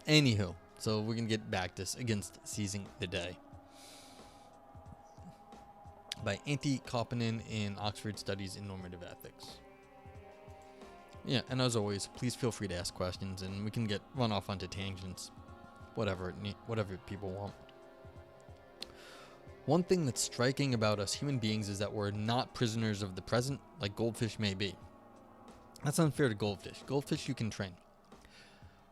Anywho, so we're gonna get back this Against Seizing the Day by Antti Kauppinen in Oxford Studies in Normative Ethics. Yeah, and as always, please feel free to ask questions, and we can run off onto tangents, whatever people want. One thing that's striking about us human beings is that we're not prisoners of the present, like goldfish may be. That's unfair to goldfish. Goldfish you can train.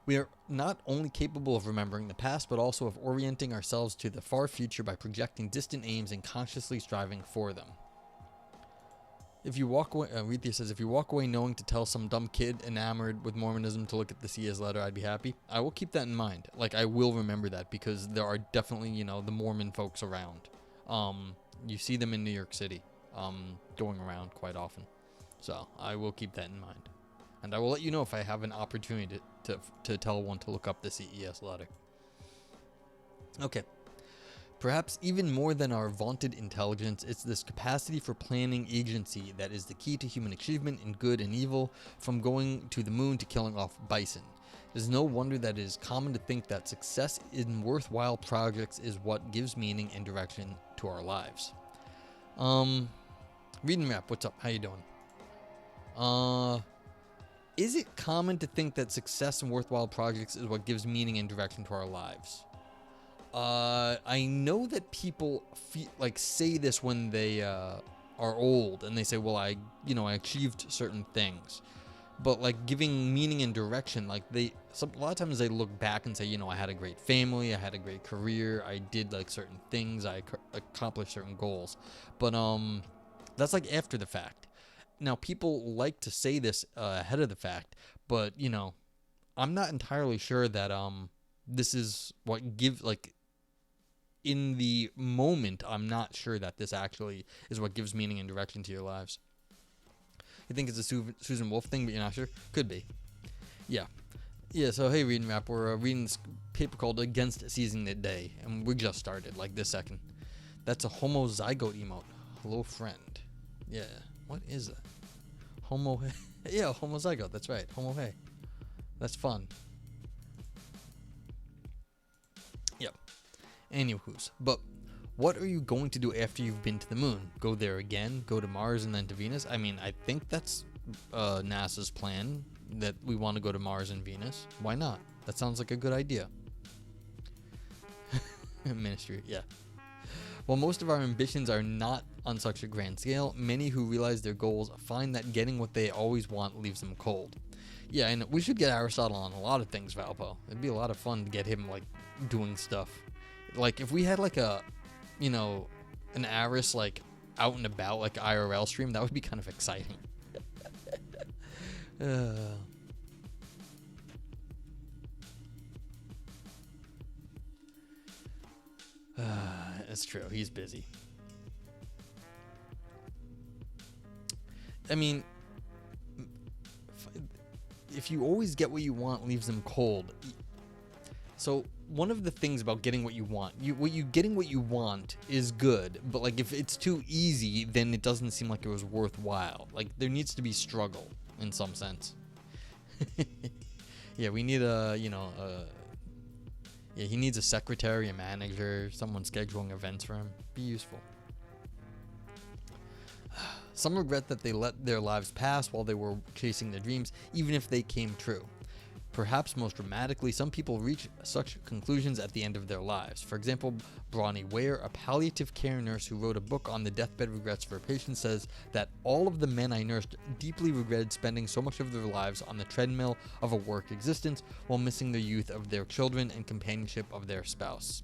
We are not only capable of remembering the past, but also of orienting ourselves to the far future by projecting distant aims and consciously striving for them. If you walk away, Rethia says, if you walk away knowing to tell some dumb kid enamored with Mormonism to look at the CS letter, I'd be happy. I will keep that in mind. Like, I will remember that, because there are definitely, the Mormon folks around. You see them in New York City, going around quite often. So I will keep that in mind. And I will let you know if I have an opportunity to tell one to look up the CES letter. Okay. Perhaps even more than our vaunted intelligence, it's this capacity for planning agency that is the key to human achievement in good and evil, from going to the moon to killing off bison. It is no wonder that it is common to think that success in worthwhile projects is what gives meaning and direction to our lives. Reading Map, what's up? How you doing? Is it common to think that success in worthwhile projects is what gives meaning and direction to our lives? I know that people say this when they are old, and they say, well, I achieved certain things. But like giving meaning and direction, a lot of times they look back and say, I had a great family, I had a great career, I did like certain things, I accomplished certain goals. But that's like after the fact. Now, people like to say this ahead of the fact, but I'm not entirely sure that this is what gives in the moment. I'm not sure that this actually is what gives meaning and direction to your lives. You think it's a Susan Wolf thing, but you're not sure? Could be. Yeah. So hey, Reading Map, we're reading this paper called Against Seizing the Day, and we just started, like this second. That's a homozygote emote. Hello, friend. Yeah. What is that? Yeah, homozygote. That's right. Homo hey. That's fun. Yep. Anywho's. But what are you going to do after you've been to the moon? Go there again? Go to Mars and then to Venus? I mean, I think that's NASA's plan, that we want to go to Mars and Venus. Why not? That sounds like a good idea. Ministry, yeah. While most of our ambitions are not on such a grand scale, many who realize their goals find that getting what they always want leaves them cold. Yeah, and we should get Aristotle on a lot of things, Valpo. It'd be a lot of fun to get him, doing stuff. Like, if we had, an Aris, out and about, IRL stream, that would be kind of exciting. That's true. He's busy. I mean, if you always get what you want leaves them cold. So one of the things about getting what you want, getting what you want is good, but if it's too easy, then it doesn't seem like it was worthwhile. There needs to be struggle in some sense. Yeah, we need he needs a secretary, a manager, someone scheduling events for him. Be useful. Some regret that they let their lives pass while they were chasing their dreams, even if they came true. Perhaps most dramatically, some people reach such conclusions at the end of their lives. For example, Bronnie Ware, a palliative care nurse who wrote a book on the deathbed regrets of her patients, says that all of the men I nursed deeply regretted spending so much of their lives on the treadmill of a work existence while missing the youth of their children and companionship of their spouse.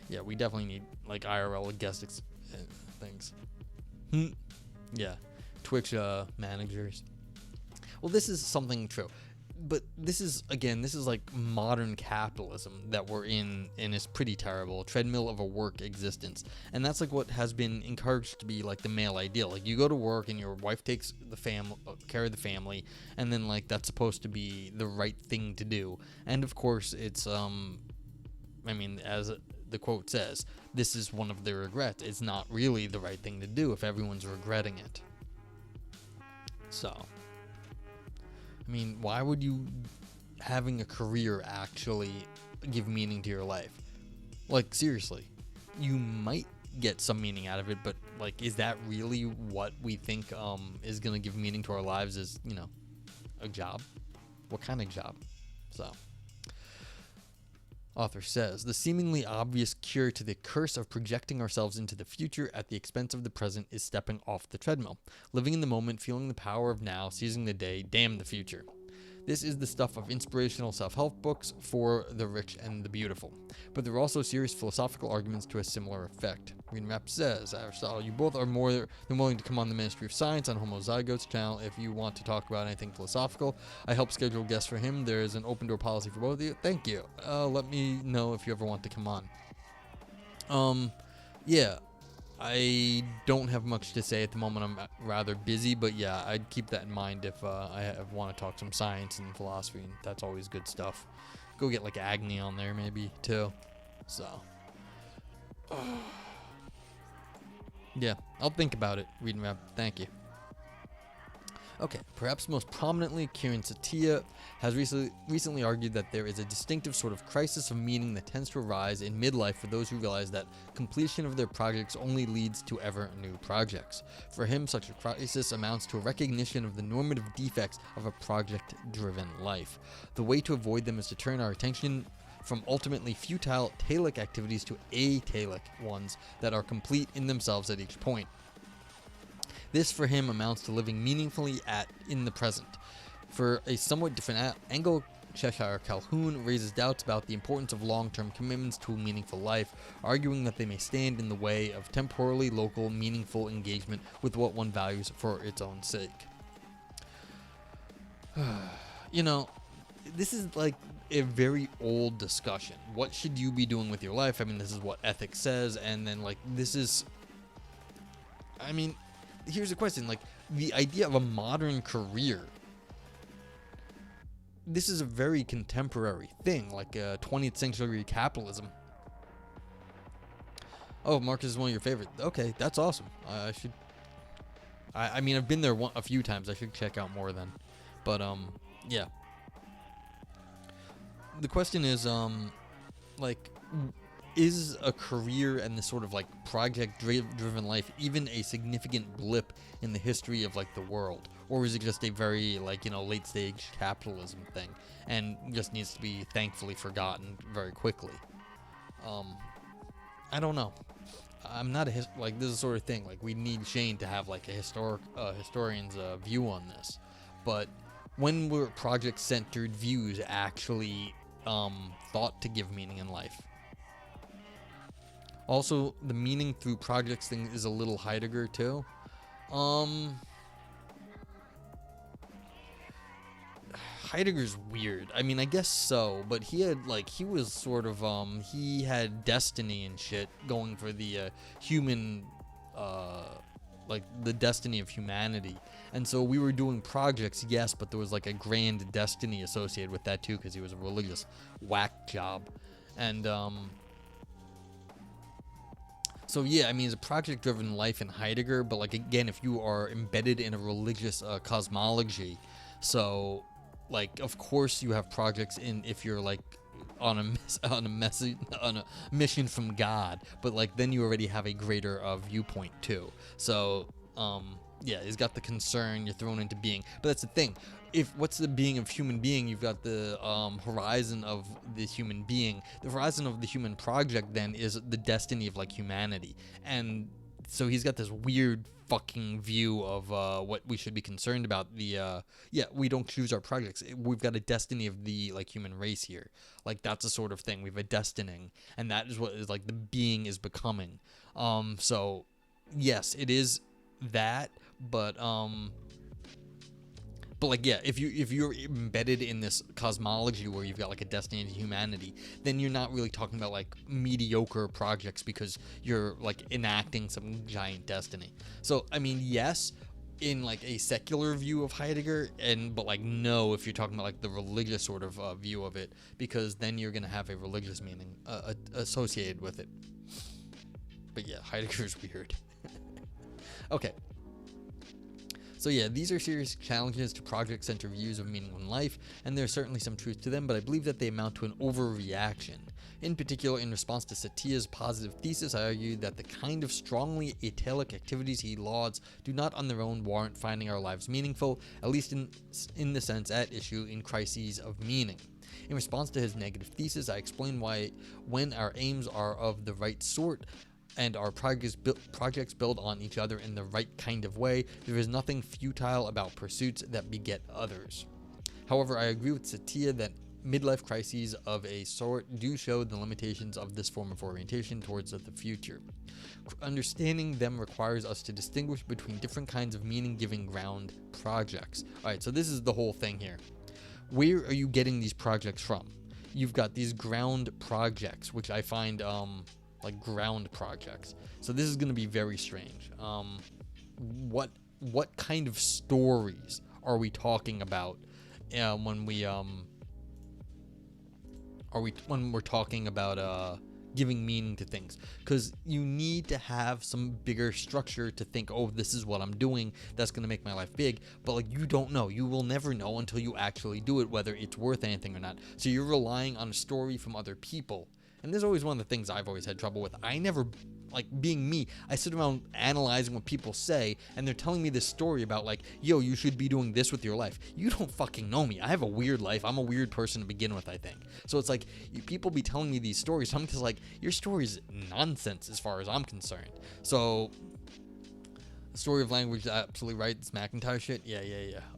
Yeah, we definitely need IRL guest things. Yeah, Twitch managers. Well, this is something true. But this is modern capitalism that we're in, and it's pretty terrible. Treadmill of a work existence. And that's what has been encouraged to be the male ideal. You go to work and your wife takes the care of the family, and then that's supposed to be the right thing to do. And of course it's as the quote says, this is one of the regrets. It's not really the right thing to do if everyone's regretting it. So why would you having a career actually give meaning to your life? Like, seriously, you might get some meaning out of it, but like, is that really what we think is gonna give meaning to our lives? Is, you know, a job? What kind of job? So, author says, the seemingly obvious cure to the curse of projecting ourselves into the future at the expense of the present is stepping off the treadmill, living in the moment, feeling the power of now, seizing the day, damn the future. This is the stuff of inspirational self-help books for the rich and the beautiful. But there are also serious philosophical arguments to a similar effect. Reading Rap says, Aristotle, you both are more than willing to come on the Ministry of Science on Homozygotes channel if you want to talk about anything philosophical. I help schedule guests for him. There is an open door policy for both of you. Thank you. Let me know if you ever want to come on. Yeah. I don't have much to say at the moment. I'm rather busy, but yeah, I'd keep that in mind if I want to talk some science and philosophy, and that's always good stuff. Go get like Agni on there maybe too. So, yeah, I'll think about it. Reading Rap, thank you. Okay, perhaps most prominently, Kieran Satia has recently argued that there is a distinctive sort of crisis of meaning that tends to arise in midlife for those who realize that completion of their projects only leads to ever new projects. For him, such a crisis amounts to a recognition of the normative defects of a project-driven life. The way to avoid them is to turn our attention from ultimately futile talic activities to atalic ones that are complete in themselves at each point. This, for him, amounts to living meaningfully in the present. For a somewhat different angle, Cheshire Calhoun raises doubts about the importance of long-term commitments to a meaningful life, arguing that they may stand in the way of temporally local, meaningful engagement with what one values for its own sake. You know, this is like a very old discussion. What should you be doing with your life? I mean, this is what ethics says, and then, like, this is... I mean... Here's a question, like, the idea of a modern career, this is a very contemporary thing, like 20th century capitalism. Oh, Marcus is one of your favorites. Okay, that's awesome. I mean, I've been there a few times. I should check out more then. But, yeah. The question is, like... Is a career and this sort of like project-driven life even a significant blip in the history of like the world? Or is it just a very like, you know, late-stage capitalism thing and just needs to be thankfully forgotten very quickly? I don't know. I'm not like this is the sort of thing like we need Shane to have like a historian's view on this. But when were project-centered views actually thought to give meaning in life? Also, the meaning through projects thing is a little Heidegger too. Heidegger's weird. I mean, I guess so, but he was sort of he had destiny and shit going for the human like the destiny of humanity. And so we were doing projects, yes, but there was like a grand destiny associated with that too, because he was a religious whack job. And so yeah, I mean, it's a project-driven life in Heidegger, but like again, if you are embedded in a religious cosmology, so like of course you have projects if you're like on a mission from God, but like then you already have a greater viewpoint too. So yeah, he's got the concern, you're thrown into being, but that's the thing. What's the being of human being? You've got the horizon of the human being. The horizon of the human project then is the destiny of like humanity. And so he's got this weird fucking view of what we should be concerned about. Yeah, we don't choose our projects. We've got a destiny of the like human race here. Like that's the sort of thing. We've a destining, and that is what is like the being is becoming. So yes, it is that, but like yeah, if you're embedded in this cosmology where you've got like a destiny of humanity, then you're not really talking about like mediocre projects because you're like enacting some giant destiny. So I mean, yes, in like a secular view of Heidegger, but like no, if you're talking about like the religious sort of view of it, because then you're gonna have a religious meaning associated with it. But yeah, Heidegger's weird. Okay. So yeah, these are serious challenges to project-centered views of meaning in life, and there's certainly some truth to them, but I believe that they amount to an overreaction. In particular, in response to Satya's positive thesis, I argue that the kind of strongly italic activities he lauds do not on their own warrant finding our lives meaningful, at least in the sense at issue in crises of meaning. In response to his negative thesis, I explain why, when our aims are of the right sort, and our projects build on each other in the right kind of way, there is nothing futile about pursuits that beget others. However, I agree with Satya that midlife crises of a sort do show the limitations of this form of orientation towards the future. Understanding them requires us to distinguish between different kinds of meaning-giving ground projects. Alright, so this is the whole thing here. Where are you getting these projects from? You've got these ground projects, which I find like ground projects. So this is going to be very strange. What kind of stories are we talking about when we're talking about giving meaning to things? Because you need to have some bigger structure to think, oh, this is what I'm doing that's going to make my life big. But like, you don't know. You will never know until you actually do it, whether it's worth anything or not. So you're relying on a story from other people. And this is always one of the things I've always had trouble with. I never, like, being me, I sit around analyzing what people say, and they're telling me this story about, like, yo, you should be doing this with your life. You don't fucking know me. I have a weird life. I'm a weird person to begin with, I think. So it's like, people be telling me these stories. I'm just like, your story's nonsense as far as I'm concerned. So, the story of language, absolutely right. It's McIntyre shit. Yeah.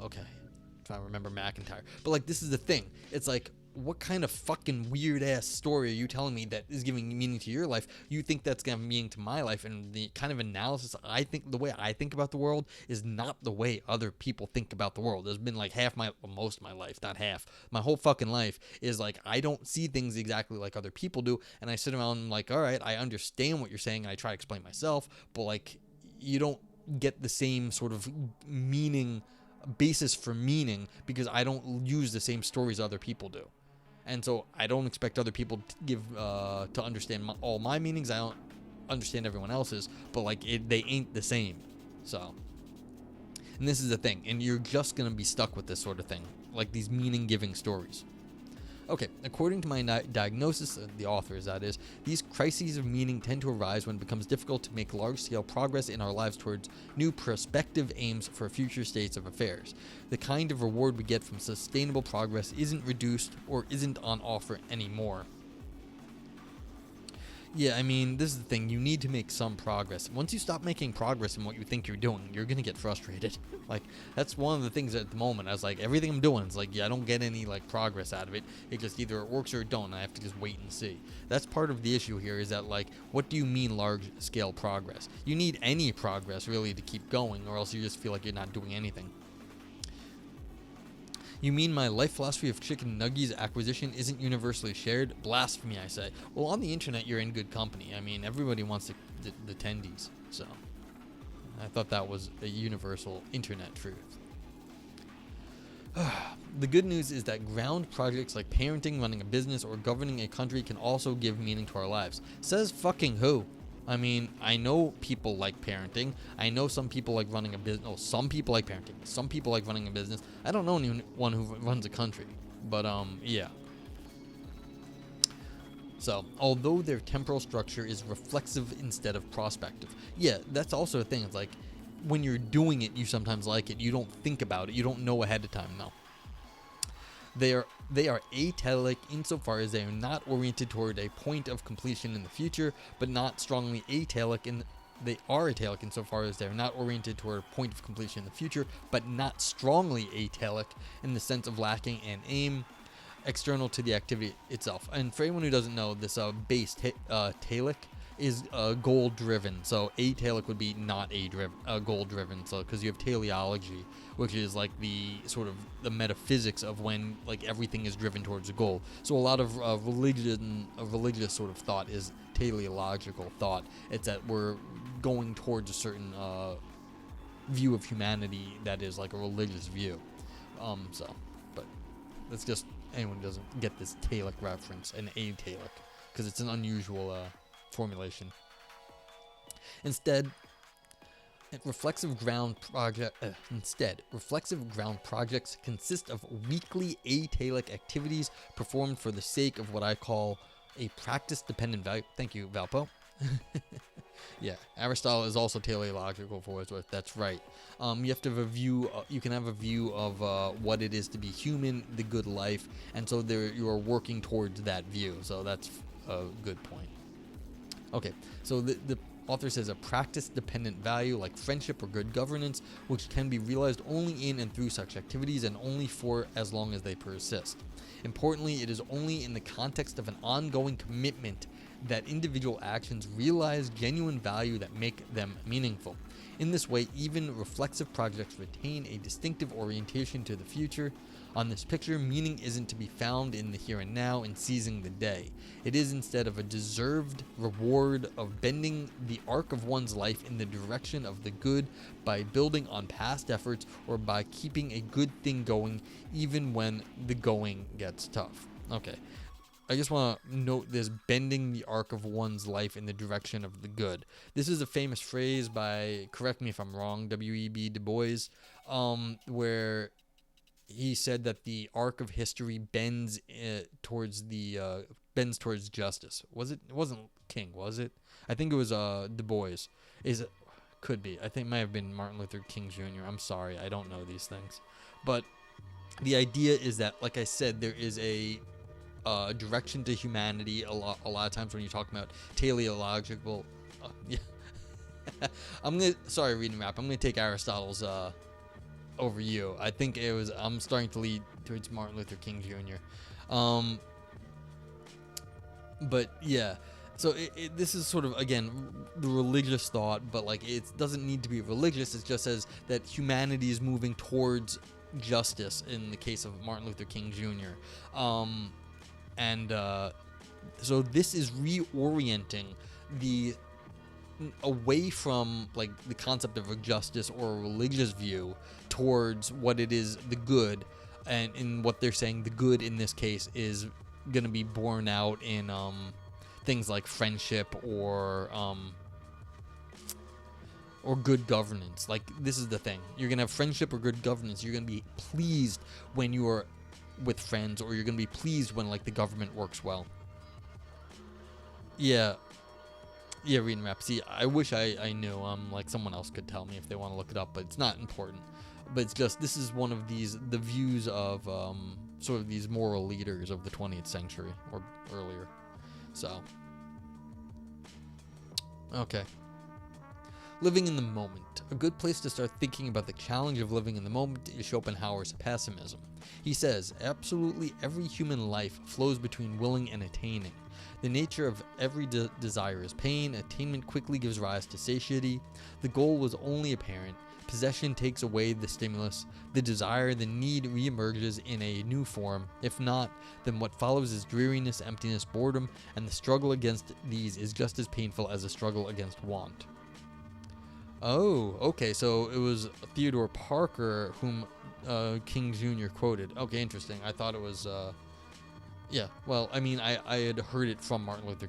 Okay. I'm trying to remember McIntyre. But, like, this is the thing. It's like, what kind of fucking weird ass story are you telling me that is giving meaning to your life? You think that's gonna have meaning to my life, and the kind of analysis I think, the way I think about the world is not the way other people think about the world. There's been like most of my life, not half, my whole fucking life is like, I don't see things exactly like other people do, and I sit around and like, all right, I understand what you're saying, and I try to explain myself, but like, you don't get the same sort of meaning, basis for meaning, because I don't use the same stories other people do. And so I don't expect other people to give to understand all my meanings. I don't understand everyone else's, but like they ain't the same. So, and this is the thing, and you're just gonna be stuck with this sort of thing, like these meaning-giving stories. Okay, according to my diagnosis, the authors that is, these crises of meaning tend to arise when it becomes difficult to make large-scale progress in our lives towards new prospective aims for future states of affairs. The kind of reward we get from sustainable progress isn't reduced or isn't on offer anymore. Yeah, I mean, this is the thing. You need to make some progress. Once you stop making progress in what you think you're doing, you're going to get frustrated. Like, that's one of the things at the moment. I was like, everything I'm doing is like, yeah, I don't get any, like, progress out of it. It just either it works or it don't. I have to just wait and see. That's part of the issue here is that, like, what do you mean large-scale progress? You need any progress, really, to keep going, or else you just feel like you're not doing anything. You mean my life philosophy of chicken nuggies acquisition isn't universally shared? Blasphemy, I say. Well, on the internet, you're in good company. I mean, everybody wants the tendies, so I thought that was a universal internet truth. The good news is that ground projects like parenting, running a business, or governing a country can also give meaning to our lives. Says fucking who? I mean, I know people like parenting. I know some people like running a business. Oh, some people like parenting. Some people like running a business. I don't know anyone who runs a country. But, yeah. So, although their temporal structure is reflexive instead of prospective. Yeah, that's also a thing. It's like, when you're doing it, you sometimes like it. You don't think about it. You don't know ahead of time, though. They are atelic insofar as they are not oriented toward a point of completion in the future, but not strongly atelic they are atelic insofar as they are not oriented toward a point of completion in the future, but not strongly atelic in the sense of lacking an aim external to the activity itself. And for anyone who doesn't know, this base telic is goal driven. So atelic would be not goal driven. So because you have teleology, which is like the sort of the metaphysics of when like everything is driven towards a goal. So a lot of religious sort of thought is teleological thought. It's that we're going towards a certain view of humanity that is like a religious view. But that's just anyone who doesn't get this telic reference, an atelic, because it's an unusual formulation. Instead, Reflexive ground projects consist of weekly atalic activities performed for the sake of what I call a practice-dependent value. Thank you, Valpo. Yeah, Aristotle is also teleological for what it's worth. That's right. You have to have a view. You can have a view of what it is to be human, the good life, and so there you are working towards that view. So that's a good point. Okay, so the author says a practice-dependent value like friendship or good governance, which can be realized only in and through such activities and only for as long as they persist. Importantly, it is only in the context of an ongoing commitment that individual actions realize genuine value that make them meaningful. In this way, even reflexive projects retain a distinctive orientation to the future. On this picture, meaning isn't to be found in the here and now in seizing the day. It is instead of a deserved reward of bending the arc of one's life in the direction of the good by building on past efforts or by keeping a good thing going even when the going gets tough. Okay. I just want to note this, bending the arc of one's life in the direction of the good. This is a famous phrase by, correct me if I'm wrong, W.E.B. Du Bois, where he said that the arc of history bends towards justice. Was it? It wasn't King, was it? I think it was Du Bois. Could be. I think it might have been Martin Luther King Jr. I'm sorry, I don't know these things. But the idea is that, like I said, there is a direction to humanity. A lot of times when you talk about teleological, yeah. Reading rap. I'm gonna take Aristotle's over you. I think I'm starting to lead towards Martin Luther King Jr. But yeah, so this is sort of, again, the religious thought, but like it doesn't need to be religious. It just says that humanity is moving towards justice in the case of Martin Luther King Jr. So this is reorienting away from like the concept of a justice or a religious view towards what it is, the good, and in what they're saying, the good in this case is going to be borne out in things like friendship or good governance. Like, this is the thing, you're going to have friendship or good governance. You're going to be pleased when you are with friends, or you're going to be pleased when like the government works well. Yeah, reading rap. See, I wish I knew. Like someone else could tell me if they want to look it up, but it's not important. But it's just, this is one of the views of sort of these moral leaders of the 20th century or earlier. So, okay. Living in the moment. A good place to start thinking about the challenge of living in the moment is Schopenhauer's pessimism. He says, absolutely every human life flows between willing and attaining. The nature of every desire is pain. Attainment quickly gives rise to satiety. The goal was only apparent. Possession takes away the stimulus. The desire, the need reemerges in a new form. If not, then what follows is dreariness, emptiness, boredom, and the struggle against these is just as painful as the struggle against want. Oh, okay, so it was Theodore Parker whom King Jr. quoted. Okay, interesting. I thought it was, yeah, well, I mean, I had heard it from Martin Luther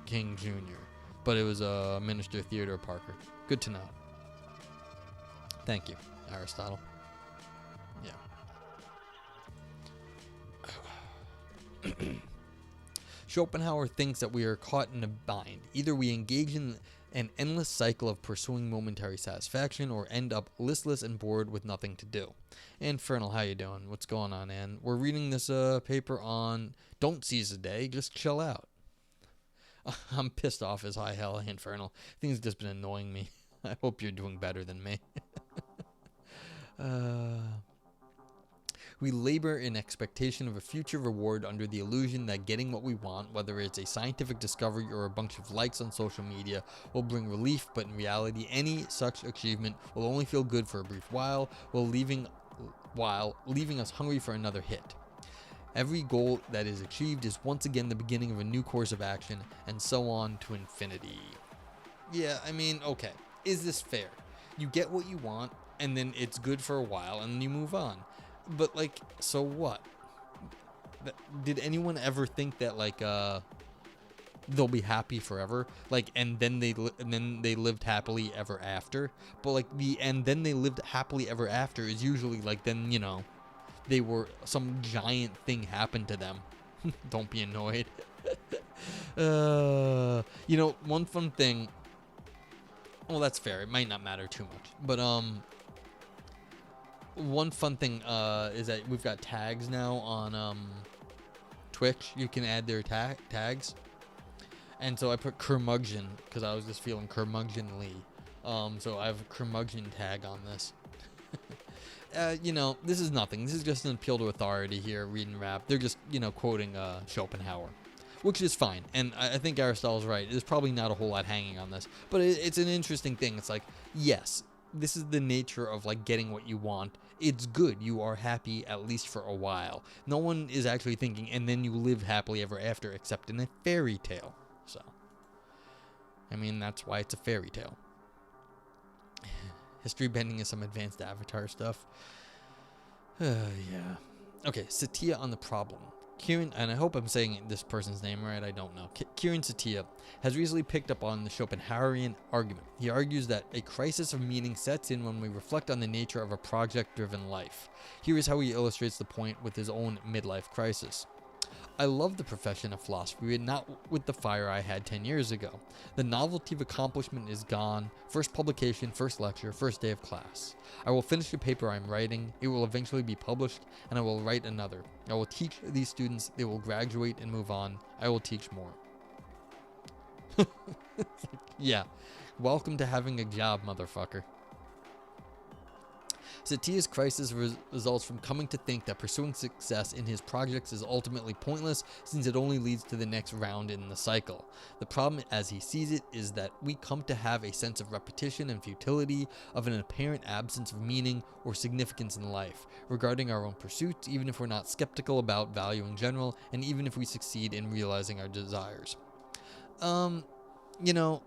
King Jr., but it was Minister Theodore Parker. Good to know. Thank you, Aristotle. Yeah. Schopenhauer thinks that we are caught in a bind. Either we engage in an endless cycle of pursuing momentary satisfaction, or end up listless and bored with nothing to do. Infernal, how you doing? What's going on, Ann? We're reading this paper on don't seize the day, just chill out. I'm pissed off as high hell, Infernal. Things just been annoying me. I hope you're doing better than me. We labor in expectation of a future reward under the illusion that getting what we want, whether it's a scientific discovery or a bunch of likes on social media, will bring relief, but in reality, any such achievement will only feel good for a brief while, leaving us hungry for another hit. Every goal that is achieved is once again the beginning of a new course of action, and so on to infinity. Yeah, I mean, okay. Is this fair? You get what you want, and then it's good for a while, and then you move on. But, like, so what? Did anyone ever think that, like, they'll be happy forever, like, and then they lived happily ever after. But like and then they lived happily ever after is usually like, then, you know, they were, some giant thing happened to them. Don't be annoyed. You know, one fun thing, well, that's fair, it might not matter too much, but one fun thing is that we've got tags now on Twitch. You can add their tags. And so I put curmudgeon because I was just feeling curmudgeonly. So I have a curmudgeon tag on this. You know, this is nothing. This is just an appeal to authority here, reading rap. They're just, you know, quoting Schopenhauer, which is fine. And I think Aristotle's right. There's probably not a whole lot hanging on this. But it's an interesting thing. It's like, yes, this is the nature of, like, getting what you want. It's good. You are happy at least for a while. No one is actually thinking, and then you live happily ever after, except in a fairy tale. So, I mean, that's why it's a fairy tale. History bending is some advanced Avatar stuff. Yeah. Okay, Satya on the problem. Kieran, and I hope I'm saying this person's name right, I don't know. Kieran Satya has recently picked up on the Schopenhauerian argument. He argues that a crisis of meaning sets in when we reflect on the nature of a project-driven life. Here is how he illustrates the point with his own midlife crisis. I love the profession of philosophy, but not with the fire I had 10 years ago. The novelty of accomplishment is gone. First publication, first lecture, first day of class. I will finish the paper I'm writing. It will eventually be published, and I will write another. I will teach these students. They will graduate and move on. I will teach more. Yeah. Welcome to having a job, motherfucker. Satya's crisis results from coming to think that pursuing success in his projects is ultimately pointless, since it only leads to the next round in the cycle. The problem, as he sees it, is that we come to have a sense of repetition and futility, of an apparent absence of meaning or significance in life, regarding our own pursuits, even if we're not skeptical about value in general, and even if we succeed in realizing our desires. You know,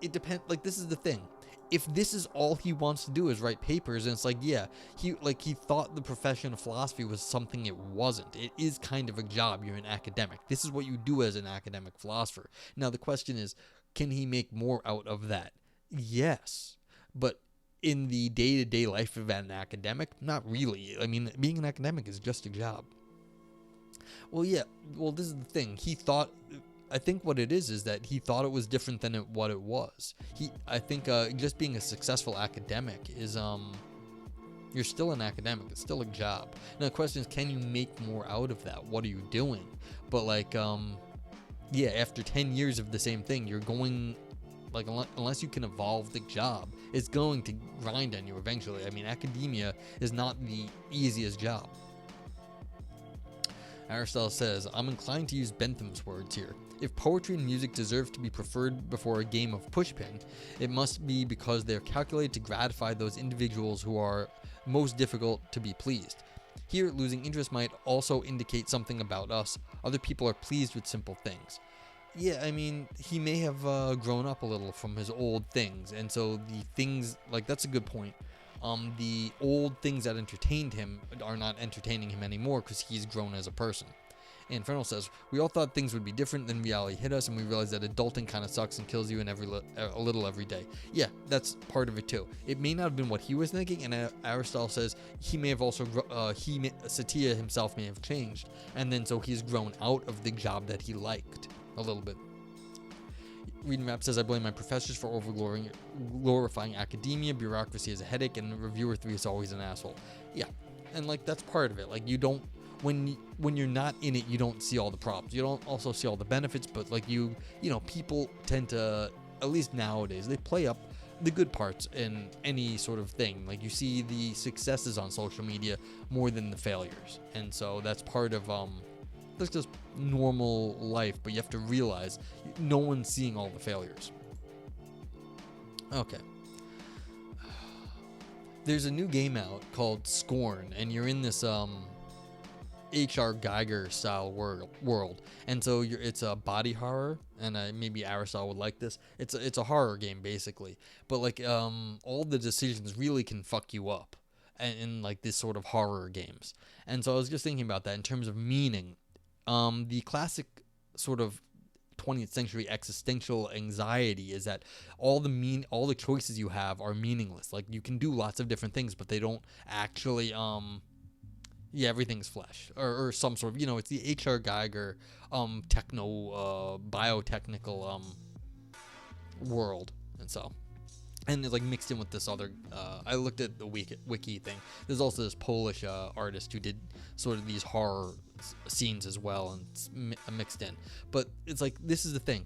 it depends. Like, this is the thing. If this is all he wants to do is write papers, and it's like, yeah, he thought the profession of philosophy was something it wasn't. It is kind of a job. You're an academic. This is what you do as an academic philosopher. Now, the question is, can he make more out of that? Yes. But in the day-to-day life of an academic, not really. I mean, being an academic is just a job. Well, yeah. Well, this is the thing. I think what it is that he thought it was different than what it was. I think just being a successful academic is, you're still an academic. It's still a job. Now the question is, can you make more out of that? What are you doing? But like, yeah, after 10 years of the same thing, you're going, like, unless you can evolve the job, it's going to grind on you eventually. I mean, academia is not the easiest job. Aristotle says, I'm inclined to use Bentham's words here. If poetry and music deserve to be preferred before a game of pushpin, it must be because they are calculated to gratify those individuals who are most difficult to be pleased. Here, losing interest might also indicate something about us. Other people are pleased with simple things. Yeah, I mean, he may have grown up a little from his old things, and so the things, like, that's a good point. The old things that entertained him are not entertaining him anymore because he's grown as a person. And Infernal says, we all thought things would be different, then reality hit us and we realized that adulting kind of sucks and kills you in a little every day. Yeah, that's part of it too. It may not have been what he was thinking, and Aristotle says he may have also, Satya himself may have changed, and then so he's grown out of the job that he liked a little bit. Reading Rap says, I blame my professors for glorifying academia. Bureaucracy is a headache, and Reviewer 3 is always an asshole. Yeah, and like, that's part of it. Like, you don't, when you're not in it, you don't see all the problems. You don't also see all the benefits, but like, you know, people tend to, at least nowadays, they play up the good parts in any sort of thing. Like, you see the successes on social media more than the failures, and so that's part of that's just normal life, but you have to realize no one's seeing all the failures. Okay. There's a new game out called Scorn, and you're in this H.R. Geiger style world, and so it's a body horror, and maybe Aristotle would like this. It's a horror game basically, but like all the decisions really can fuck you up, in like this sort of horror games. And so I was just thinking about that in terms of meaning. The classic sort of 20th century existential anxiety is that all the choices you have are meaningless. Like, you can do lots of different things, but they don't actually everything's flesh or some sort of, it's the H.R. Geiger biotechnical world. And it's like mixed in with this other I looked at the wiki thing. There's also this Polish artist who did sort of these horror scenes as well, and it's mixed in. But it's like, this is the thing.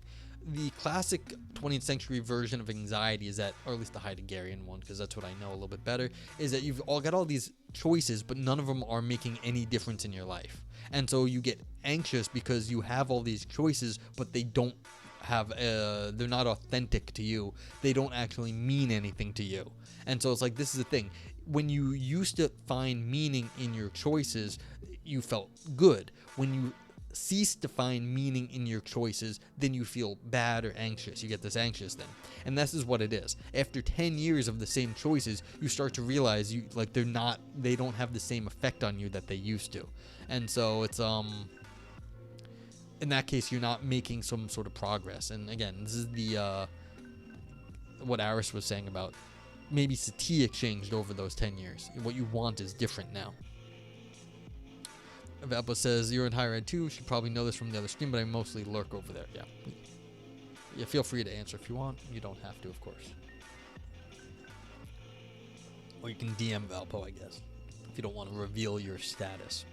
The classic 20th century version of anxiety is that, or at least the Heideggerian one, because that's what I know a little bit better, is that you've all got all these choices, but none of them are making any difference in your life. And so you get anxious because you have all these choices, but they don't have they're not authentic to you. They don't actually mean anything to you. And so it's like, this is the thing. When you used to find meaning in your choices, you felt good. When you cease to find meaning in your choices, then you feel bad or anxious. You get this anxious then. And this is what it is. After 10 years of the same choices, you start to realize they don't have the same effect on you that they used to. And so it's in that case, you're not making some sort of progress. And again, this is the what Aris was saying about maybe Satya changed over those 10 years. What you want is different now. Valpo says, you're in higher ed too. Should probably know this from the other stream, but I mostly lurk over there. Yeah, feel free to answer if you want. You don't have to, of course. Or you can DM Valpo, I guess, if you don't want to reveal your status.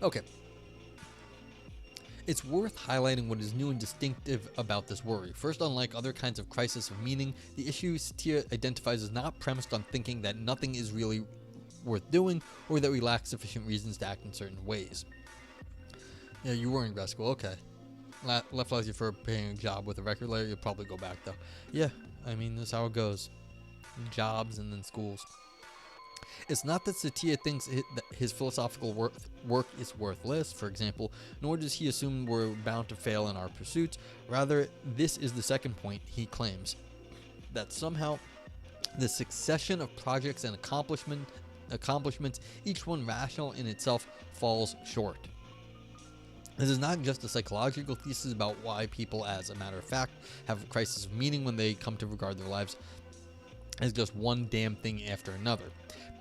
Okay. It's worth highlighting what is new and distinctive about this worry. First, unlike other kinds of crisis of meaning, the issue Satya identifies is not premised on thinking that nothing is really worth doing, or that we lack sufficient reasons to act in certain ways. Yeah, you were in grad school, okay. Left allows you for a paying job with a record label. You'll probably go back though. Yeah, I mean, that's how it goes. Jobs and then schools. It's not that Satya thinks his philosophical work is worthless, for example, nor does he assume we're bound to fail in our pursuits. Rather, this is the second point he claims, that somehow the succession of projects and accomplishments, each one rational in itself, falls short. This is not just a psychological thesis about why people, as a matter of fact, have a crisis of meaning when they come to regard their lives as just one damn thing after another.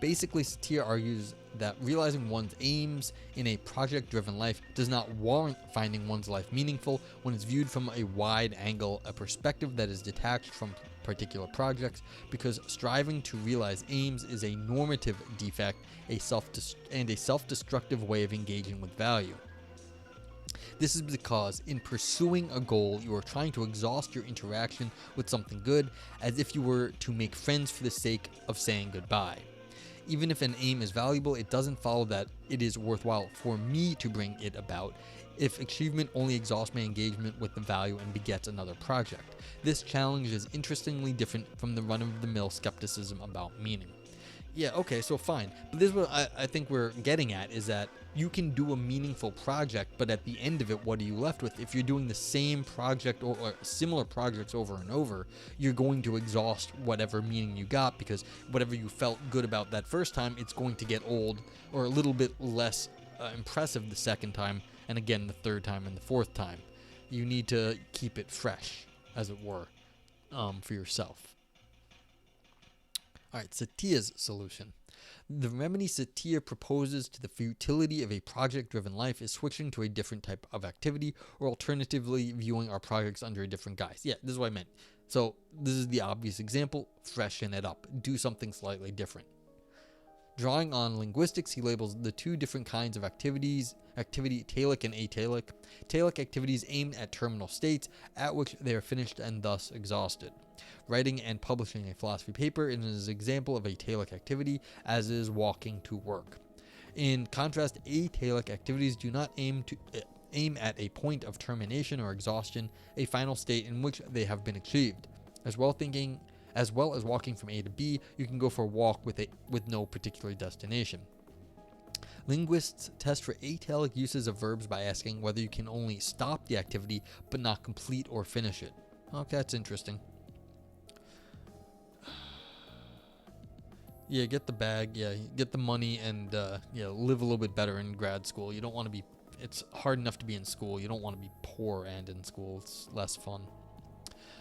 Basically, Satya argues that realizing one's aims in a project-driven life does not warrant finding one's life meaningful when it's viewed from a wide angle, a perspective that is detached from particular projects, because striving to realize aims is a normative defect, a self-destructive way of engaging with value. This is because in pursuing a goal, you are trying to exhaust your interaction with something good, as if you were to make friends for the sake of saying goodbye. Even if an aim is valuable, it doesn't follow that it is worthwhile for me to bring it about, if achievement only exhausts my engagement with the value and begets another project. This challenge is interestingly different from the run-of-the-mill skepticism about meaning. Yeah, okay, so fine. But this is what I think we're getting at, is that you can do a meaningful project, but at the end of it, what are you left with? If you're doing the same project or similar projects over and over, you're going to exhaust whatever meaning you got, because whatever you felt good about that first time, it's going to get old or a little bit less impressive the second time, and again the third time and the fourth time. You need to keep it fresh, as it were, for yourself. Alright, Satya's solution. The remedy Satya proposes to the futility of a project-driven life is switching to a different type of activity, or alternatively viewing our projects under a different guise. Yeah, this is what I meant. So this is the obvious example. Freshen it up. Do something slightly different. Drawing on linguistics, he labels the two different kinds of activity talic and atalic. Talic activities aimed at terminal states at which they are finished and thus exhausted. Writing and publishing a philosophy paper is an example of a talic activity, as is walking to work. In contrast, atalic activities do not aim at a point of termination or exhaustion, a final state in which they have been achieved. As well as walking from A to B, you can go for a walk with no particular destination. Linguists test for atalic uses of verbs by asking whether you can only stop the activity but not complete or finish it. Okay, that's interesting. Yeah, get the bag, get the money, and live a little bit better in grad school. You don't want to be It's hard enough to be in school. You don't want to be poor and in school. It's less fun.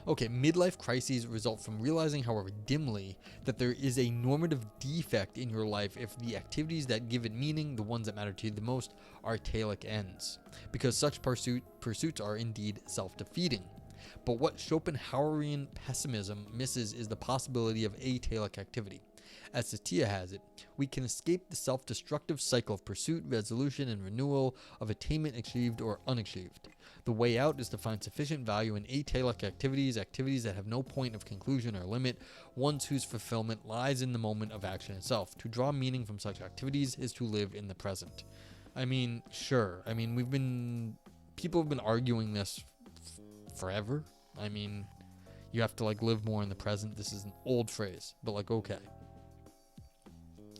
Okay, midlife crises result from realizing, however dimly, that there is a normative defect in your life if the activities that give it meaning, the ones that matter to you the most, are telic ends, because such pursuits are indeed self-defeating. But what Schopenhauerian pessimism misses is the possibility of atelic activity. As Satya has it, we can escape the self-destructive cycle of pursuit, resolution, and renewal, of attainment achieved or unachieved. The way out is to find sufficient value in atelic activities, activities that have no point of conclusion or limit, ones whose fulfillment lies in the moment of action itself. To draw meaning from such activities is to live in the present. I mean, sure. I mean, people have been arguing this forever. I mean, you have to live more in the present. This is an old phrase, but okay.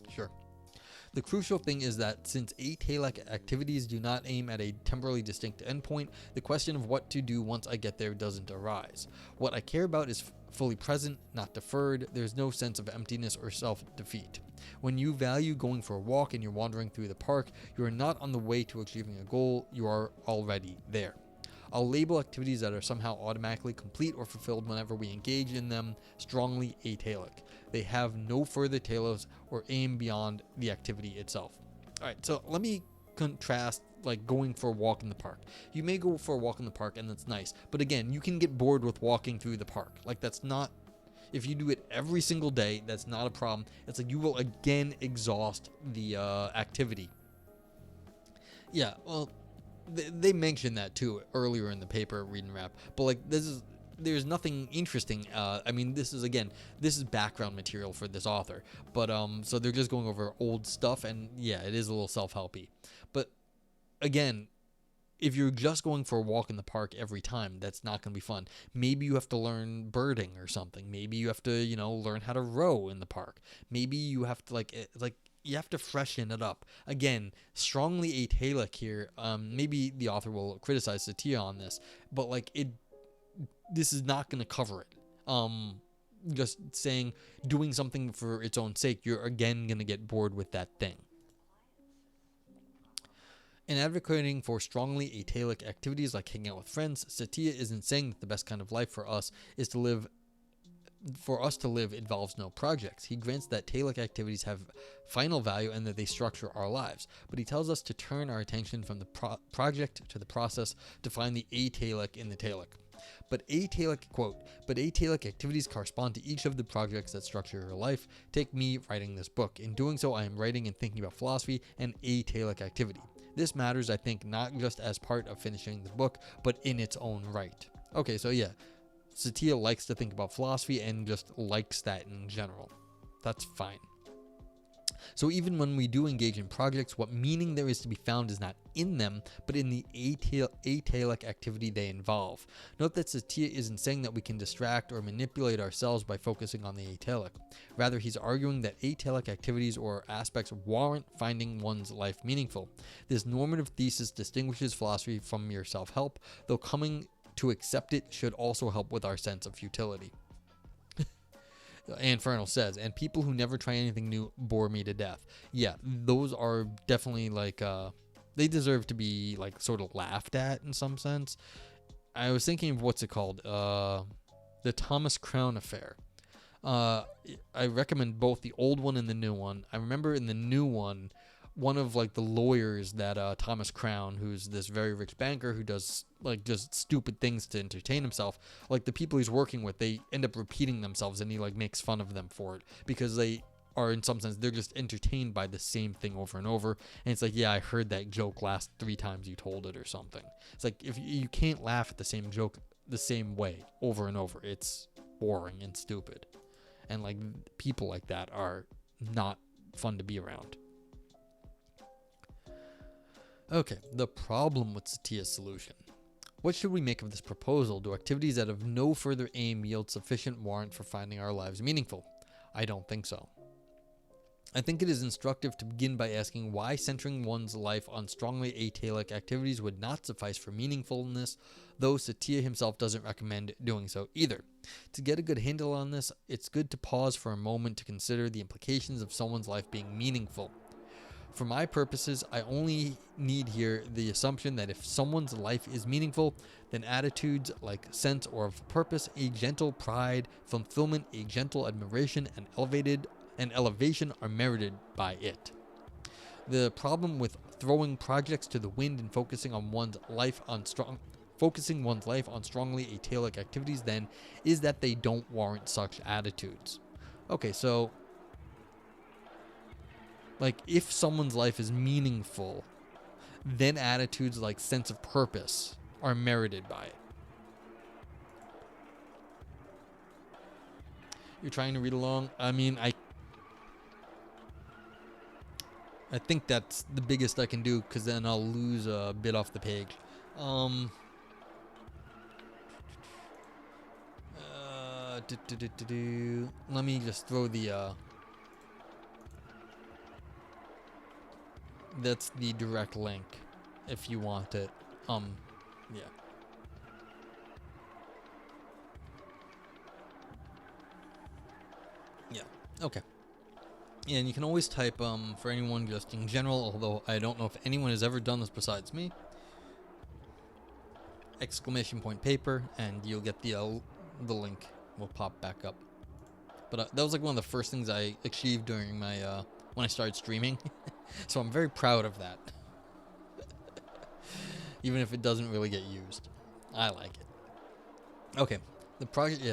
Sure. The crucial thing is that since atelic activities do not aim at a temporally distinct endpoint, the question of what to do once I get there doesn't arise. What I care about is fully present, not deferred. There's no sense of emptiness or self-defeat. When you value going for a walk and you're wandering through the park, you are not on the way to achieving a goal, you are already there. I'll label activities that are somehow automatically complete or fulfilled whenever we engage in them strongly atelic. They have no further telos or aim beyond the activity itself. Alright, so let me contrast going for a walk in the park. You may go for a walk in the park and that's nice, but again, you can get bored with walking through the park. That's not, if you do it every single day, that's not a problem. It's you will again exhaust the activity. Yeah, well, they mentioned that too earlier in the paper reading wrap, but there's nothing interesting. I mean, this is background material for this author, but so they're just going over old stuff, and yeah, it is a little self-helpy. But again, if you're just going for a walk in the park every time, that's not going to be fun. Maybe you have to learn birding or something. Maybe you have to, learn how to row in the park. Maybe you have to you have to freshen it up. Again, strongly atelic here. Maybe the author will criticize Satya on this, but this is not going to cover it. Just saying doing something for its own sake, you're again going to get bored with that thing. In advocating for strongly atelic activities like hanging out with friends, Satya isn't saying that the best kind of life for us to live involves no projects. He grants that telic activities have final value and that they structure our lives, but he tells us to turn our attention from the project to the process to find the atelic in the telic. But atelic activities correspond to each of the projects that structure your life. Take me writing this book. In doing so, I am writing and thinking about philosophy and atelic activity. This matters, I think, not just as part of finishing the book, but in its own right. Okay, so yeah, Satya likes to think about philosophy and just likes that in general. That's fine. So even when we do engage in projects, what meaning there is to be found is not in them, but in the atelic activity they involve. Note that Satya isn't saying that we can distract or manipulate ourselves by focusing on the atelic. Rather, he's arguing that atelic activities or aspects warrant finding one's life meaningful. This normative thesis distinguishes philosophy from mere self-help, though coming to accept it should also help with our sense of futility. And Fernal says, and people who never try anything new bore me to death. Yeah, those are definitely they deserve to be sort of laughed at in some sense. I was thinking of what's it called? The Thomas Crown Affair. I recommend both the old one and the new one. I remember in the new one of the lawyers that Thomas Crown, who's this very rich banker who does just stupid things to entertain himself, the people he's working with, they end up repeating themselves, and he makes fun of them for it because they are, in some sense, they're just entertained by the same thing over and over. And it's yeah, I heard that joke last 3 times you told it or something. It's if you can't laugh at the same joke the same way over and over, it's boring and stupid. And people like that are not fun to be around. Okay, the problem with Satya's solution. What should we make of this proposal? Do activities that have no further aim yield sufficient warrant for finding our lives meaningful? I don't think so. I think it is instructive to begin by asking why centering one's life on strongly atelic activities would not suffice for meaningfulness, though Satya himself doesn't recommend doing so either. To get a good handle on this, it's good to pause for a moment to consider the implications of someone's life being meaningful. For my purposes, I only need here the assumption that if someone's life is meaningful, then attitudes like sense or of purpose, a gentle pride, fulfillment, a gentle admiration, and elevation are merited by it. The problem with throwing projects to the wind and focusing one's life on strongly atelic activities then is that they don't warrant such attitudes. Okay, so like if someone's life is meaningful, then attitudes like sense of purpose are merited by it. You're trying to read along? I mean, I think that's the biggest I can do, because then I'll lose a bit off the page. Let me just throw the that's the direct link if you want it. Yeah. Yeah. Okay. Yeah, and you can always type for anyone just in general, although I don't know if anyone has ever done this besides me. ! Paper, and you'll get the link will pop back up. But that was like one of the first things I achieved during my when I started streaming. So I'm very proud of that. Even if it doesn't really get used. I like it. Okay. The project,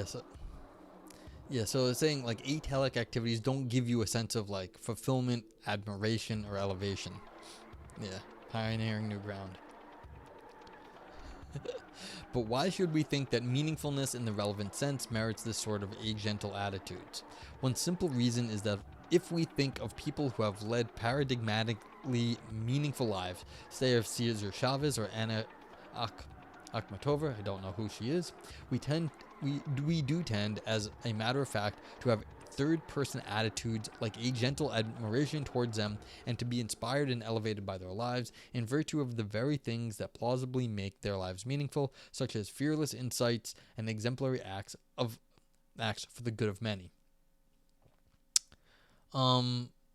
so it's saying like atelic activities don't give you a sense of like fulfillment, admiration, or elevation. Yeah. Pioneering new ground. But why should we think that meaningfulness in the relevant sense merits this sort of agental attitudes? One simple reason is that if we think of people who have led paradigmatically meaningful lives, say of Cesar Chavez or Anna Akhmatova, I don't know who she is, we do tend, as a matter of fact, to have third-person attitudes like a gentle admiration towards them and to be inspired and elevated by their lives in virtue of the very things that plausibly make their lives meaningful, such as fearless insights and exemplary acts for the good of many.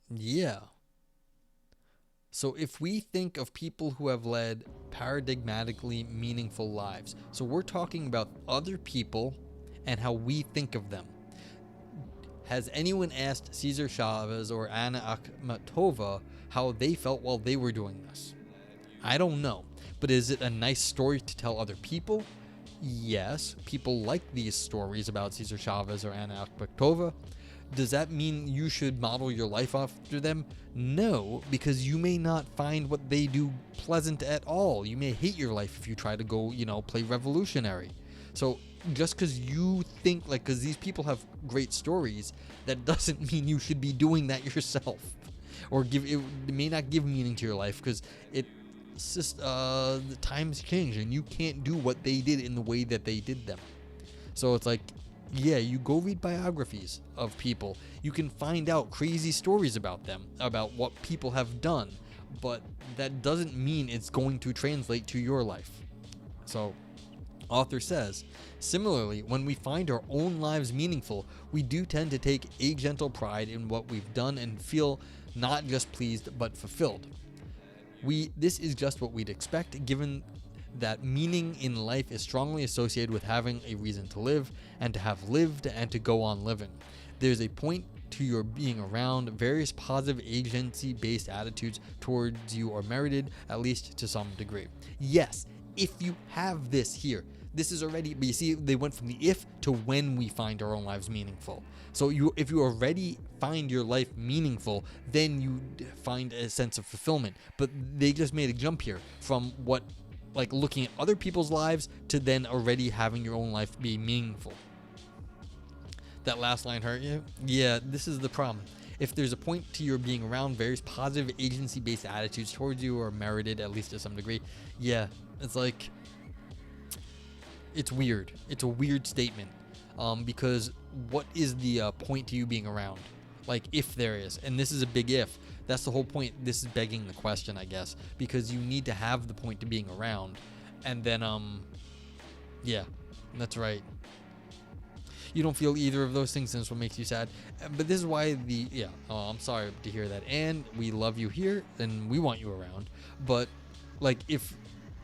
Yeah. So if we think of people who have led paradigmatically meaningful lives, so we're talking about other people and how we think of them. Has anyone asked Cesar Chavez or Anna Akhmatova how they felt while they were doing this? I don't know. But is it a nice story to tell other people? Yes. People like these stories about Cesar Chavez or Anna Akhmatova. Does that mean you should model your life after them? No, because you may not find what they do pleasant at all. You may hate your life if you try to go, play revolutionary. So just because you think, because these people have great stories, that doesn't mean you should be doing that yourself. Or it may not give meaning to your life, because it's just the times change and you can't do what they did in the way that they did them. So it's like, yeah, you go read biographies of people. You can find out crazy stories about them, about what people have done, but that doesn't mean it's going to translate to your life. So, author says, similarly, when we find our own lives meaningful, we do tend to take a gentle pride in what we've done and feel not just pleased but fulfilled. This is just what we'd expect, given that meaning in life is strongly associated with having a reason to live and to have lived and to go on living. There's a point to your being around. Various positive agency-based attitudes towards you are merited, at least to some degree. Yes, if you have this here, this is already, but you see, they went from the if to when we find our own lives meaningful. So if you already find your life meaningful, then you find a sense of fulfillment. But they just made a jump here from looking at other people's lives to then already having your own life be meaningful. That last line hurt you? Yeah, this is the problem. If there's a point to your being around, various positive agency-based attitudes towards you are merited, at least to some degree. Yeah, it's like, it's weird. It's a weird statement. Because what is the point to you being around? If there is, and this is a big if. That's the whole point. This is begging the question, I guess, because you need to have the point to being around. And then, yeah, that's right. you don't feel either of those things, and this what makes you sad. But this is why I'm sorry to hear that, and we love you here and we want you around. But like, if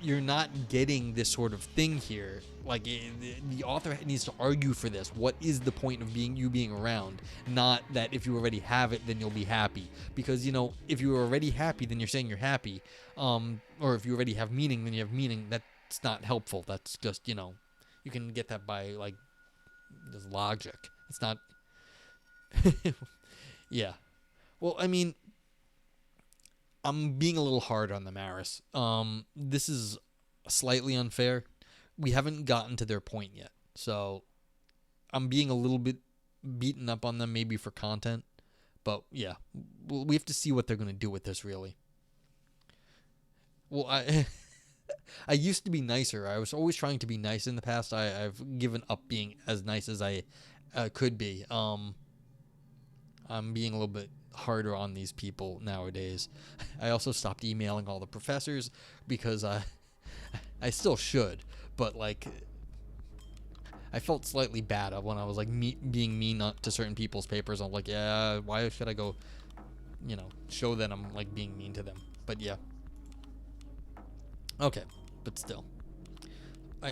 you're not getting this sort of thing here, like, the author needs to argue for this. What is the point of being around? Not that if you already have it, then you'll be happy. Because, if you're already happy, then you're saying you're happy. Or if you already have meaning, then you have meaning. That's not helpful. That's just, you can get that by, like, just logic. It's not. Yeah. Well, I mean, I'm being a little hard on the Maris. This is slightly unfair. We haven't gotten to their point yet. So I'm being a little bit beaten up on them, maybe for content. But yeah, we have to see what they're going to do with this, really. Well, I used to be nicer. I was always trying to be nice in the past. I've given up being as nice as I could be. I'm being a little bit harder on these people nowadays. I also stopped emailing all the professors because I still should, but like, I felt slightly bad when I was like being mean to certain people's papers. I'm like, yeah, why should I go, show that I'm like being mean to them? But yeah. Okay, but still,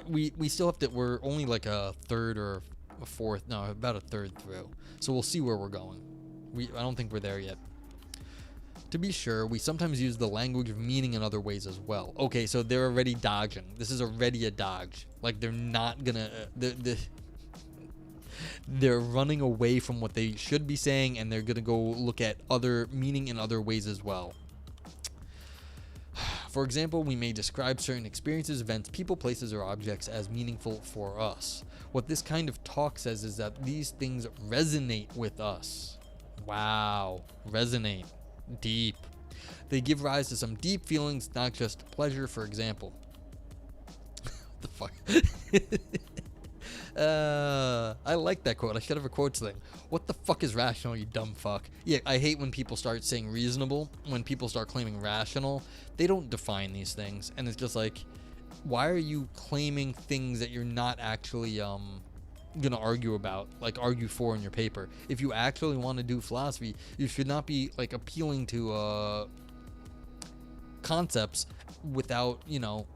we still have to. We're only like a third or a fourth. No, about a third through. So we'll see where we're going. I don't think we're there yet. To be sure, we sometimes use the language of meaning in other ways as well. Okay, so they're already dodging. This is already a dodge. Like, they're not gonna. They're running away from what they should be saying, and they're gonna go look at other meaning in other ways as well. For example, we may describe certain experiences, events, people, places, or objects as meaningful for us. What this kind of talk says is that these things resonate with us. Wow, resonate. Deep. They give rise to some deep feelings, not just pleasure, for example. What the fuck? I like that quote. I should have a quotes thing. What the fuck is rational, you dumb fuck? Yeah, I hate when people start saying reasonable. When people start claiming rational, they don't define these things. And it's just like, why are you claiming things that you're not actually gonna argue about, like argue for in your paper? If you actually want to do philosophy, you should not be like appealing to concepts without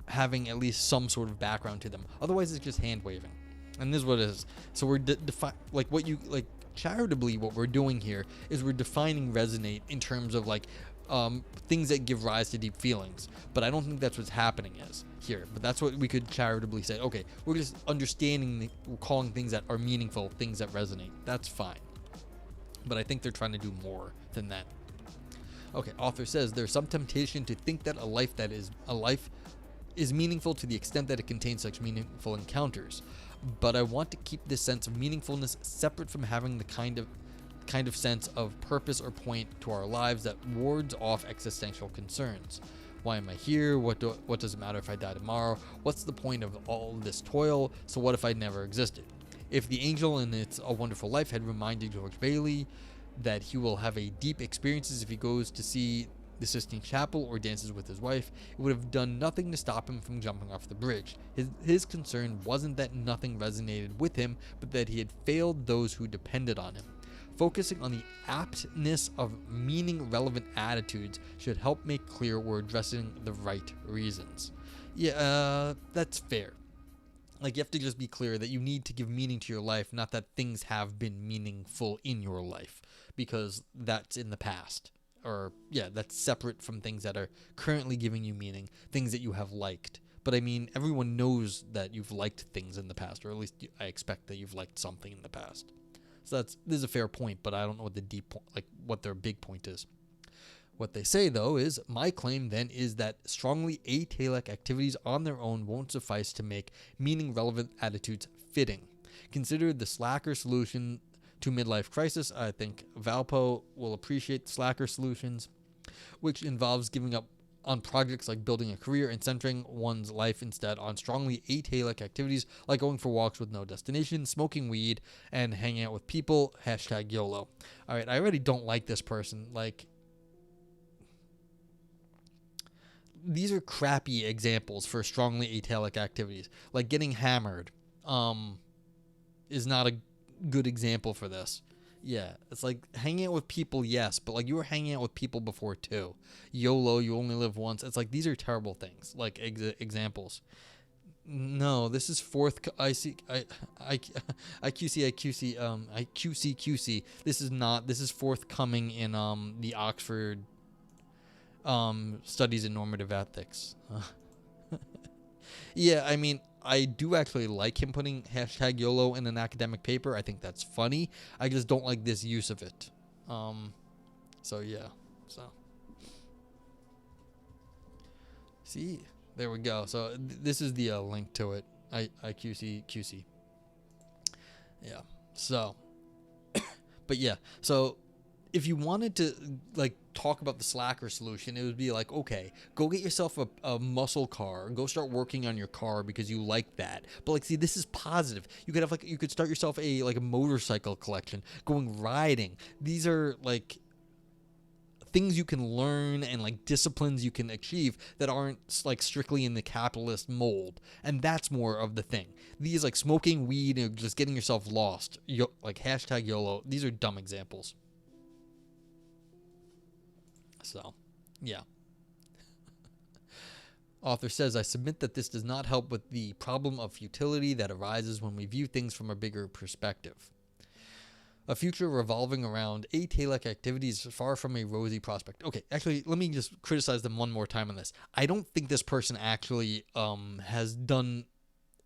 having at least some sort of background to them. Otherwise, it's just hand waving. And this is what it is. So we're like what you like charitably. What we're doing here is we're defining resonate in terms of like things that give rise to deep feelings. But I don't think that's what's happening is here. But that's what we could charitably say. Okay, we're just understanding, we're calling things that are meaningful, things that resonate. That's fine. But I think they're trying to do more than that. Okay, author says there's some temptation to think that a life is meaningful to the extent that it contains such meaningful encounters. But I want to keep this sense of meaningfulness separate from having the kind of sense of purpose or point to our lives that wards off existential concerns. Why am I here? What does it matter if I die tomorrow? What's the point of all this toil? So what if I never existed? If the angel in It's a Wonderful Life had reminded George Bailey that he will have a deep experiences if he goes to see the Sistine Chapel or dances with his wife, it would have done nothing to stop him from jumping off the bridge. His concern wasn't that nothing resonated with him, but that he had failed those who depended on him. Focusing on the aptness of meaning-relevant attitudes should help make clear we're addressing the right reasons. Yeah, that's fair. Like, you have to just be clear that you need to give meaning to your life, not that things have been meaningful in your life, because that's in the past. Or, yeah, that's separate from things that are currently giving you meaning, things that you have liked. But I mean, everyone knows that you've liked things in the past, or at least I expect that you've liked something in the past. So this is a fair point, but I don't know what the deep point, like what their big point is. What they say, though, is, my claim then is that strongly atelic activities on their own won't suffice to make meaning-relevant attitudes fitting. Consider the slacker solution to midlife crisis. I think Valpo will appreciate slacker solutions, which involves giving up on projects like building a career and centering one's life instead on strongly atelic activities like going for walks with no destination, smoking weed, and hanging out with people, #YOLO. All right, I already don't like this person. Like, these are crappy examples for strongly atelic activities. Like getting hammered is not a good example for this. Yeah, it's like hanging out with people, yes, but like you were hanging out with people before too. YOLO, you only live once. It's like these are terrible things, like examples. No, this is fourth. I see. IQC. This is not. This is forthcoming in the Oxford studies in normative ethics. Yeah, I mean, I do actually like him putting hashtag YOLO in an academic paper. I think that's funny. I just don't like this use of it. So yeah. So see, there we go. So this is the link to it. IQC. Yeah. So, but yeah. So if you wanted to like talk about the slacker solution, it would be like, okay, go get yourself a muscle car, go start working on your car because you like that. But like, see, this is positive. You could have like, you could start yourself a motorcycle collection, going riding. These are like things you can learn and like disciplines you can achieve that aren't like strictly in the capitalist mold. And that's more of the thing. These like smoking weed and just getting yourself lost, like hashtag YOLO. These are dumb examples. So, yeah. Author says, I submit that this does not help with the problem of futility that arises when we view things from a bigger perspective. A future revolving around ATALEC activities is far from a rosy prospect. Okay, actually, let me just criticize them one more time on this. I don't think this person actually has done,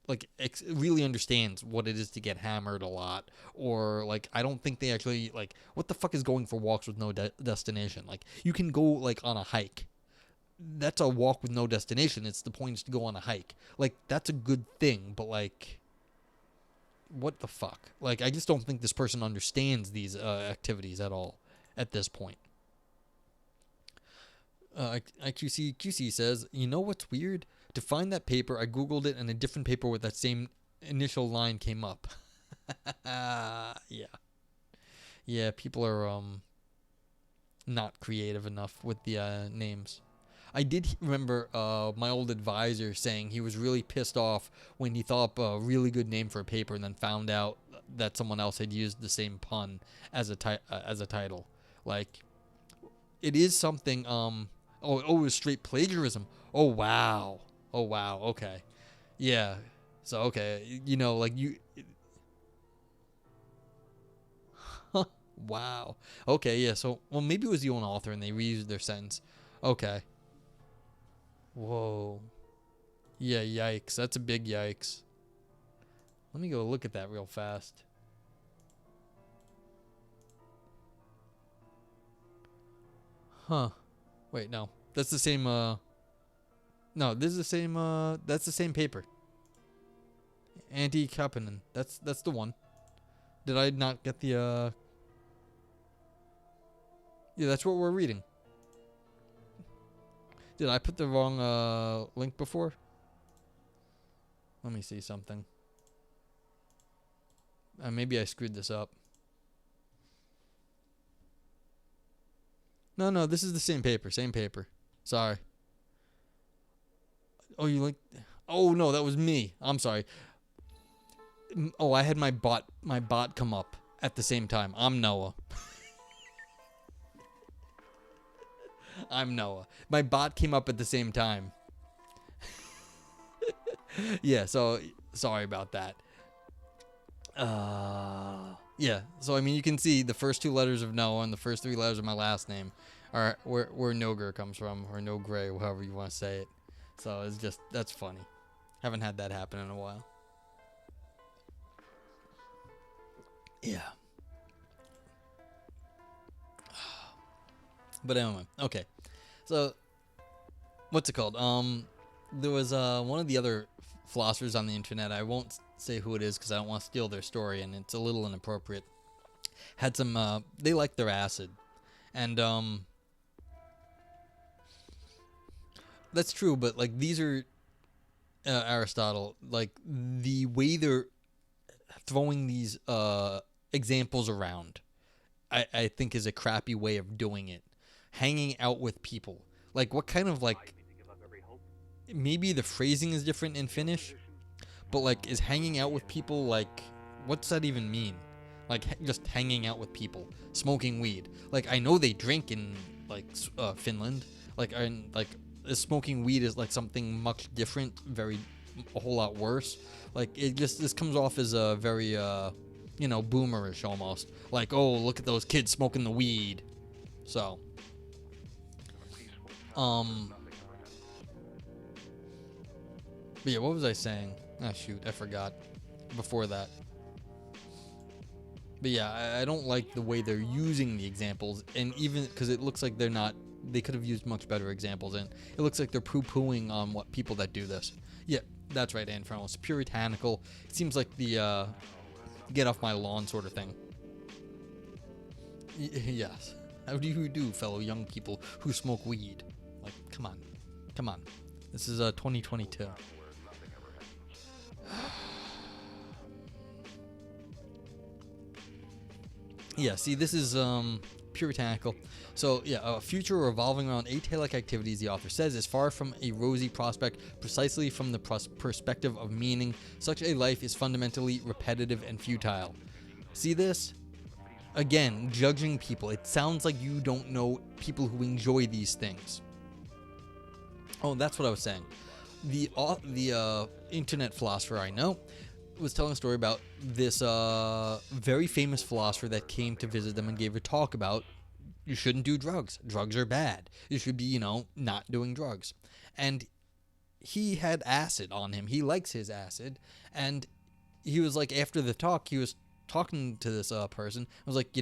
like, really understands what it is to get hammered a lot. Or, like, I don't think they actually, like, what the fuck is going for walks with no destination? Like, you can go, like, on a hike. That's a walk with no destination. It's the point is to go on a hike. Like, that's a good thing, but, like, what the fuck? Like, I just don't think this person understands these activities at all at this point. IQC says, you know what's weird? To find that paper, I Googled it, and a different paper with that same initial line came up. Yeah. Yeah, people are not creative enough with the names. I did remember my old advisor saying he was really pissed off when he thought up a really good name for a paper and then found out that someone else had used the same pun as a title. Like, it is something. It was straight plagiarism. Oh wow. Okay. Yeah. So okay, you know, like you. Wow. Okay. Yeah. So well, maybe it was the own author and they reused their sentence. Okay. Whoa. Yeah, yikes. That's a big yikes. Let me go look at that real fast. Huh. Wait, no. That's the same, no, this is the same, that's the same paper. Antti Kauppinen. That's the one. Did I not get the, Yeah, that's what we're reading. Did I put the wrong link before? Let me see something. Maybe I screwed this up. No, this is the same paper. Sorry. Oh, you like... Oh, no, that was me. I'm sorry. Oh, I had my bot come up at the same time. I'm Noah. I'm Noah. My bot came up at the same time. Yeah, so sorry about that. Yeah, so I mean, you can see the first two letters of Noah and the first three letters of my last name are where Noger comes from, or No Gray, however you want to say it. So it's just, that's funny. Haven't had that happen in a while. Yeah. But anyway, okay. So, what's it called? There was one of the other philosophers on the internet. I won't say who it is because I don't want to steal their story, and it's a little inappropriate. Had some. They liked their acid, and that's true. But like these are Aristotle. Like the way they're throwing these examples around, I think is a crappy way of doing it. Hanging out with people. Like, what kind of, like... Maybe the phrasing is different in Finnish, but, like, is hanging out with people, like... What's that even mean? like just hanging out with people, smoking weed. Like, I know they drink in like Finland, like, and like smoking weed is like something much different, a whole lot worse. Like, this comes off as a very boomerish almost. Like, oh, look at those kids smoking the weed. So, but yeah, what was I saying? Ah, shoot, I forgot. Before that. But yeah, I don't like the way they're using the examples, and even because it looks like they could have used much better examples, and it looks like they're poo-pooing on what people that do this. Yeah, that's right, Anfrano. It's puritanical. It seems like the get off my lawn sort of thing. Yes. How do you do, fellow young people who smoke weed? Like, come on. This is 2022. Yeah, see, this is puritanical. So, yeah, a future revolving around attail-like activities, the author says, is far from a rosy prospect precisely from the perspective of meaning. Such a life is fundamentally repetitive and futile. See this? Again, judging people. It sounds like you don't know people who enjoy these things. Oh, that's what I was saying. The internet philosopher I know was telling a story about this very famous philosopher that came to visit them and gave a talk about you shouldn't do drugs. Drugs are bad. You should be, not doing drugs. And he had acid on him. He likes his acid. And he was like, after the talk, he was talking to this person. I was like,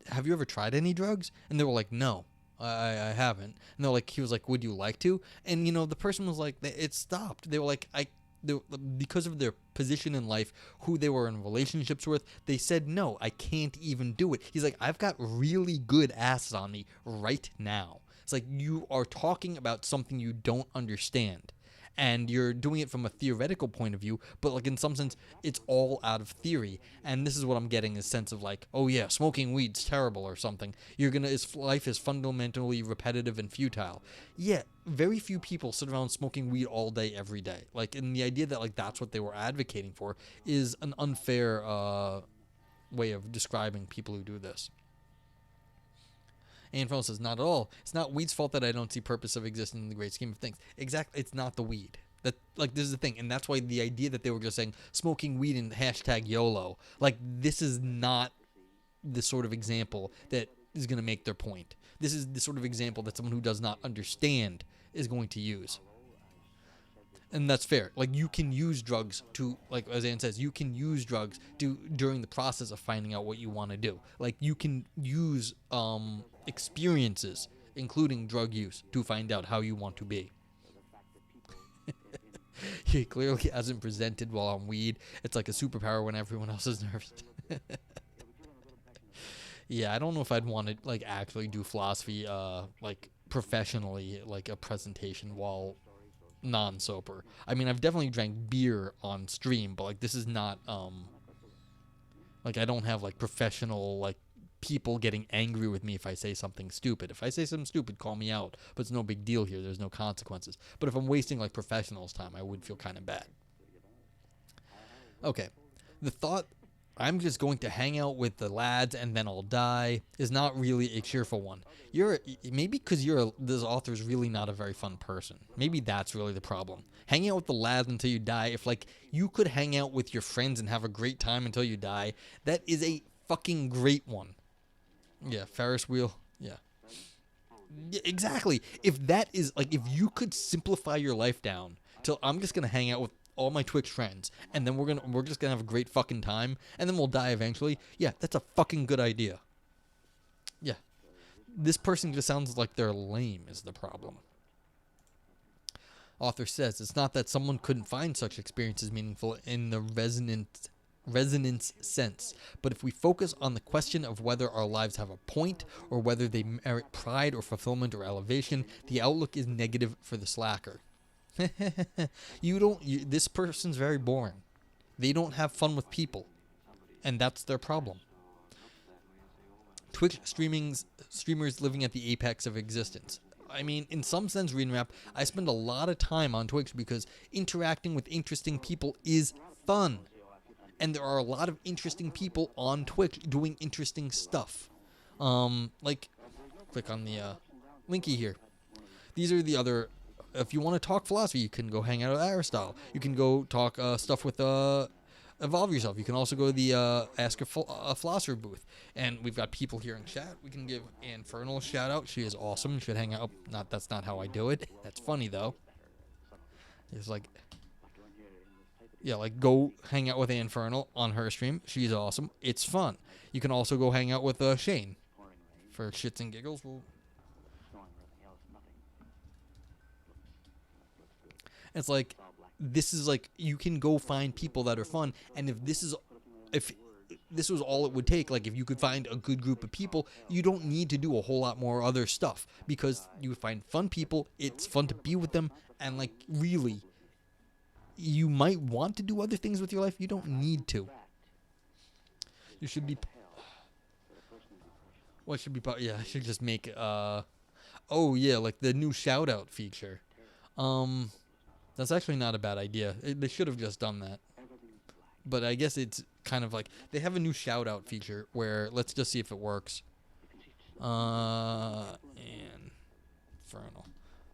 have you ever tried any drugs? And they were like, no, I haven't. And they're like, he was like, would you like to? And, the person was like, it stopped. They were like, because of their position in life, who they were in relationships with, they said, no, I can't even do it. He's like, I've got really good acid on me right now. It's like, you are talking about something you don't understand. And you're doing it from a theoretical point of view, but like in some sense, it's all out of theory. And this is what I'm getting, a sense of like, oh yeah, smoking weed's terrible or something. Life is fundamentally repetitive and futile. Yeah, very few people sit around smoking weed all day, every day. Like, and the idea that like that's what they were advocating for is an unfair way of describing people who do this. Anfrano says, not at all. It's not weed's fault that I don't see purpose of existing in the great scheme of things. Exactly. It's not the weed. That, like, this is the thing. And that's why the idea that they were just saying smoking weed and hashtag YOLO, like, this is not the sort of example that is going to make their point. This is the sort of example that someone who does not understand is going to use. And that's fair. Like, you can use drugs to, like, as Ann says, you can use drugs during the process of finding out what you want to do. Like, you can use experiences, including drug use, to find out how you want to be. He clearly hasn't presented well on weed. It's like a superpower when everyone else is nervous. Yeah, I don't know if I'd want to, like, actually do philosophy, like, professionally, like, a presentation while non-sober. I mean, I've definitely drank beer on stream, but like this is not like I don't have like professional like people getting angry with me if I say something stupid. If I say something stupid, call me out, but it's no big deal here. There's no consequences. But if I'm wasting like professionals' time, I would feel kind of bad. Okay, the thought I'm just going to hang out with the lads and then I'll die is not really a cheerful one. Maybe because this author's really not a very fun person. Maybe that's really the problem. Hanging out with the lads until you die. If like you could hang out with your friends and have a great time until you die, that is a fucking great one. Yeah, Ferris wheel. Yeah, exactly. If that is like, if you could simplify your life down till I'm just gonna hang out with all my Twitch friends, and then we're just gonna have a great fucking time, and then we'll die eventually. Yeah, that's a fucking good idea. Yeah. This person just sounds like they're lame is the problem. Author says, it's not that someone couldn't find such experiences meaningful in the resonance sense, but if we focus on the question of whether our lives have a point, or whether they merit pride or fulfillment or elevation, the outlook is negative for the slacker. This person's very boring. They don't have fun with people, and that's their problem. Twitch streamers living at the apex of existence. I mean, in some sense, Reading Rap, I spend a lot of time on Twitch because interacting with interesting people is fun. and there are a lot of interesting people on Twitch doing interesting stuff. Like, click on the linky here. These are the other. If you want to talk philosophy, you can go hang out with Aristotle. You can go talk stuff with Evolve Yourself. You can also go to the Ask a Philosopher booth. And we've got people here in chat. We can give Infernal a shout out. She is awesome. You should hang out. That's not how I do it. That's funny though. It's like, yeah, like go hang out with Infernal on her stream. She's awesome. It's fun. You can also go hang out with Shane for shits and giggles. It's like, this is like, you can go find people that are fun, and if this was all it would take, like if you could find a good group of people, you don't need to do a whole lot more other stuff, because you find fun people, it's fun to be with them, and like really, you might want to do other things with your life, you don't need to. You should be, what should be, yeah, I should just make, oh yeah, like the new shout out feature. That's actually not a bad idea. They should have just done that. But I guess it's kind of like, they have a new shout out feature where, let's just see if it works. Infernal.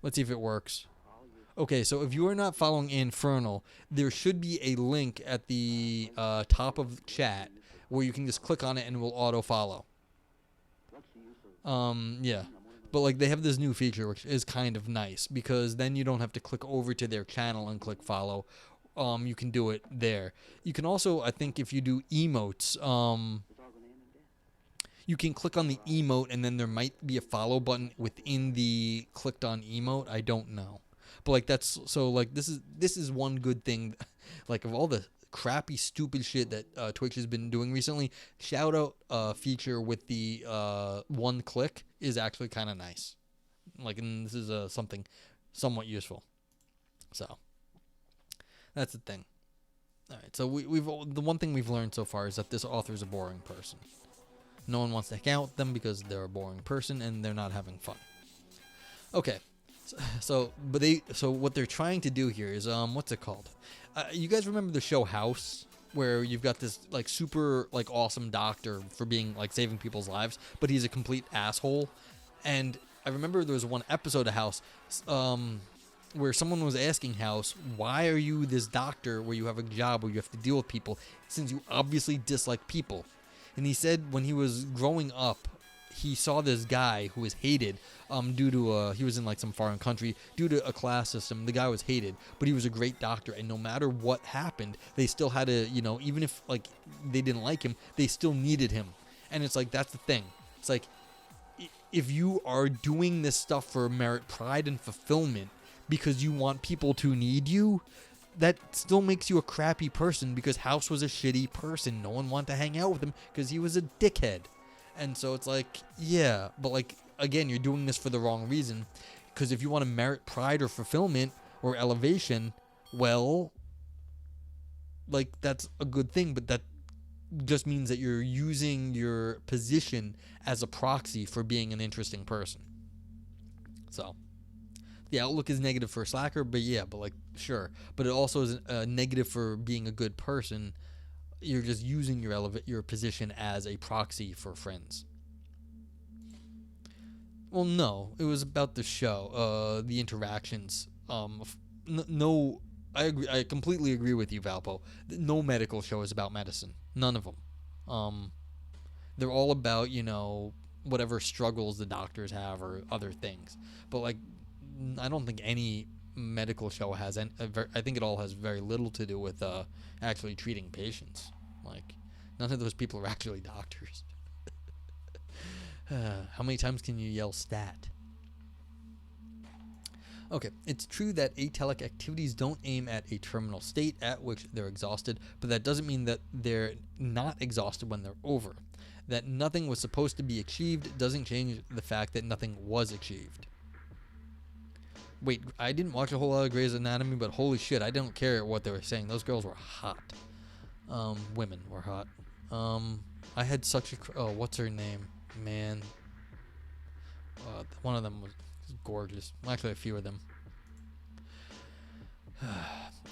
Let's see if it works. Okay, so if you are not following Infernal, there should be a link at the top of chat where you can just click on it and it will auto follow. Yeah. But like, they have this new feature which is kind of nice, because then you don't have to click over to their channel and click follow. You can do it there. You can also, I think if you do emotes, you can click on the emote and then there might be a follow button within the clicked on emote. I don't know. But like, that's, so like, this is one good thing, like of all the crappy stupid shit that Twitch has been doing recently, shout out feature with the one click is actually kind of nice. Like, and this is something somewhat useful. So that's the thing. All right, so we've the one thing we've learned so far is that this author is a boring person. No one wants to hang out with them because they're a boring person and they're not having fun. Okay. So what they're trying to do here is what's it called? You guys remember the show House, where you've got this like super like awesome doctor for being like saving people's lives, but he's a complete asshole. And I remember there was one episode of House where someone was asking House, why are you this doctor where you have a job where you have to deal with people since you obviously dislike people? And he said when he was growing up, he saw this guy who was hated due to he was in like some foreign country due to a class system. The guy was hated, but he was a great doctor, and no matter what happened, they still had to, you know, even if like they didn't like him, they still needed him. And it's like, that's the thing. It's like, if you are doing this stuff for merit, pride, and fulfillment because you want people to need you, that still makes you a crappy person, because House was a shitty person. No one wanted to hang out with him because he was a dickhead. And so it's like, yeah, but like, again, you're doing this for the wrong reason. Because if you want to merit pride or fulfillment or elevation, well, like, that's a good thing, but that just means that you're using your position as a proxy for being an interesting person. So the outlook is negative for a slacker, but yeah, but like, sure. But it also is negative for being a good person. You're just using your position as a proxy for friends. Well, no, it was about the show, the interactions. No, I agree. I completely agree with you, Valpo. No medical show is about medicine. None of them. They're all about, you know, whatever struggles the doctors have or other things. But like, I don't think any medical show has, and I think it all has very little to do with actually treating patients. Like, none of those people are actually doctors. How many times can you yell stat? Okay, it's true that atelic activities don't aim at a terminal state at which they're exhausted, but that doesn't mean that they're not exhausted when they're over. That nothing was supposed to be achieved doesn't change the fact that nothing was achieved. Wait, I didn't watch a whole lot of Grey's Anatomy, but holy shit, I don't care what they were saying. Those girls were hot. Women were hot. I had such a... Oh, what's her name? Man. One of them was gorgeous. Well, actually, a few of them.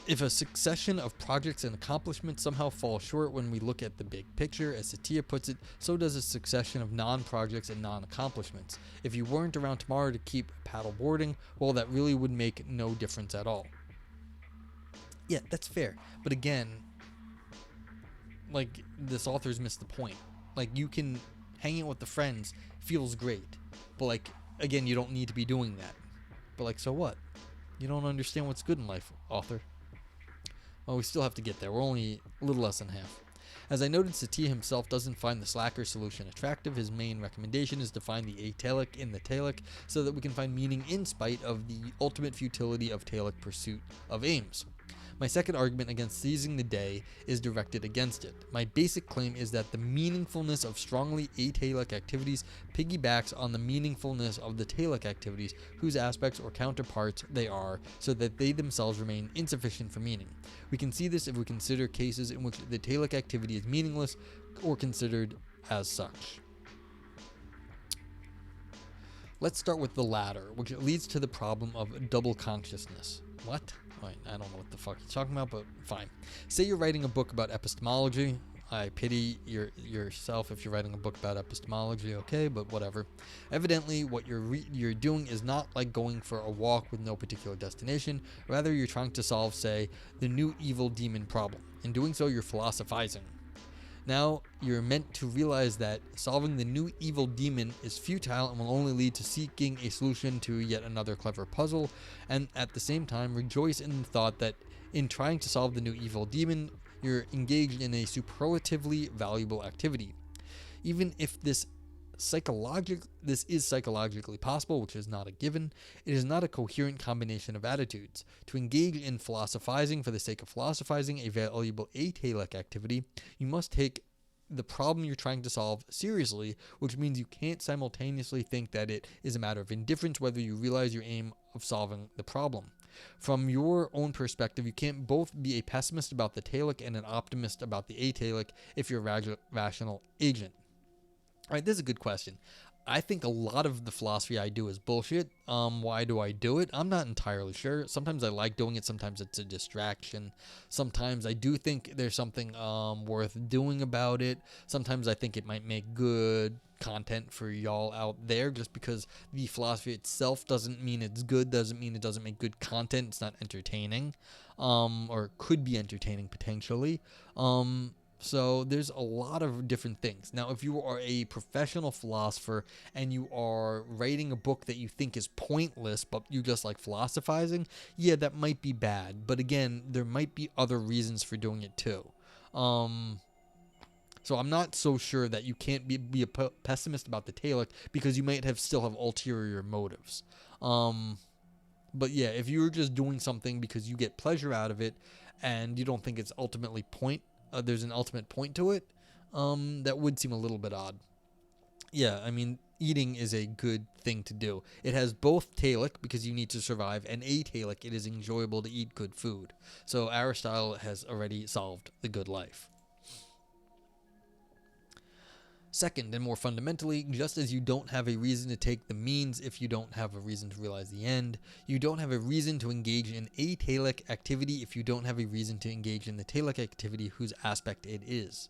If a succession of projects and accomplishments somehow fall short when we look at the big picture, as Satya puts it, so does a succession of non-projects and non-accomplishments. If you weren't around tomorrow to keep paddleboarding, well, that really would make no difference at all. Yeah, that's fair. But again, like, this author's missed the point. Like, you can hang out with the friends, feels great. But, like, again, you don't need to be doing that. But, like, so what? You don't understand what's good in life, author. Well, we still have to get there. We're only a little less than half. As I noted, Satya himself doesn't find the slacker solution attractive. His main recommendation is to find the atalic in the talic so that we can find meaning in spite of the ultimate futility of talic pursuit of aims. My second argument against seizing the day is directed against it. My basic claim is that the meaningfulness of strongly atalic activities piggybacks on the meaningfulness of the talic activities whose aspects or counterparts they are, so that they themselves remain insufficient for meaning. We can see this if we consider cases in which the talic activity is meaningless or considered as such. Let's start with the latter, which leads to the problem of double consciousness. What? I don't know what the fuck you're talking about, but fine. Say you're writing a book about epistemology. I pity yourself if you're writing a book about epistemology, okay, but whatever. Evidently, what you're doing is not like going for a walk with no particular destination. Rather, you're trying to solve, say, the new evil demon problem. In doing so, you're philosophizing. Now, you're meant to realize that solving the new evil demon is futile and will only lead to seeking a solution to yet another clever puzzle, and at the same time rejoice in the thought that in trying to solve the new evil demon, you're engaged in a superlatively valuable activity. Even if this is psychologically possible, which is not a given, it is not a coherent combination of attitudes. To engage in philosophizing for the sake of philosophizing, a valuable atalic activity, you must take the problem you're trying to solve seriously, which means you can't simultaneously think that it is a matter of indifference whether you realize your aim of solving the problem. From your own perspective, you can't both be a pessimist about the talic and an optimist about the atalic if you're a rational agent. All right, this is a good question. I think a lot of the philosophy I do is bullshit. Why do I do it? I'm not entirely sure. Sometimes I like doing it. Sometimes it's a distraction. Sometimes I do think there's something worth doing about it. Sometimes I think it might make good content for y'all out there. Just because the philosophy itself doesn't mean it's good, doesn't mean it doesn't make good content. It's not entertaining, or could be entertaining potentially. So there's a lot of different things. Now, if you are a professional philosopher and you are writing a book that you think is pointless, but you just like philosophizing, yeah, that might be bad. But again, there might be other reasons for doing it too. So I'm not so sure that you can't be a pessimist about the talic because you might still have ulterior motives. But yeah, if you're just doing something because you get pleasure out of it and you don't think it's ultimately there's an ultimate point to it, that would seem a little bit odd. Yeah, I mean, eating is a good thing to do. It has both talic, because you need to survive, and atalic, it is enjoyable to eat good food. So Aristotle has already solved the good life. Second, and more fundamentally, just as you don't have a reason to take the means if you don't have a reason to realize the end, you don't have a reason to engage in atalic activity if you don't have a reason to engage in the talic activity whose aspect it is.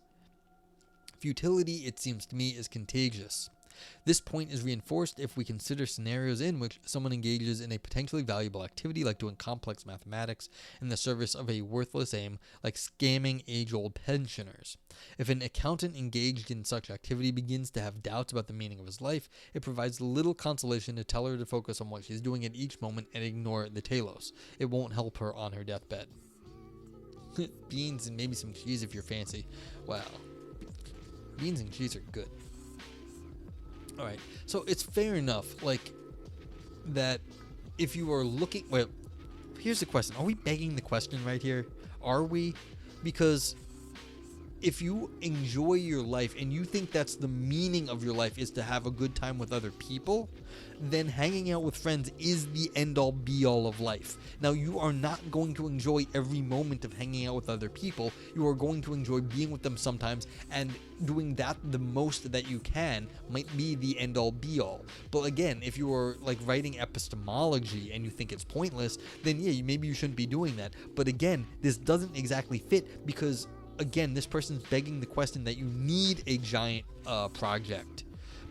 Futility, it seems to me, is contagious. This point is reinforced if we consider scenarios in which someone engages in a potentially valuable activity like doing complex mathematics in the service of a worthless aim like scamming age-old pensioners. If an accountant engaged in such activity begins to have doubts about the meaning of his life, it provides little consolation to tell her to focus on what she's doing at each moment and ignore the telos. It won't help her on her deathbed. Beans and maybe some cheese if you're fancy. Wow. Beans and cheese are good. All right, so it's fair enough, like, that if you are looking... Well, here's the question. Are we begging the question right here? Are we? Because if you enjoy your life and you think that's the meaning of your life is to have a good time with other people, then hanging out with friends is the end-all be-all of life. Now, you are not going to enjoy every moment of hanging out with other people. You are going to enjoy being with them sometimes, and doing that the most that you can might be the end-all be-all. But again, if you are like writing epistemology and you think it's pointless, then yeah, maybe you shouldn't be doing that. But again, this doesn't exactly fit, because again, this person's begging the question that you need a giant project.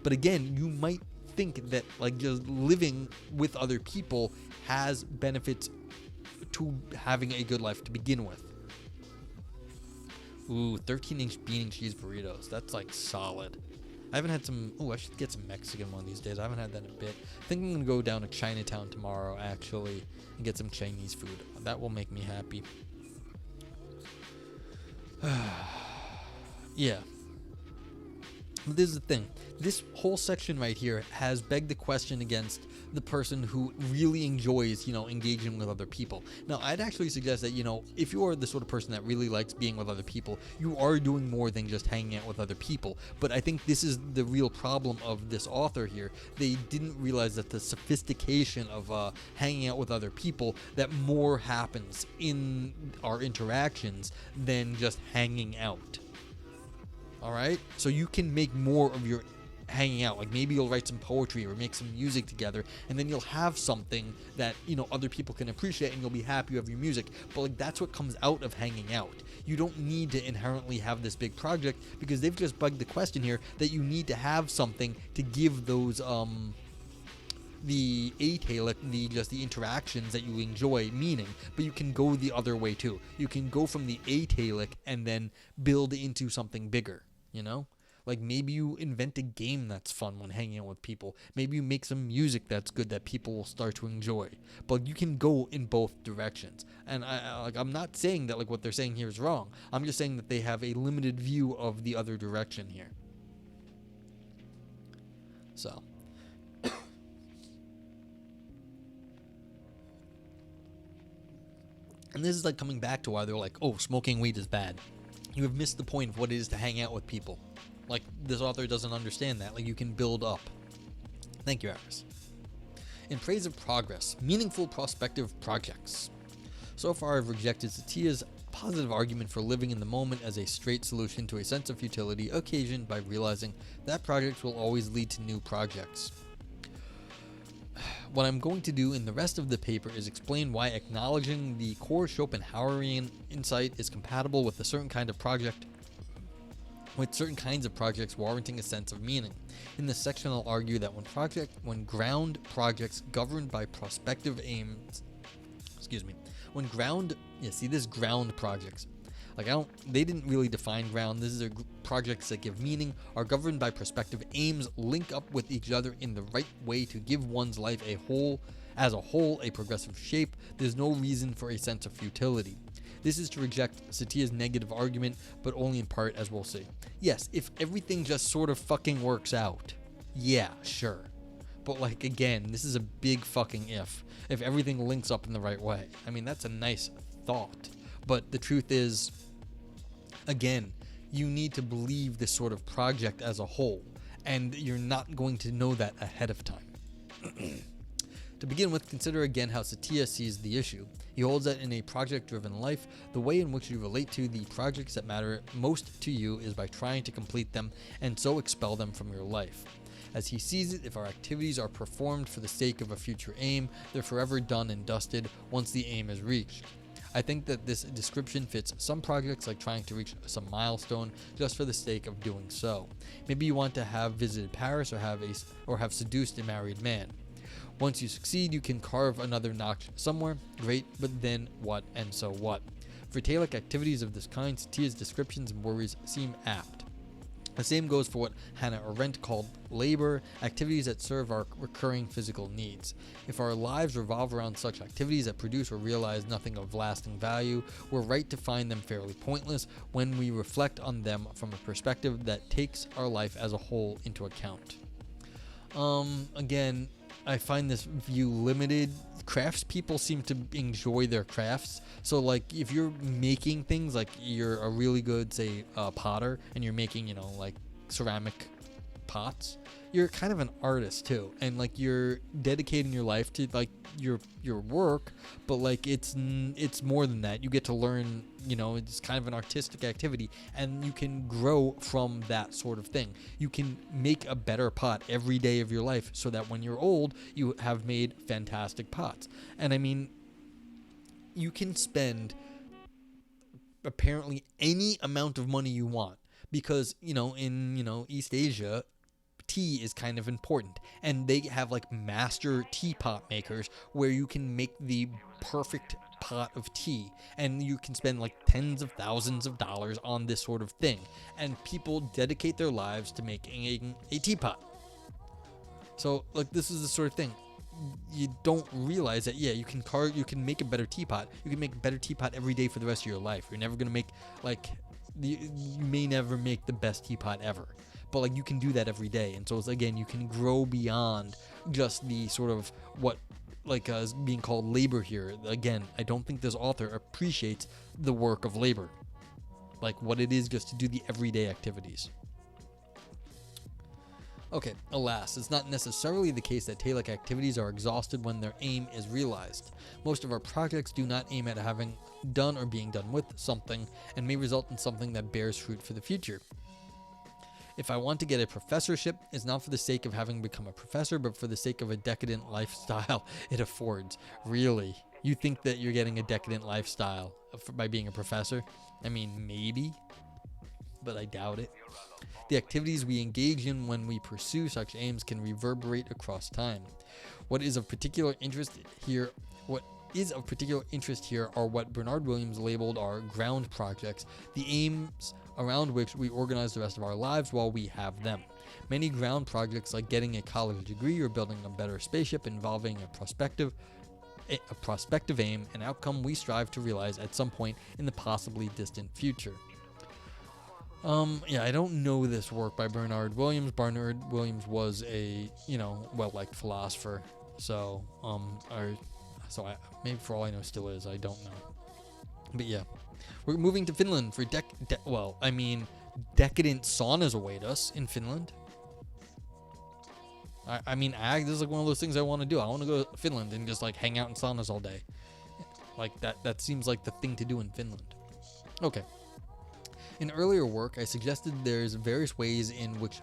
But again, you might think that like just living with other people has benefits to having a good life to begin with. Ooh, 13-inch bean and cheese burritos. That's like solid. I haven't had some. Oh, I should get some Mexican one these days. I haven't had that in a bit. I think I'm gonna go down to Chinatown tomorrow actually and get some Chinese food. That will make me happy. Yeah. But this is the thing. This whole section right here has begged the question against the person who really enjoys, engaging with other people. Now, I'd actually suggest that, if you are the sort of person that really likes being with other people, you are doing more than just hanging out with other people. But I think this is the real problem of this author here. They didn't realize that the sophistication of hanging out with other people, that more happens in our interactions than just hanging out. All right? So you can make more of your hanging out. Like maybe you'll write some poetry or make some music together, and then you'll have something that other people can appreciate, and you'll be happy you have your music. But like that's what comes out of hanging out. You don't need to inherently have this big project, because they've just bugged the question here that you need to have something to give those the atalic, the interactions that you enjoy meaning. But you can go the other way too. You can go from the atalic and then build into something bigger, Like maybe you invent a game that's fun when hanging out with people. Maybe you make some music that's good that people will start to enjoy. But you can go in both directions. And I'm not saying that like what they're saying here is wrong. I'm just saying that they have a limited view of the other direction here. So. And this is like coming back to why they're like, oh, smoking weed is bad. You have missed the point of what it is to hang out with people. Like, this author doesn't understand that. Like, you can build up. Thank you, Iris. In praise of progress, meaningful prospective projects. So far, I've rejected Satia's positive argument for living in the moment as a straight solution to a sense of futility occasioned by realizing that projects will always lead to new projects. What I'm going to do in the rest of the paper is explain why acknowledging the core Schopenhauerian insight is compatible with a certain kind of project, with certain kinds of projects warranting a sense of meaning. In this section, I'll argue that when ground projects governed by prospective aims, ground projects. They didn't really define ground. This is projects that give meaning, are governed by prospective aims, link up with each other in the right way to give one's life as a whole a progressive shape. There's no reason for a sense of futility. This is to reject Satia's negative argument, but only in part, as we'll see. Yes, if everything just sort of fucking works out, yeah, sure. But like, again, this is a big fucking if. If everything links up in the right way. I mean, that's a nice thought. But the truth is, again, you need to believe this sort of project as a whole, and you're not going to know that ahead of time. To begin with, consider again how Satia sees the issue. He holds that in a project-driven life, the way in which you relate to the projects that matter most to you is by trying to complete them and so expel them from your life. As he sees it, if our activities are performed for the sake of a future aim, they're forever done and dusted once the aim is reached. I think that this description fits some projects, like trying to reach some milestone just for the sake of doing so. Maybe you want to have visited Paris or have seduced a married man. Once you succeed, you can carve another notch somewhere. Great, but then what, and so what? For talic activities of this kind, Satia's descriptions and worries seem apt. The same goes for what Hannah Arendt called labor, activities that serve our recurring physical needs. If our lives revolve around such activities that produce or realize nothing of lasting value, we're right to find them fairly pointless when we reflect on them from a perspective that takes our life as a whole into account. Again, I find this view limited. Craftspeople seem to enjoy their crafts. So like if you're making things, like you're a really good, say, potter, and you're making, like ceramic pots, you're kind of an artist too, and like you're dedicating your life to like your work, but like it's more than that. You get to learn, it's kind of an artistic activity, and you can grow from that sort of thing. You can make a better pot every day of your life, so that when you're old, you have made fantastic pots. And I mean, you can spend apparently any amount of money you want, because in East Asia, tea is kind of important, and they have like master teapot makers where you can make the perfect pot of tea, and you can spend like tens of thousands of dollars on this sort of thing, and people dedicate their lives to making a teapot. So like this is the sort of thing you don't realize, that you can make a better teapot. You can make a better teapot every day for the rest of your life. You're never gonna make you may never make the best teapot ever, but like you can do that every day. And so it's, again, you can grow beyond just the sort of what is being called labor here. Again, I don't think this author appreciates the work of labor, like what it is just to do the everyday activities. Okay, alas, it's not necessarily the case that Talic activities are exhausted when their aim is realized. Most of our projects do not aim at having done or being done with something, and may result in something that bears fruit for the future. If I want to get a professorship, it's not for the sake of having become a professor, but for the sake of a decadent lifestyle it affords. Really? You think that you're getting a decadent lifestyle by being a professor? I mean, maybe, but I doubt it. The activities we engage in when we pursue such aims can reverberate across time. What is of particular interest here are what Bernard Williams labeled our ground projects, the aims around which we organize the rest of our lives while we have them. Many ground projects, like getting a college degree or building a better spaceship, involving a prospective aim, an outcome we strive to realize at some point in the possibly distant future. I don't know this work by Bernard Williams. Bernard Williams was a, well-liked philosopher. So, maybe for all I know still is. I don't know. But yeah, we're moving to Finland for decadent saunas await us in Finland. This is like one of those things I want to do. I want to go to Finland and just like hang out in saunas all day. Like that seems like the thing to do in Finland. Okay. In earlier work, I suggested there's various ways in which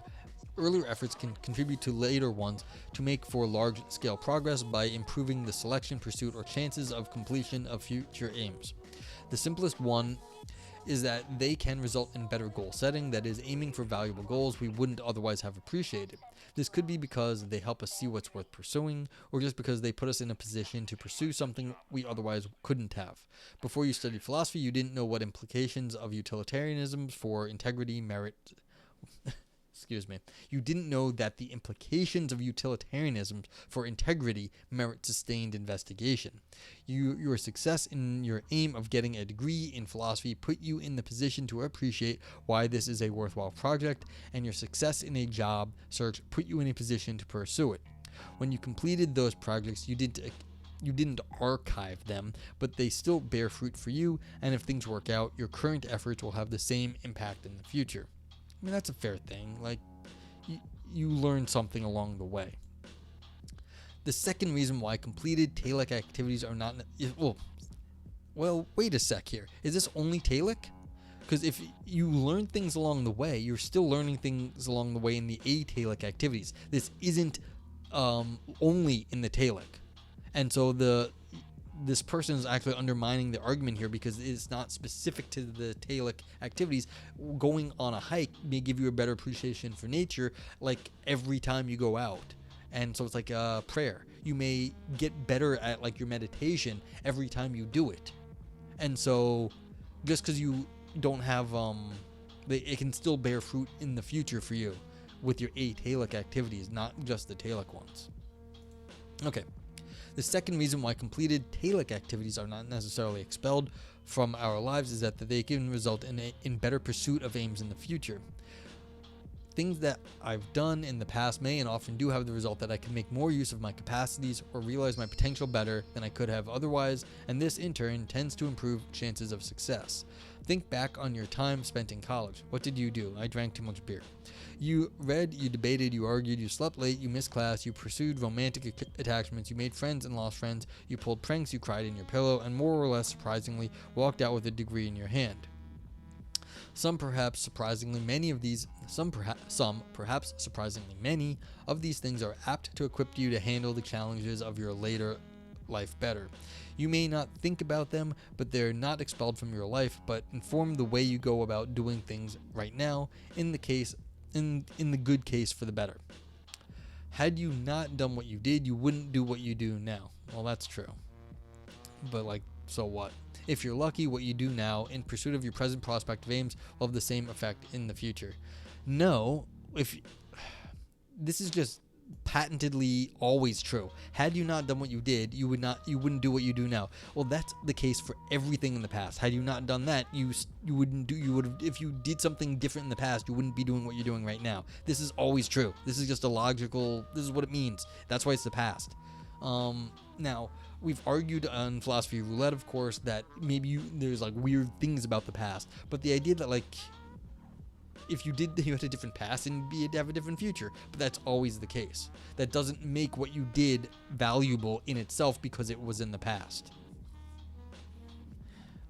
earlier efforts can contribute to later ones to make for large-scale progress by improving the selection, pursuit, or chances of completion of future aims. The simplest one is that they can result in better goal setting, that is, aiming for valuable goals we wouldn't otherwise have appreciated. This could be because they help us see what's worth pursuing, or just because they put us in a position to pursue something we otherwise couldn't have. Before you studied philosophy, you didn't know what implications of utilitarianism for integrity, merit... You didn't know that the implications of utilitarianism for integrity merit sustained investigation. Your success in your aim of getting a degree in philosophy put you in the position to appreciate why this is a worthwhile project, and your success in a job search put you in a position to pursue it. When you completed those projects, you didn't archive them, but they still bear fruit for you, and if things work out, your current efforts will have the same impact in the future. I mean, that's a fair thing. Like, you learn something along the way. The second reason why completed Talic activities are not... Well, wait a sec here. Is this only Talic? Because if you learn things along the way, you're still learning things along the way in the atalic activities. This isn't only in the Talic. And so this person is actually undermining the argument here, because it's not specific to the Talic activities. Going on a hike may give you a better appreciation for nature, like every time you go out. And so it's like a prayer. You may get better at like your meditation every time you do it. And so just because you don't have, it can still bear fruit in the future for you with your atalic activities, not just the Talic ones. Okay. The second reason why completed Talic activities are not necessarily expelled from our lives is that they can result in better pursuit of aims in the future. Things that I've done in the past may and often do have the result that I can make more use of my capacities or realize my potential better than I could have otherwise, and this in turn tends to improve chances of success. Think back on your time spent in college. What did you do? I drank too much beer. You read, you debated, you argued, you slept late, you missed class, you pursued romantic attachments, you made friends and lost friends, you pulled pranks, you cried in your pillow, and more or less surprisingly, walked out with a degree in your hand. Some perhaps surprisingly many of these things are apt to equip you to handle the challenges of your later life better. You may not think about them, but they're not expelled from your life, but inform the way you go about doing things right now, in the good case for the better. Had you not done what you did, you wouldn't do what you do now. Well, that's true. But so what? If you're lucky, what you do now in pursuit of your present prospective aims will have the same effect in the future. No, this is just patently always true. Had you not done what you did, you wouldn't do what you do now. Well, that's the case for everything in the past. Had you not done that, if you did something different in the past, you wouldn't be doing what you're doing right now. This is always true. This is just this is what it means. That's why it's the past. Now, we've argued on Philosophy Roulette, of course, that maybe there's weird things about the past, but the idea that if you had a different past and you'd have a different future, but that's always the case. That doesn't make what you did valuable in itself because it was in the past.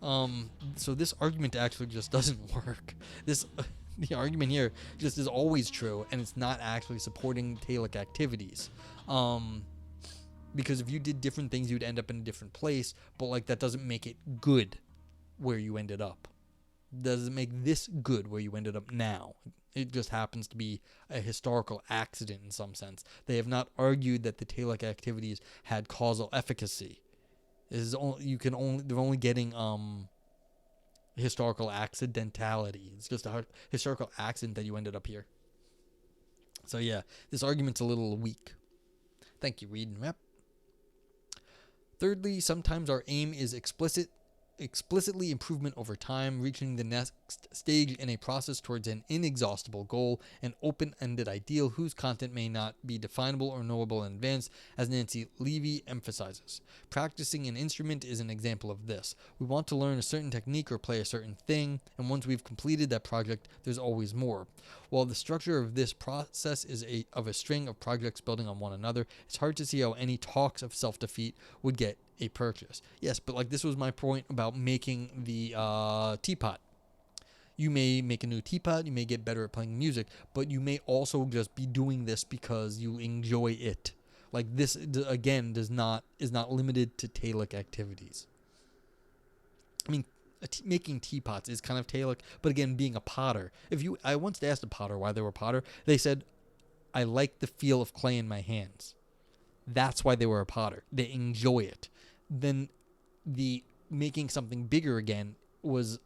So this argument actually just doesn't work. The argument here just is always true, and it's not actually supporting talic activities. Because if you did different things, you'd end up in a different place, but that doesn't make it good where you ended up. Doesn't make this good where you ended up now. It just happens to be a historical accident in some sense. They have not argued that the talic activities had causal efficacy. They're only getting historical accidentality. It's just a historical accident that you ended up here. So yeah, this argument's a little weak. Thank you, Read and Rep. Thirdly, sometimes our aim is explicitly improvement over time, reaching the next stage in a process towards an inexhaustible goal, an open-ended ideal whose content may not be definable or knowable in advance, as Nancy Levy emphasizes. Practicing an instrument is an example of this. We want to learn a certain technique or play a certain thing, and once we've completed that project, there's always more. While the structure of this process is a string of projects building on one another, it's hard to see how any talks of self-defeat would get a purchase. Yes, but this was my point about making the teapot. You may make a new teapot, you may get better at playing music, but you may also just be doing this because you enjoy it. This again is not limited to talic activities. I mean, making teapots is kind of talic, but again, being a potter. I once asked a potter why they were a potter. They said, "I like the feel of clay in my hands." That's why they were a potter. They enjoy it. Then the making something bigger again was,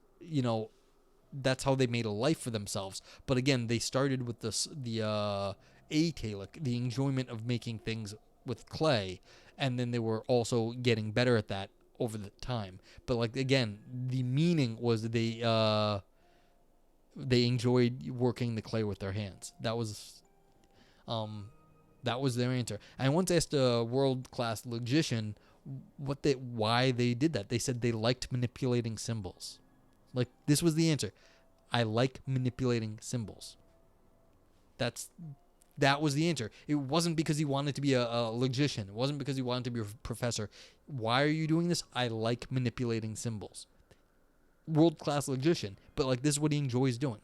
that's how they made a life for themselves. But again, they started with the atalic, the enjoyment of making things with clay, and then they were also getting better at that over the time. But again, the meaning was they enjoyed working the clay with their hands. That was their answer. I once asked a world-class logician why they did that. They said they liked manipulating symbols. This was the answer. I like manipulating symbols. That was the answer. It wasn't because he wanted to be a logician. It wasn't because he wanted to be a professor. Why are you doing this? I like manipulating symbols. World-class logician. But this is what he enjoys doing.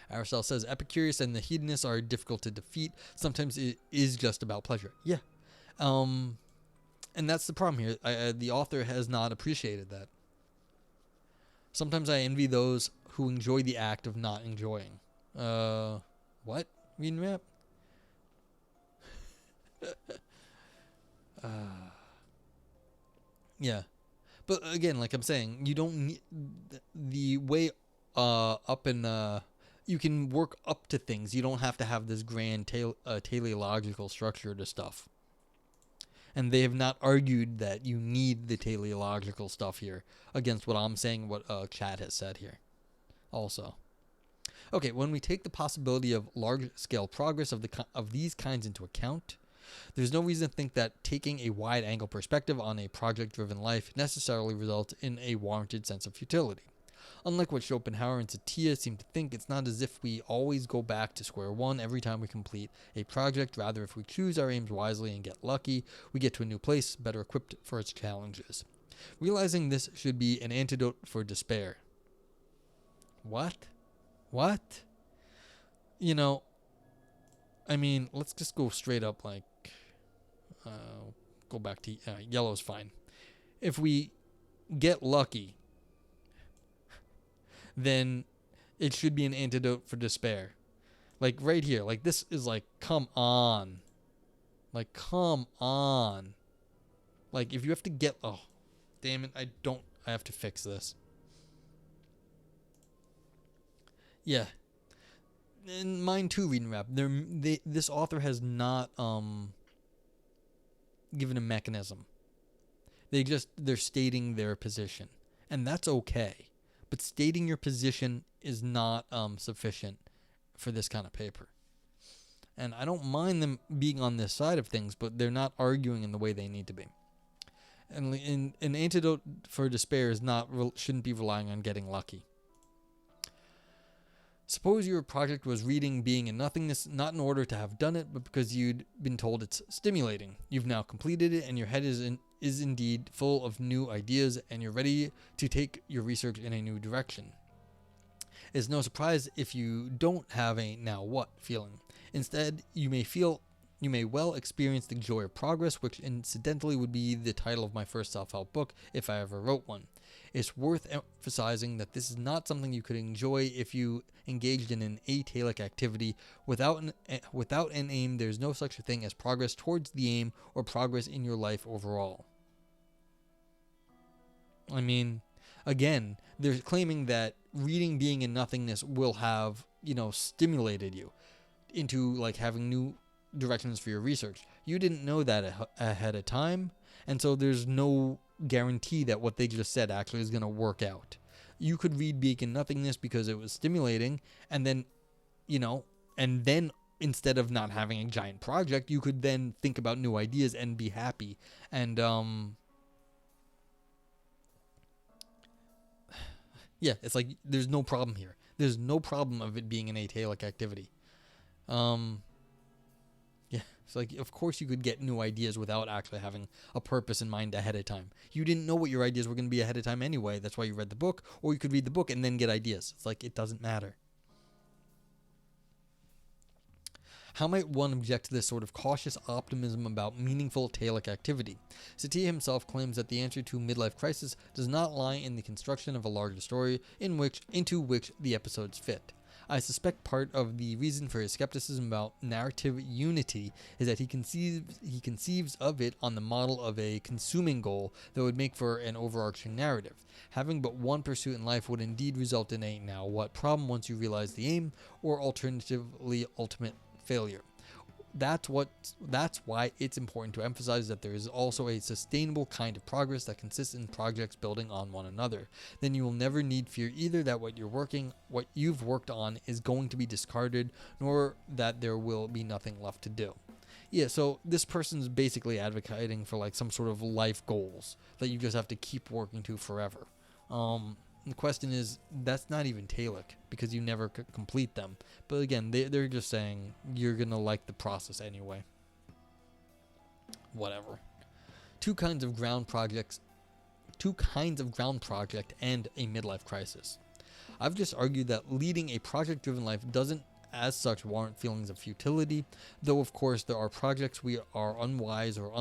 Aristotle says, Epicurus and the hedonists are difficult to defeat. Sometimes it is just about pleasure. Yeah. And that's the problem here. The author has not appreciated that. Sometimes I envy those who enjoy the act of not enjoying. What? Reading rap? Yeah. But again, like I'm saying, you don't need the way up and you can work up to things. You don't have to have this grand teleological structure to stuff. And they have not argued that you need the teleological stuff here against what I'm saying, what Chad has said here also. Okay, when we take the possibility of large-scale progress of these kinds into account, there's no reason to think that taking a wide-angle perspective on a project-driven life necessarily results in a warranted sense of futility. Unlike what Schopenhauer and Satya seem to think, it's not as if we always go back to square one every time we complete a project. Rather, if we choose our aims wisely and get lucky, we get to a new place, better equipped for its challenges. Realizing this should be an antidote for despair. What? You know, I mean, let's just go straight up, like, go back to yellow's fine. If we get lucky, then it should be an antidote for despair. Like, right here, like, this is like, come on. Like, come on. Like, if you have to get, oh, damn it, I have to fix this. Yeah. And mine too, reading rap. This author has not given a mechanism. They're stating their position. And that's okay. But stating your position is not sufficient for this kind of paper. And I don't mind them being on this side of things, but they're not arguing in the way they need to be. And an antidote for despair shouldn't be relying on getting lucky. Suppose your project was reading Being in Nothingness, not in order to have done it, but because you'd been told it's stimulating. You've now completed it, and your head is indeed full of new ideas, and you're ready to take your research in a new direction. It's no surprise if you don't have a now what feeling. Instead, you may well experience the joy of progress, which incidentally would be the title of my first self-help book if I ever wrote one. It's worth emphasizing that this is not something you could enjoy if you engaged in an atalic activity. Without an aim, there's no such a thing as progress towards the aim or progress in your life overall. I mean, again, they're claiming that reading Being in Nothingness will have, stimulated you into like having new directions for your research. You didn't know that ahead of time, and so there's no guarantee that what they just said actually is going to work out. You could read Being in Nothingness because it was stimulating, and then, instead of not having a giant project, you could then think about new ideas and be happy. And yeah, it's like there's no problem here. There's no problem of it being an atalic activity. Yeah, it's like, of course you could get new ideas without actually having a purpose in mind ahead of time. You didn't know what your ideas were going to be ahead of time anyway. That's why you read the book, or you could read the book and then get ideas. It's like, it doesn't matter. How might one object to this sort of cautious optimism about meaningful atalic activity? Satya himself claims that the answer to midlife crisis does not lie in the construction of a larger story into which the episodes fit. I suspect part of the reason for his skepticism about narrative unity is that he conceives of it on the model of a consuming goal that would make for an overarching narrative. Having but one pursuit in life would indeed result in a now what problem once you realize the aim, or alternatively ultimate failure. That's why it's important to emphasize that there is also a sustainable kind of progress that consists in projects building on one another. Then you will never need fear either that what you've worked on is going to be discarded, nor that there will be nothing left to do. Yeah, so this person's basically advocating for like some sort of life goals that you just have to keep working to forever. The question is, that's not even talic because you never complete them. But again, they're just saying you're going to like the process anyway. Whatever. Two kinds of ground project and a midlife crisis. I've just argued that leading a project-driven life doesn't as such warrant feelings of futility, though of course there are projects we are unwise or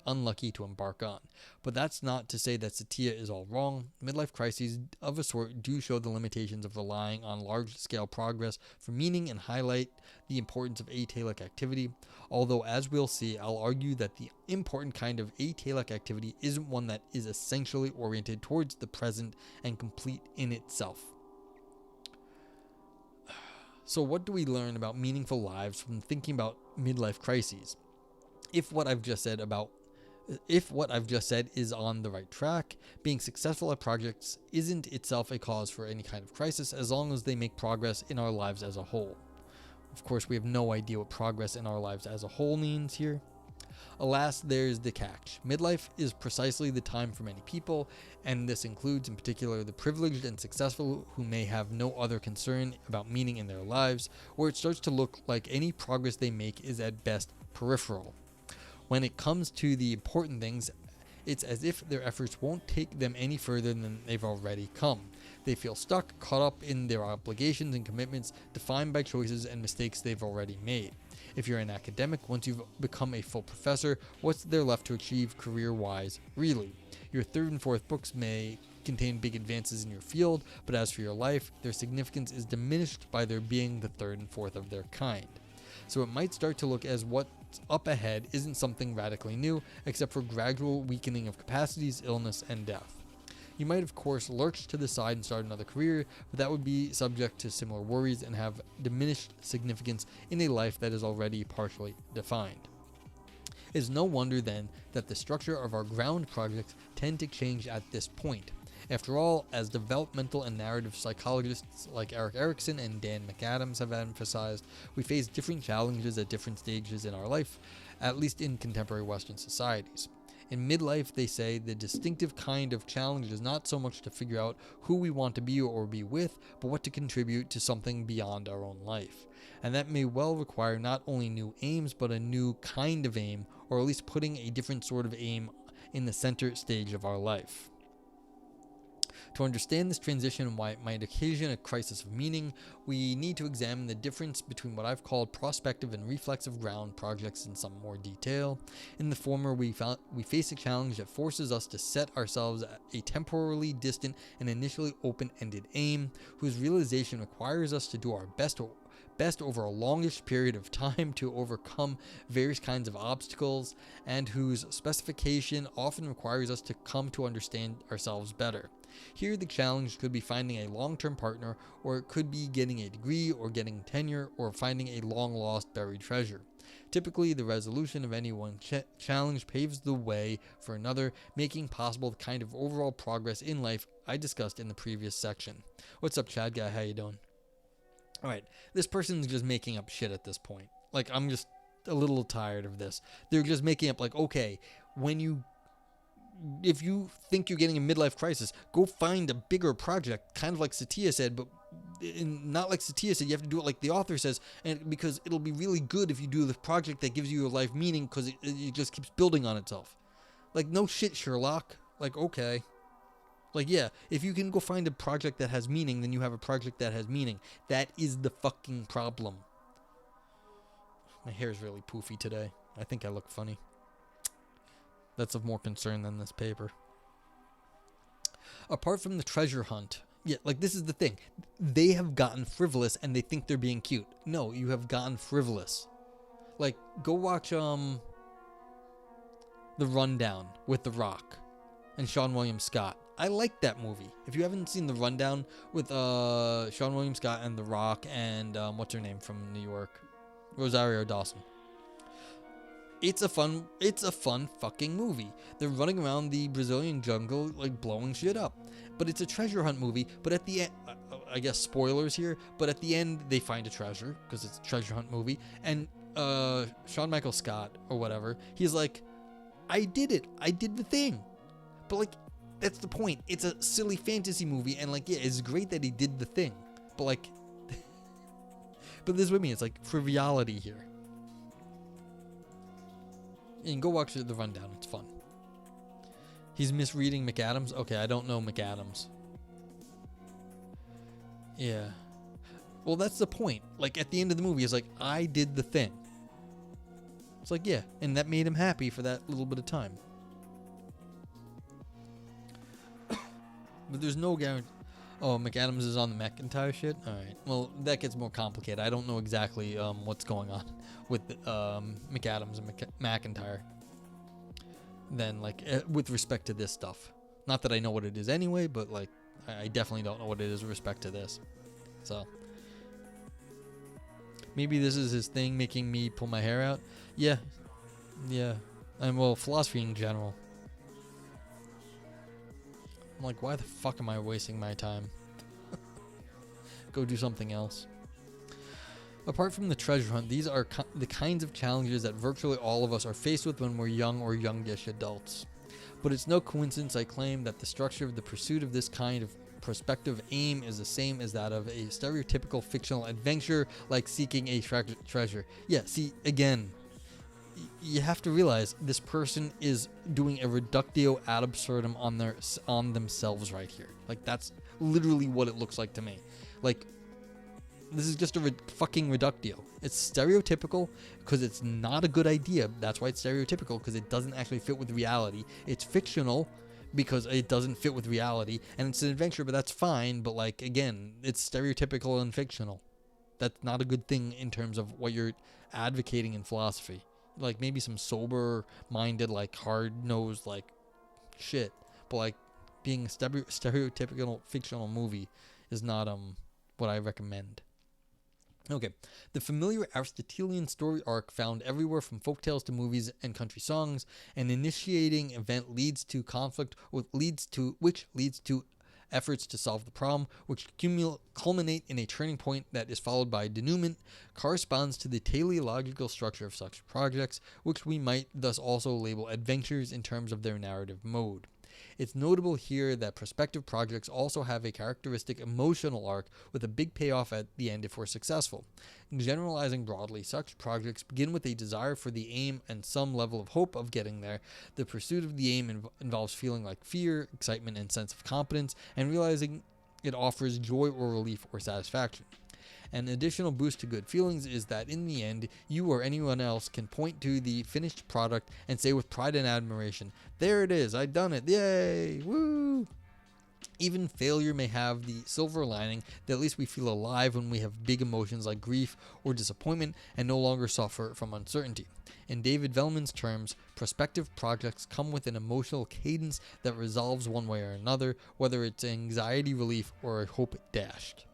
unlucky to embark on. But that's not to say that Satya is all wrong. Midlife crises of a sort do show the limitations of relying on large-scale progress for meaning and highlight the importance of atalic activity, although as we'll see, I'll argue that the important kind of atalic activity isn't one that is essentially oriented towards the present and complete in itself. So what do we learn about meaningful lives from thinking about midlife crises? If what I've just said about If what I've just said is on the right track, being successful at projects isn't itself a cause for any kind of crisis as long as they make progress in our lives as a whole. Of course, we have no idea what progress in our lives as a whole means here. Alas, there's the catch. Midlife is precisely the time for many people, and this includes in particular the privileged and successful who may have no other concern about meaning in their lives, where it starts to look like any progress they make is at best peripheral. When it comes to the important things, it's as if their efforts won't take them any further than they've already come. They feel stuck, caught up in their obligations and commitments, defined by choices and mistakes they've already made. If you're an academic, once you've become a full professor, what's there left to achieve career-wise, really? Your third and fourth books may contain big advances in your field, but as for your life, their significance is diminished by their being the third and fourth of their kind. So it might start to look as what's up ahead isn't something radically new, except for gradual weakening of capacities, illness, and death. You might, of course, lurch to the side and start another career, but that would be subject to similar worries and have diminished significance in a life that is already partially defined. It is no wonder, then, that the structure of our ground projects tend to change at this point. After all, as developmental and narrative psychologists like Eric Erikson and Dan McAdams have emphasized, we face different challenges at different stages in our life, at least in contemporary Western societies. In midlife, they say, the distinctive kind of challenge is not so much to figure out who we want to be or be with, but what to contribute to something beyond our own life. And that may well require not only new aims, but a new kind of aim, or at least putting a different sort of aim in the center stage of our life. To understand this transition and why it might occasion a crisis of meaning, we need to examine the difference between what I've called prospective and reflexive ground projects in some more detail. In the former, we face a challenge that forces us to set ourselves a temporally distant and initially open-ended aim, whose realization requires us to do our best over a longish period of time to overcome various kinds of obstacles, and whose specification often requires us to come to understand ourselves better. Here, the challenge could be finding a long-term partner, or it could be getting a degree, or getting tenure, or finding a long-lost buried treasure. Typically, the resolution of any one challenge paves the way for another, making possible the kind of overall progress in life I discussed in the previous section. What's up, Chad guy? How you doing? Alright, this person's just making up shit at this point. Like, I'm just a little tired of this. They're just making up, like, okay, if you think you're getting a midlife crisis, go find a bigger project, kind of like Satya said, but not like Satya said, you have to do it like the author says, and because it'll be really good if you do the project that gives you your life meaning, because it just keeps building on itself. Like, no shit, Sherlock. Like, okay. Like, yeah, if you can go find a project that has meaning, then you have a project that has meaning. That is the fucking problem. My hair's really poofy today. I think I look funny. That's of more concern than this paper. Apart from the treasure hunt, yeah, like, this is the thing. They have gotten frivolous and they think they're being cute. No, you have gotten frivolous. Like, go watch, The Rundown with The Rock and Sean William Scott. I like that movie. If you haven't seen The Rundown with Sean William Scott and The Rock and what's her name from New York, Rosario Dawson. It's a fun fucking movie. They're running around the Brazilian jungle, like, blowing shit up. But it's a treasure hunt movie. But at the end, I guess spoilers here, but at the end they find a treasure because it's a treasure hunt movie. And Sean Michael Scott or whatever, he's like, I did it. I did the thing. But, like, that's the point. It's a silly fantasy movie, and, like, yeah, it's great that he did the thing. But, like, but this is what I mean. It's like frivolity here. And go watch The Rundown. It's fun. He's misreading McAdams. Okay, I don't know McAdams. Yeah. Well, that's the point. Like, at the end of the movie, it's like, I did the thing. It's like, yeah, and that made him happy for that little bit of time. But there's no guarantee. Oh, McAdams is on the McIntyre shit? Alright. Well, that gets more complicated. I don't know exactly what's going on with McAdams and McIntyre. Then, like, with respect to this stuff. Not that I know what it is anyway, but, like, I definitely don't know what it is with respect to this. So, maybe this is his thing, making me pull my hair out. Yeah. And well, philosophy in general. I'm like, why the fuck am I wasting my time? Go do something else. Apart from the treasure hunt, these are the kinds of challenges that virtually all of us are faced with when we're young or youngish adults. But it's no coincidence I claim that the structure of the pursuit of this kind of prospective aim is the same as that of a stereotypical fictional adventure, like seeking a treasure. Yeah, see, again, you have to realize this person is doing a reductio ad absurdum on themselves right here. Like, that's literally what it looks like to me. Like, this is just a fucking reductio. It's stereotypical because it's not a good idea. That's why it's stereotypical, because it doesn't actually fit with reality. It's fictional because it doesn't fit with reality, and it's an adventure, but that's fine. But like, again, it's stereotypical and fictional. That's not a good thing in terms of what you're advocating in philosophy. Like, maybe some sober-minded, like, hard-nosed, like, shit. But like, being a stereotypical fictional movie is not what I recommend. Okay, the familiar Aristotelian story arc found everywhere from folktales to movies and country songs. An initiating event leads to conflict, which leads to efforts to solve the problem, which culminate in a turning point that is followed by denouement, corresponds to the teleological structure of such projects, which we might thus also label adventures in terms of their narrative mode. It's notable here that prospective projects also have a characteristic emotional arc with a big payoff at the end if we're successful. Generalizing broadly, such projects begin with a desire for the aim and some level of hope of getting there. The pursuit of the aim involves feeling like fear, excitement, and sense of competence, and realizing it offers joy or relief or satisfaction. An additional boost to good feelings is that in the end, you or anyone else can point to the finished product and say with pride and admiration, "There it is, I've done it, yay, woo!" Even failure may have the silver lining that at least we feel alive when we have big emotions like grief or disappointment and no longer suffer from uncertainty. In David Vellman's terms, prospective projects come with an emotional cadence that resolves one way or another, whether it's anxiety relief or a hope dashed.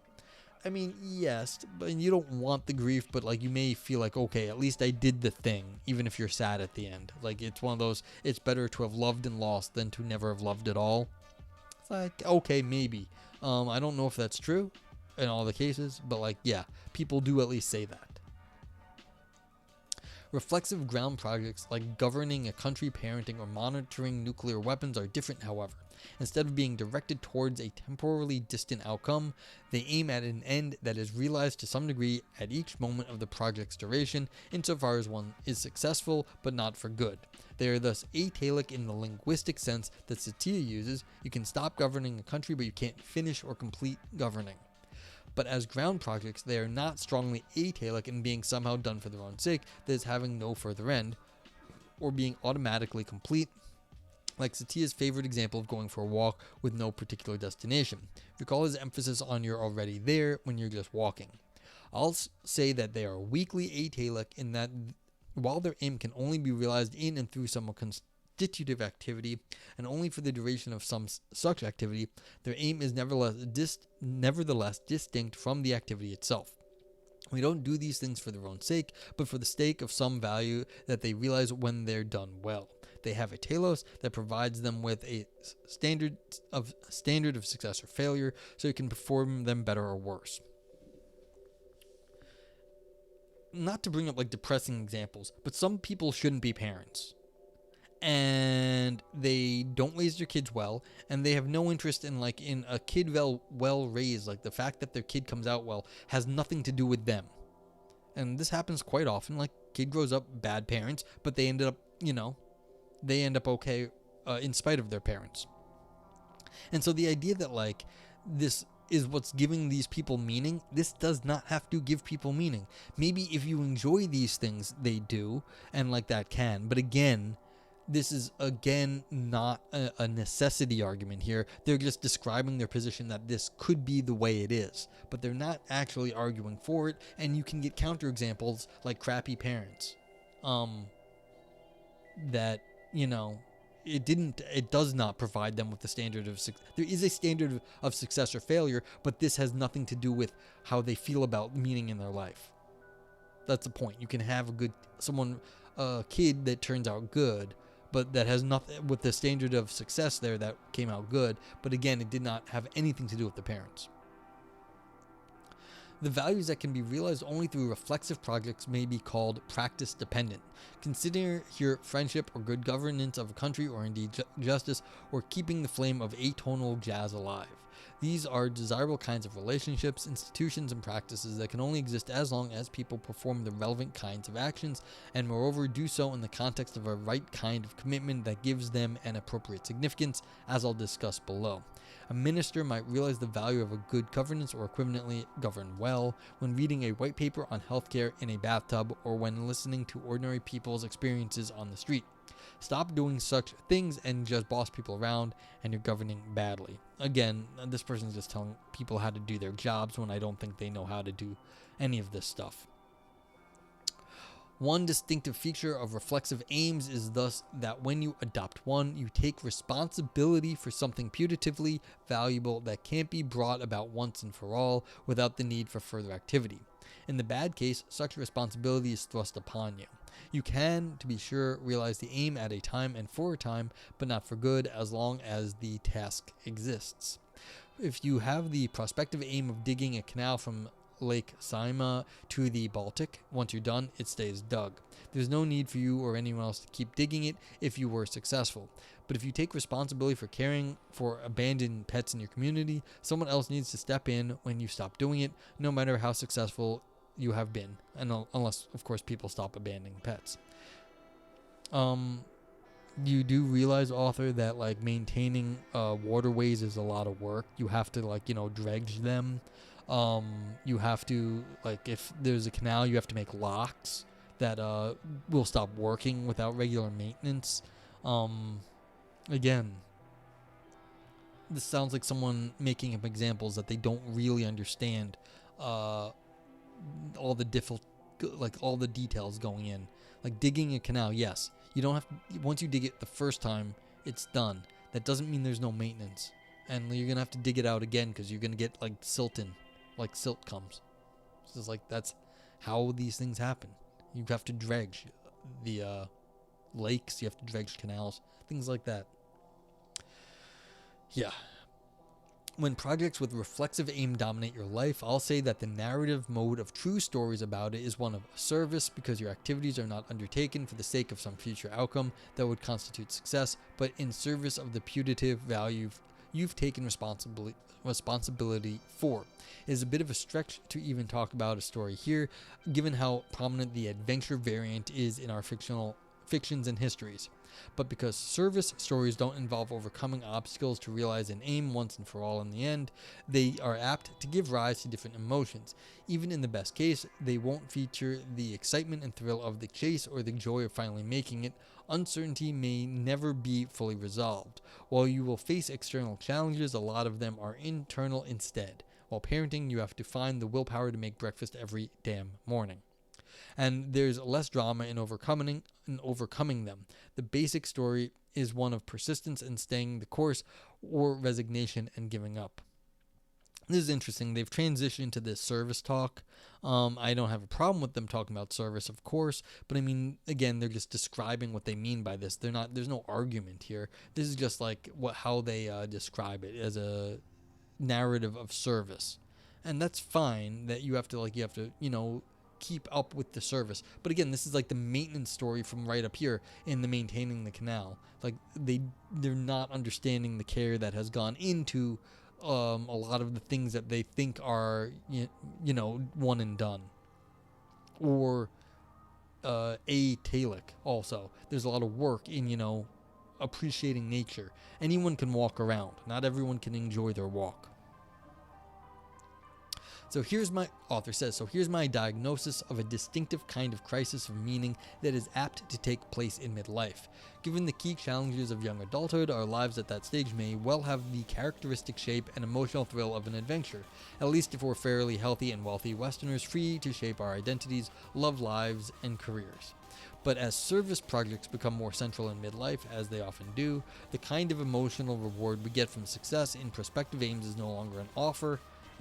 I mean, yes, but you don't want the grief, but like, you may feel like, okay, at least I did the thing, even if you're sad at the end. Like, it's one of those, it's better to have loved and lost than to never have loved at all. It's like, okay, maybe. I don't know if that's true in all the cases, but like, yeah, people do at least say that. Reflexive ground projects like governing a country, parenting, or monitoring nuclear weapons are different, however. Instead of being directed towards a temporally distant outcome, they aim at an end that is realized to some degree at each moment of the project's duration, insofar as one is successful, but not for good. They are thus atalic in the linguistic sense that Satir uses. You can stop governing a country, but you can't finish or complete governing. But as ground projects, they are not strongly atalic in being somehow done for their own sake, that is having no further end, or being automatically complete, like Satir's favorite example of going for a walk with no particular destination. Recall his emphasis on you're already there when you're just walking. I'll say that they are weakly atalic in that while their aim can only be realized in and through some constitutive activity, and only for the duration of some such activity, their aim is nevertheless distinct from the activity itself. We don't do these things for their own sake, but for the sake of some value that they realize when they're done well. They have a telos that provides them with a standard of success or failure, so you can perform them better or worse. Not to bring up like depressing examples, but some people shouldn't be parents. And they don't raise their kids well, and they have no interest in a kid well raised. Like, the fact that their kid comes out well has nothing to do with them. And this happens quite often. Like, kid grows up bad parents, but they end up okay in spite of their parents. And so the idea that like this is what's giving these people meaning, this does not have to give people meaning. Maybe if you enjoy these things, they do, and like that can. But again, this is not a necessity argument here. They're just describing their position that this could be the way it is, but they're not actually arguing for it. And you can get counterexamples like crappy parents, that it does not provide them with the standard of success. There is a standard of success or failure, but this has nothing to do with how they feel about meaning in their life. That's the point. You can have a kid that turns out good, but that has nothing with the standard of success there that came out good. But again, it did not have anything to do with the parents. The values that can be realized only through reflexive projects may be called practice dependent. Consider here friendship or good governance of a country, or indeed justice, or keeping the flame of atonal jazz alive. These are desirable kinds of relationships, institutions, and practices that can only exist as long as people perform the relevant kinds of actions, and moreover do so in the context of a right kind of commitment that gives them an appropriate significance, as I'll discuss below. A minister might realize the value of a good governance, or equivalently govern well, when reading a white paper on healthcare in a bathtub, or when listening to ordinary people's experiences on the street. Stop doing such things and just boss people around, and you're governing badly. Again, this person's just telling people how to do their jobs when I don't think they know how to do any of this stuff. One distinctive feature of reflexive aims is thus that when you adopt one, you take responsibility for something putatively valuable that can't be brought about once and for all without the need for further activity. In the bad case, such responsibility is thrust upon you. You can, to be sure, realize the aim at a time and for a time, but not for good as long as the task exists. If you have the prospective aim of digging a canal from Lake Saima to the Baltic, once you're done, it stays dug. There's no need for you or anyone else to keep digging it if you were successful. But if you take responsibility for caring for abandoned pets in your community, someone else needs to step in when you stop doing it, no matter how successful you have been, and unless, of course, people stop abandoning pets. You do realize, author, that like maintaining waterways is a lot of work. You have to dredge them. You have to, if there's a canal, you have to make locks that will stop working without regular maintenance. Again, this sounds like someone making up examples that they don't really understand all the details going in. Like digging a canal, yes, you don't have to, once you dig it the first time, it's done. That doesn't mean there's no maintenance, and you're gonna have to dig it out again because you're gonna get silt comes. So it's that's how these things happen. You have to dredge the lakes, you have to dredge canals, things like that. Yeah. When projects with reflexive aim dominate your life, I'll say that the narrative mode of true stories about it is one of service, because your activities are not undertaken for the sake of some future outcome that would constitute success, but in service of the putative value you've taken responsibility for. It is a bit of a stretch to even talk about a story here, given how prominent the adventure variant is in our fictions and histories. But because service stories don't involve overcoming obstacles to realize an aim once and for all in the end, they are apt to give rise to different emotions. Even in the best case, they won't feature the excitement and thrill of the chase or the joy of finally making it. Uncertainty may never be fully resolved. While you will face external challenges, a lot of them are internal instead. While parenting, you have to find the willpower to make breakfast every damn morning. And there's less drama in overcoming them. The basic story is one of persistence and staying the course, or resignation and giving up. This is interesting. They've transitioned to this service talk. I don't have a problem with them talking about service, of course, but I mean, again, they're just describing what they mean by this. There's no argument here. This is just how they describe it as a narrative of service. And that's fine that you have to keep up with the service. But again, this is the maintenance story from right up here in the maintaining the canal. They're not understanding the care that has gone into a lot of the things that they think are one and done, or atalic. Also, there's a lot of work in appreciating nature. Anyone can walk around, not everyone can enjoy their walk. So here's my diagnosis of a distinctive kind of crisis of meaning that is apt to take place in midlife. Given the key challenges of young adulthood, our lives at that stage may well have the characteristic shape and emotional thrill of an adventure, at least if we're fairly healthy and wealthy Westerners free to shape our identities, love lives, and careers. But as service projects become more central in midlife, as they often do, the kind of emotional reward we get from success in prospective aims is no longer an offer,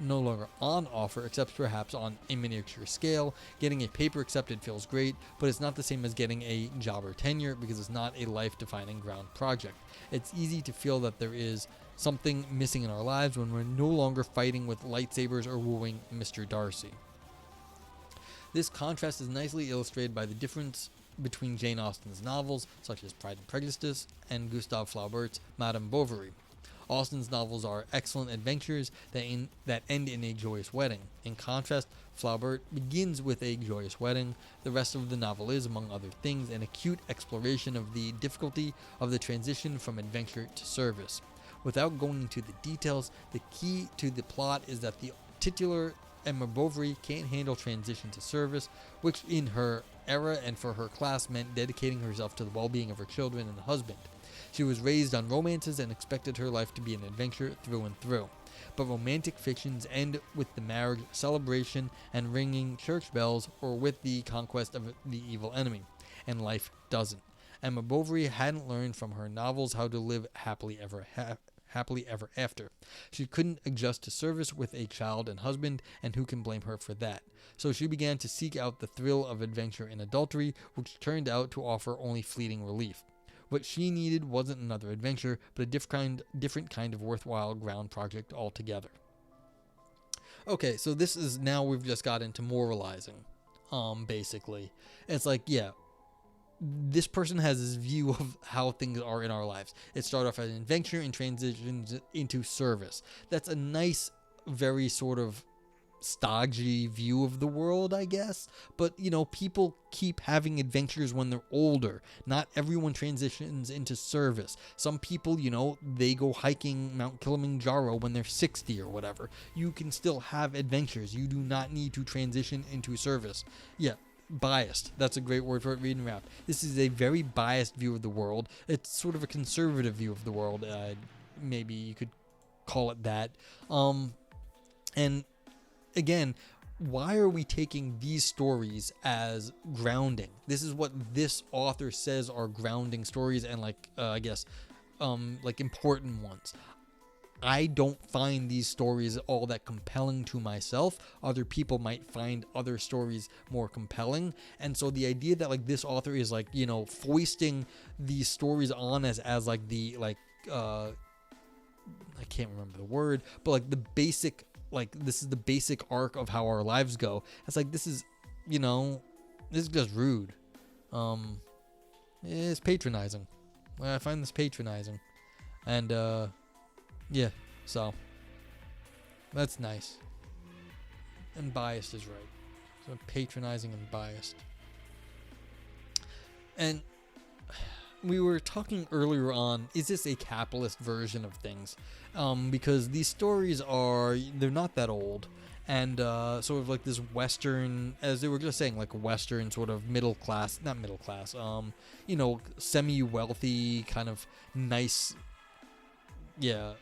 on offer, except perhaps on a miniature scale. Getting a paper accepted feels great, but it's not the same as getting a job or tenure because it's not a life-defining ground project. It's easy to feel that there is something missing in our lives when we're no longer fighting with lightsabers or wooing Mr. Darcy. This contrast is nicely illustrated by the difference between Jane Austen's novels, such as Pride and Prejudice, and Gustave Flaubert's Madame Bovary. Austen's novels are excellent adventures that end in a joyous wedding. In contrast, Flaubert begins with a joyous wedding. The rest of the novel is, among other things, an acute exploration of the difficulty of the transition from adventure to service. Without going into the details, the key to the plot is that the titular Emma Bovary can't handle transition to service, which in her era and for her class meant dedicating herself to the well-being of her children and husband. She was raised on romances and expected her life to be an adventure through and through. But romantic fictions end with the marriage, celebration, and ringing church bells, or with the conquest of the evil enemy. And life doesn't. Emma Bovary hadn't learned from her novels how to live happily ever after. She couldn't adjust to service with a child and husband, and who can blame her for that? So she began to seek out the thrill of adventure in adultery, which turned out to offer only fleeting relief. What she needed wasn't another adventure, but a different kind of worthwhile ground project altogether. Okay, so this is now we've just got into moralizing, basically. It's like, yeah, this person has this view of how things are in our lives. It started off as an adventure and transitions into service. That's a nice, very sort of stodgy view of the world, I guess. But, you know, people keep having adventures when they're older. Not everyone transitions into service. Some people, you know, they go hiking Mount Kilimanjaro when they're 60 or whatever. You can still have adventures. You do not need to transition into service. Yeah. Biased. That's a great word for it, reading rap. This is a very biased view of the world. It's sort of a conservative view of the world. Maybe you could call it that. And again, why are we taking these stories as grounding? This is what this author says are grounding stories and I guess important ones. I don't find these stories all that compelling to myself. Other people might find other stories more compelling. And so the idea that this author is foisting these stories on as the I can't remember the word, but the basic, this is the basic arc of how our lives go. It's this is, this is just rude. It's patronizing. I find this patronizing. And, yeah, so that's nice. And biased is right. So patronizing and biased. And we were talking earlier on, is this a capitalist version of things? Because these stories they're not that old. And sort of this Western, as they were just saying, Western sort of not middle class, semi-wealthy, kind of nice. Yeah,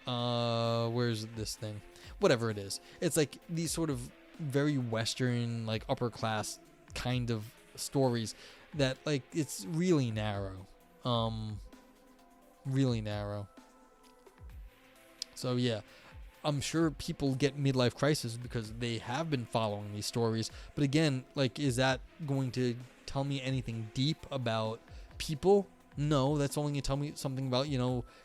where's this thing? Whatever it is. It's these sort of very Western, upper class kind of stories that, it's really narrow. Really narrow. So, yeah, I'm sure people get midlife crisis because they have been following these stories. But again, is that going to tell me anything deep about people? No, that's only going to tell me something about,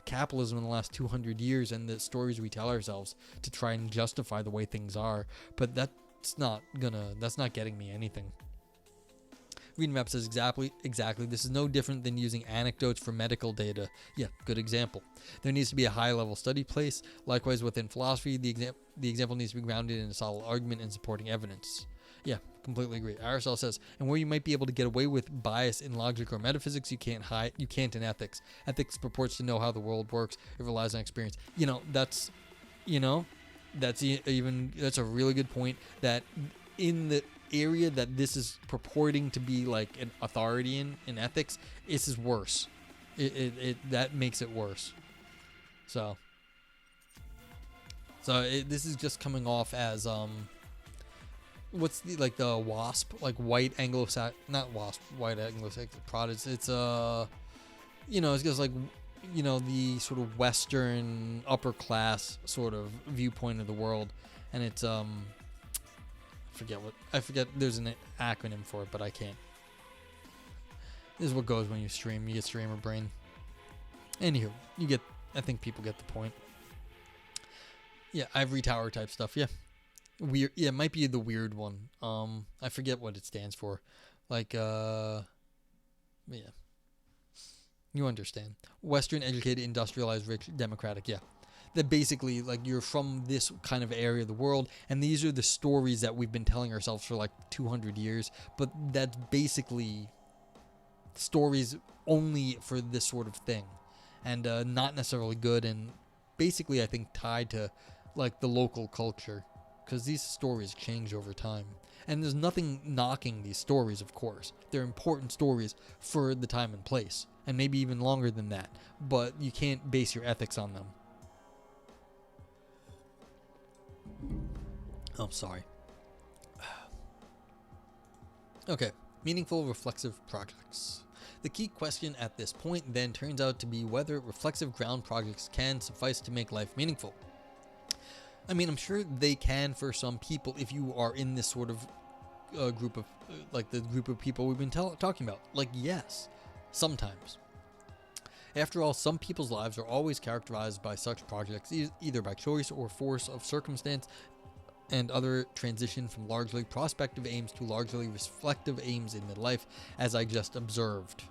capitalism in the last 200 years and the stories we tell ourselves to try and justify the way things are. But that's not getting me anything. Reading Map says exactly. This is no different than using anecdotes for medical data. Yeah, good example. There needs to be a high-level study place. Likewise, within philosophy, the example needs to be grounded in a solid argument and supporting evidence. Yeah, completely agree. Aristotle says, and where you might be able to get away with bias in logic or metaphysics, you can't in ethics. Ethics purports to know how the world works. It relies on experience. That's a really good point, that in the area that this is purporting to be an authority in ethics, this is worse. That makes it worse. So this is just coming off as what's the the WASP, white Anglo-Saxon, not WASP, white Anglo-Saxon Protestants. It's it's just the sort of Western upper class sort of viewpoint of the world. and it's I forget there's an acronym for it, but I can't. This is what goes when you stream. You get streamer brain. Anywho, I think people get the point. Yeah, ivory tower type stuff. Yeah, weird. Yeah, it might be the weird one. I forget what it stands for. Like, yeah, you understand. Western, educated, industrialized, rich, democratic. Yeah, that basically, like, you're from this kind of area of the world, and these are the stories that we've been telling ourselves for like 200 years. But that's basically stories only for this sort of thing, and not necessarily good, and basically I think tied to like the local culture, because these stories change over time, and there's nothing knocking these stories. Of course, they're important stories for the time and place, and maybe even longer than that, but you can't base your ethics on them. Oh, sorry. Okay, meaningful reflexive projects. The key question at this point then turns out to be whether reflexive ground projects can suffice to make life meaningful. I mean, I'm sure they can for some people if you are in this sort of group of, like the group of people we've been talking about. Like, yes, sometimes. After all, some people's lives are always characterized by such projects, either by choice or force of circumstance, and other transition from largely prospective aims to largely reflective aims in midlife, as I just observed.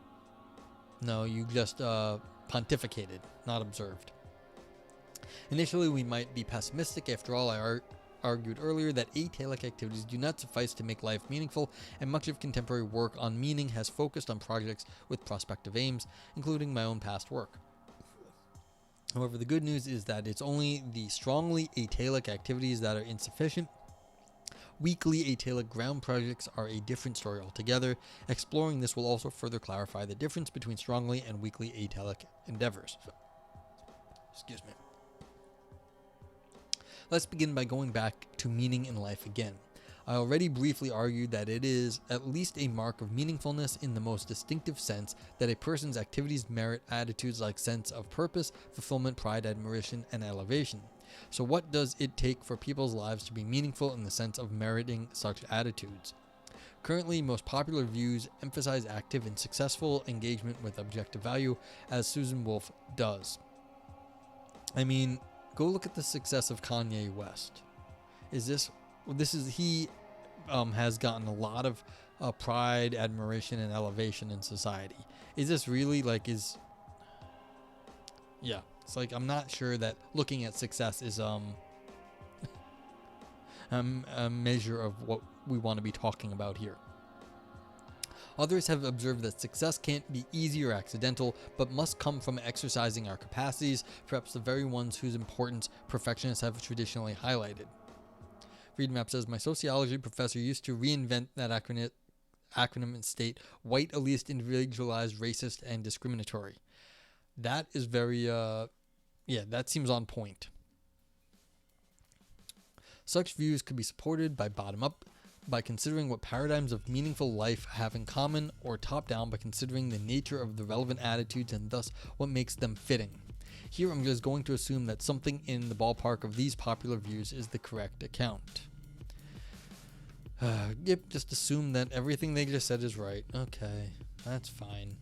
No, you just pontificated, not observed. Initially, we might be pessimistic. After all, I argued earlier that atelic activities do not suffice to make life meaningful, and much of contemporary work on meaning has focused on projects with prospective aims, including my own past work. However, the good news is that it's only the strongly atelic activities that are insufficient. Weakly atelic ground projects are a different story altogether. Exploring this will also further clarify the difference between strongly and weakly atelic endeavors. Excuse me. Let's begin by going back to meaning in life again. I already briefly argued that it is at least a mark of meaningfulness in the most distinctive sense that a person's activities merit attitudes like sense of purpose, fulfillment, pride, admiration, and elevation. So what does it take for people's lives to be meaningful in the sense of meriting such attitudes? Currently, most popular views emphasize active and successful engagement with objective value, as Susan Wolf does. I mean, go look at the success of Kanye West. He has gotten a lot of pride, admiration, and elevation in society. Is this really yeah, it's like, I'm not sure that looking at success is a measure of what we want to be talking about here. Others have observed that success can't be easy or accidental, but must come from exercising our capacities, perhaps the very ones whose importance perfectionists have traditionally highlighted. Readmap says, my sociology professor used to reinvent that acronym and state white, elitist, individualized, racist, and discriminatory. That is very, that seems on point. Such views could be supported by bottom-up, by considering what paradigms of meaningful life have in common, or top-down by considering the nature of the relevant attitudes and thus what makes them fitting. Here I'm just going to assume that something in the ballpark of these popular views is the correct account. Yep, just assume that everything they just said is right. Okay, that's fine.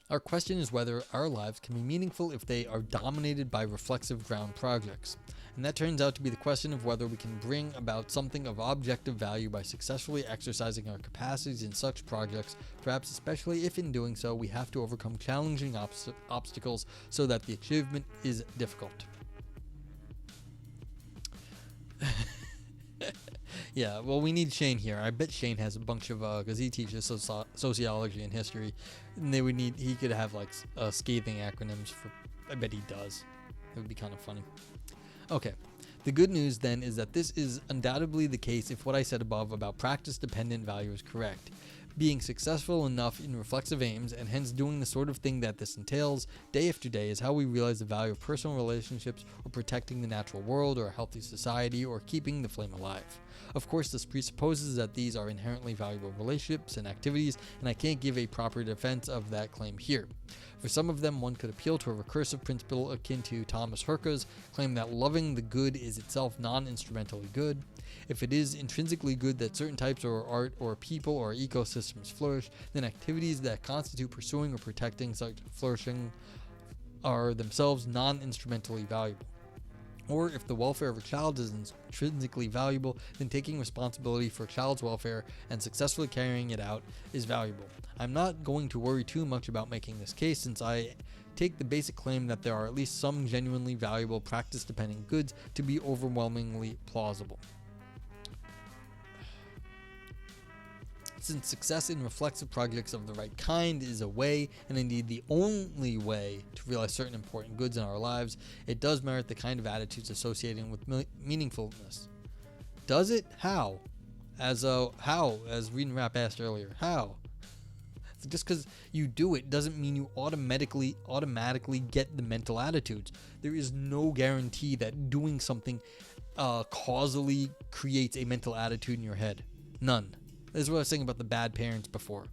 Our question is whether our lives can be meaningful if they are dominated by reflexive ground projects. And that turns out to be the question of whether we can bring about something of objective value by successfully exercising our capacities in such projects, perhaps especially if in doing so we have to overcome challenging obstacles so that the achievement is difficult. Yeah, well, we need Shane here. I bet Shane has a bunch of, because he teaches sociology and history, and he could have like scathing acronyms for, I bet he does. It would be kind of funny. Okay, the good news then is that this is undoubtedly the case if what I said above about practice-dependent value is correct. Being successful enough in reflexive aims, and hence doing the sort of thing that this entails day after day, is how we realize the value of personal relationships, or protecting the natural world, or a healthy society, or keeping the flame alive. Of course, this presupposes that these are inherently valuable relationships and activities, and I can't give a proper defense of that claim here. For some of them, one could appeal to a recursive principle akin to Thomas Herke's claim that loving the good is itself non-instrumentally good. If it is intrinsically good that certain types of art or people or ecosystems flourish, then activities that constitute pursuing or protecting such flourishing are themselves non-instrumentally valuable. Or if the welfare of a child is intrinsically valuable, then taking responsibility for a child's welfare and successfully carrying it out is valuable. I'm not going to worry too much about making this case, since I take the basic claim that there are at least some genuinely valuable practice-dependent goods to be overwhelmingly plausible. Since success in reflexive projects of the right kind is a way, and indeed the only way, to realize certain important goods in our lives, it does merit the kind of attitudes associated with meaningfulness. Does it? How? As Read and Rap asked earlier, how? Just because you do it doesn't mean you automatically get the mental attitudes. There is no guarantee that doing something causally creates a mental attitude in your head. None. This is what I was saying about the bad parents before.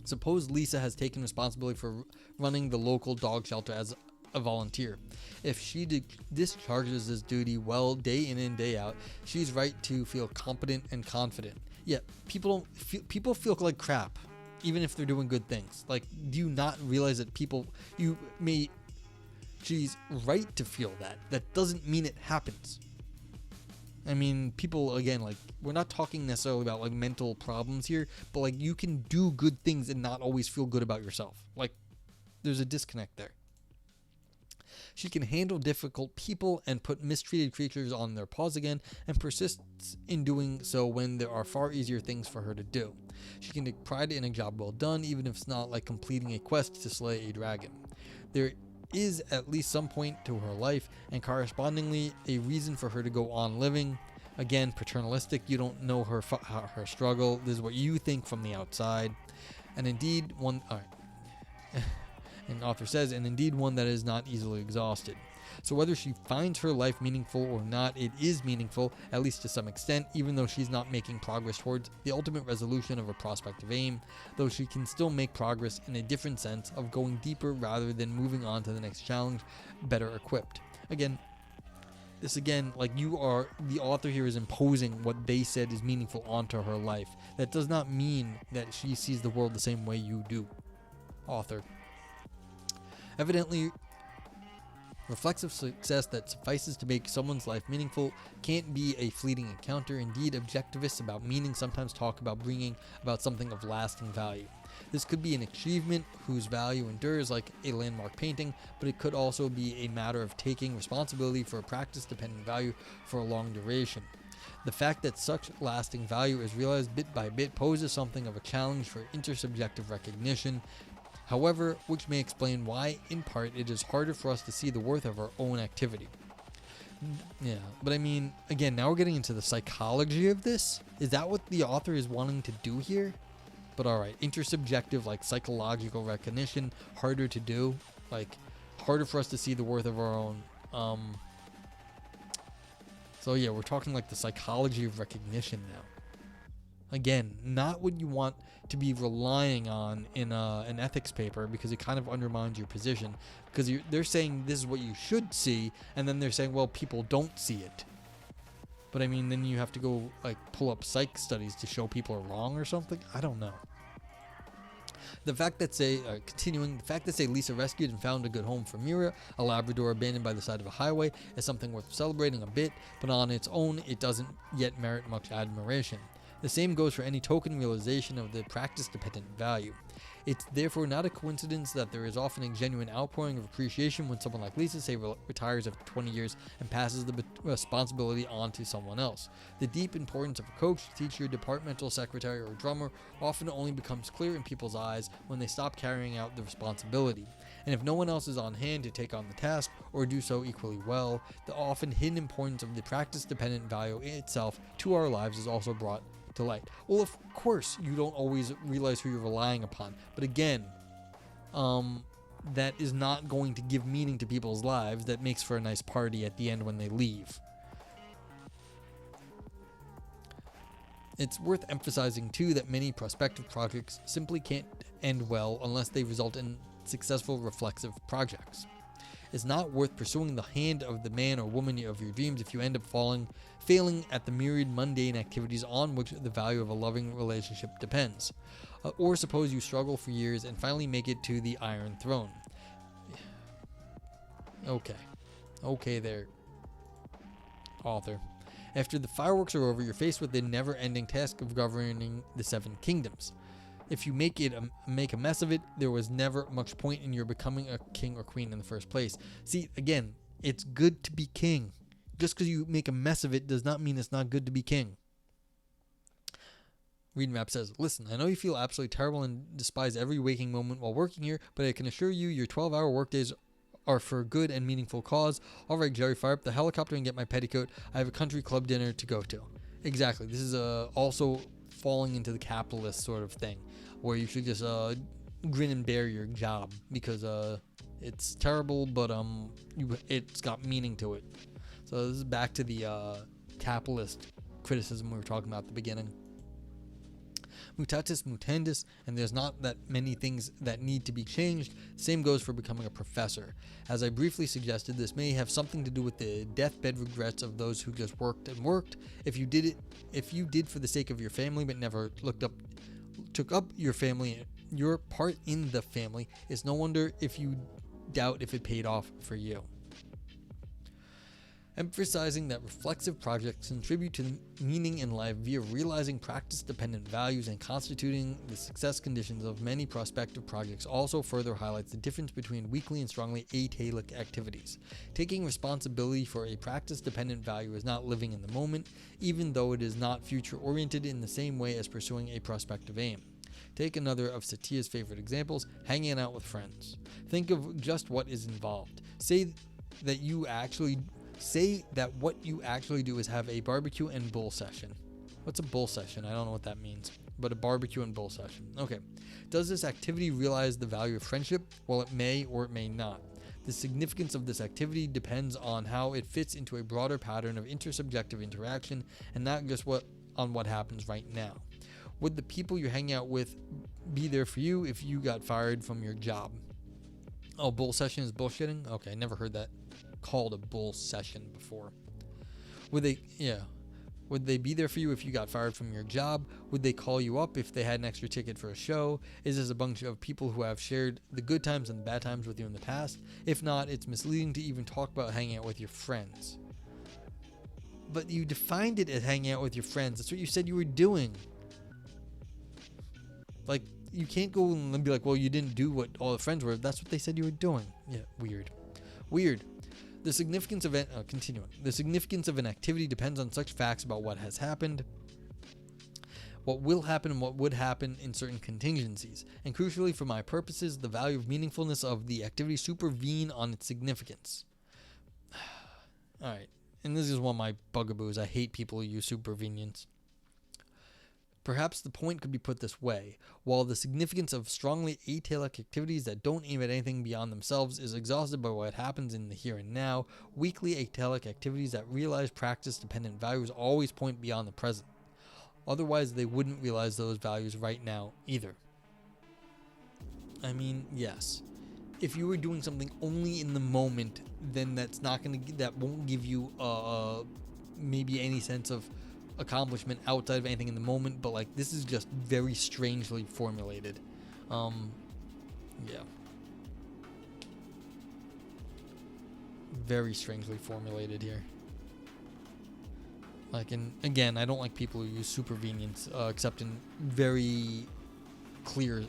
Suppose Lisa has taken responsibility for running the local dog shelter as a volunteer. If she discharges this duty well day in and day out, she's right to feel competent and confident. Yet people feel like crap, even if they're doing good things. Like, do you not realize that she's right to feel that? That doesn't mean it happens. I mean, people, again, like, we're not talking necessarily about, like, mental problems here, but, like, you can do good things and not always feel good about yourself. Like, there's a disconnect there. She can handle difficult people and put mistreated creatures on their paws again, and persists in doing so when there are far easier things for her to do. She can take pride in a job well done, even if it's not like completing a quest to slay a dragon. There is at least some point to her life, and correspondingly a reason for her to go on living. Again, paternalistic. You don't know her struggle. This is what you think from the outside. And indeed one and author says, and indeed one that is not easily exhausted. So whether she finds her life meaningful or not, it is meaningful, at least to some extent, even though she's not making progress towards the ultimate resolution of her prospective aim, though she can still make progress in a different sense of going deeper rather than moving on to the next challenge, better equipped. Again, the author here is imposing what they said is meaningful onto her life. That does not mean that she sees the world the same way you do, author. Evidently, reflexive success that suffices to make someone's life meaningful can't be a fleeting encounter. Indeed, objectivists about meaning sometimes talk about bringing about something of lasting value. This could be an achievement whose value endures, like a landmark painting, but it could also be a matter of taking responsibility for a practice-dependent value for a long duration. The fact that such lasting value is realized bit by bit poses something of a challenge for intersubjective recognition, however, which may explain why, in part, it is harder for us to see the worth of our own activity. Yeah, but I mean, again, now we're getting into the psychology of this. Is that what the author is wanting to do here? But alright, intersubjective, like psychological recognition, harder to do. Like, harder for us to see the worth of our own. So yeah, we're talking like the psychology of recognition now. Again, not what you want to be relying on in an ethics paper, because it kind of undermines your position. Because they're saying this is what you should see, and then they're saying, well, people don't see it. But I mean, then you have to go like pull up psych studies to show people are wrong or something. I don't know. The fact that say Lisa rescued and found a good home for Mira, a Labrador abandoned by the side of a highway, is something worth celebrating a bit, but on its own, it doesn't yet merit much admiration. The same goes for any token realization of the practice-dependent value. It's therefore not a coincidence that there is often a genuine outpouring of appreciation when someone like Lisa, say, retires after 20 years and passes the responsibility on to someone else. The deep importance of a coach, teacher, departmental secretary, or drummer often only becomes clear in people's eyes when they stop carrying out the responsibility. And if no one else is on hand to take on the task or do so equally well, the often hidden importance of the practice-dependent value itself to our lives is also brought delight. Well, of course, you don't always realize who you're relying upon. But again, that is not going to give meaning to people's lives. That makes for a nice party at the end when they leave. It's worth emphasizing, too, that many prospective projects simply can't end well unless they result in successful reflexive projects. It's not worth pursuing the hand of the man or woman of your dreams if you end up failing at the myriad mundane activities on which the value of a loving relationship depends. Or suppose you struggle for years and finally make it to the Iron Throne. Okay there, author. After the fireworks are over, you're faced with the never-ending task of governing the 7 kingdoms. If you make a mess of it, there was never much point in your becoming a king or queen in the first place. See, again, it's good to be king. Just because you make a mess of it does not mean it's not good to be king. Read Map says, listen, I know you feel absolutely terrible and despise every waking moment while working here, but I can assure you your 12-hour workdays are for a good and meaningful cause. All right, Jerry, fire up the helicopter and get my petticoat. I have a country club dinner to go to. Exactly. This is also falling into the capitalist sort of thing, where you should just grin and bear your job because it's terrible, but it's got meaning to it. So this is back to the capitalist criticism we were talking about at the beginning. Mutatis mutandis, and there's not that many things that need to be changed. Same goes for becoming a professor. As I briefly suggested, this may have something to do with the deathbed regrets of those who just worked and worked. If you did for the sake of your family but never took up your part in the family, it's no wonder if you doubt if it paid off for you. Emphasizing that reflexive projects contribute to the meaning in life via realizing practice-dependent values and constituting the success conditions of many prospective projects also further highlights the difference between weakly and strongly atalic activities. Taking responsibility for a practice-dependent value is not living in the moment, even though it is not future-oriented in the same way as pursuing a prospective aim. Take another of Satya's favorite examples, hanging out with friends. Think of just what is involved. Say that what you actually do is have a barbecue and bull session. What's a bull session? I don't know what that means, but a barbecue and bull session. Okay. Does this activity realize the value of friendship? Well, it may or it may not. The significance of this activity depends on how it fits into a broader pattern of intersubjective interaction and not just on what happens right now. Would the people you're hanging out with be there for you if you got fired from your job? Oh, bull session is bullshitting? Okay, I never heard that called a bull session before. Would they be there for you if you got fired from your job? Would they call you up if they had an extra ticket for a show? Is this a bunch of people who have shared the good times and the bad times with you in the past? If not, it's misleading to even talk about hanging out with your friends. But you defined it as hanging out with your friends. That's what you said you were doing. Like, you can't go and be like, well, you didn't do what all the friends were. That's what they said you were doing. Yeah, weird. The significance of an activity depends on such facts about what has happened, what will happen, and what would happen in certain contingencies. And crucially, for my purposes, the value of meaningfulness of the activity supervene on its significance. Alright, and this is one of my bugaboos. I hate people who use supervenience. Perhaps the point could be put this way. While the significance of strongly atalic activities that don't aim at anything beyond themselves is exhausted by what happens in the here and now, weakly atalic activities that realize practice-dependent values always point beyond the present. Otherwise, they wouldn't realize those values right now either. I mean, yes. If you were doing something only in the moment, then that won't give you maybe any sense of accomplishment outside of anything in the moment, but like this is just very strangely formulated. Very strangely formulated here. Like, and again, I don't like people who use supervenience except in very clear,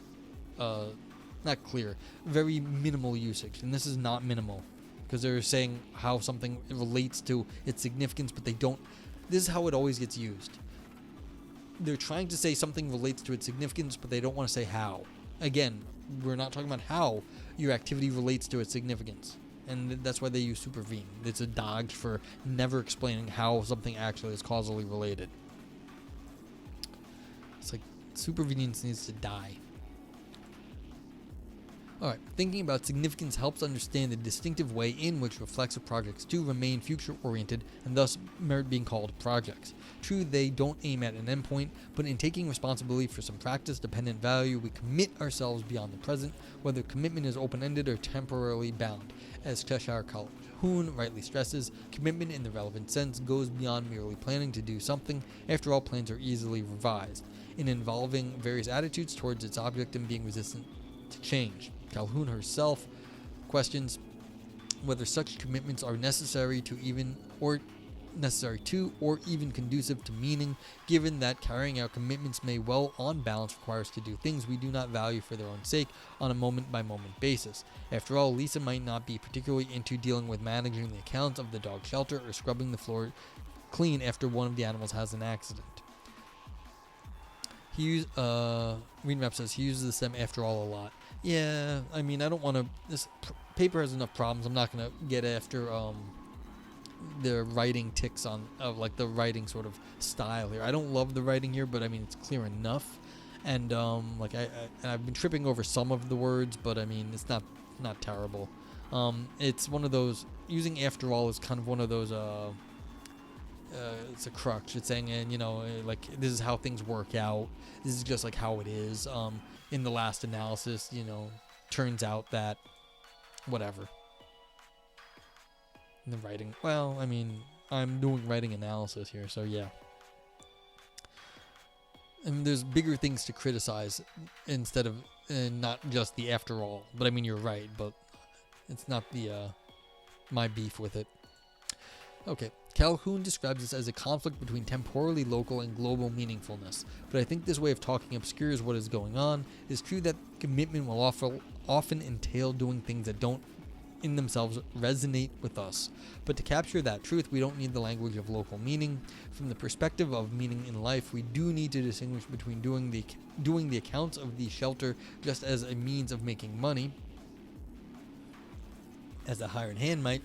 very minimal usage, and this is not minimal because they're saying how something relates to its significance, but they don't. This is how it always gets used. They're trying to say something relates to its significance, but they don't want to say how. Again, we're not talking about how your activity relates to its significance. And that's why they use supervene. It's a dodge for never explaining how something actually is causally related. Supervenience needs to die. Alright, thinking about significance helps understand the distinctive way in which reflexive projects do remain future-oriented and thus merit being called projects. True, they don't aim at an endpoint, but in taking responsibility for some practice-dependent value, we commit ourselves beyond the present, whether commitment is open-ended or temporarily bound. As Cheshire Calhoun rightly stresses, commitment in the relevant sense goes beyond merely planning to do something. After all, plans are easily revised, in involving various attitudes towards its object and being resistant to change. Calhoun herself questions whether such commitments are necessary to or even conducive to meaning, given that carrying out commitments may well on balance require us to do things we do not value for their own sake on a moment-by-moment basis. After all, Lisa might not be particularly into dealing with managing the accounts of the dog shelter or scrubbing the floor clean after one of the animals has an accident. Reenrap says he uses them after all a lot. Yeah, I mean, I don't want to. This paper has enough problems. I'm not going to get after the writing ticks on like the writing sort of style here. I don't love the writing here, but I mean it's clear enough. And I've been tripping over some of the words, but I mean it's not terrible. It's one of those, using after all is kind of one of those. It's a crux. It's saying, and like this is how things work out. This is just like how it is. In the last analysis, turns out that whatever. In the writing, well, I mean, I'm doing writing analysis here, so yeah. And there's bigger things to criticize instead of not just the after all. But I mean, you're right, but it's not the my beef with it. Okay, Calhoun describes this as a conflict between temporally local and global meaningfulness, but I think this way of talking obscures what is going on. It is true that commitment will often entail doing things that don't in themselves resonate with us, but to capture that truth, we don't need the language of local meaning. From the perspective of meaning in life, we do need to distinguish between doing the accounts of the shelter just as a means of making money, as a hired hand might,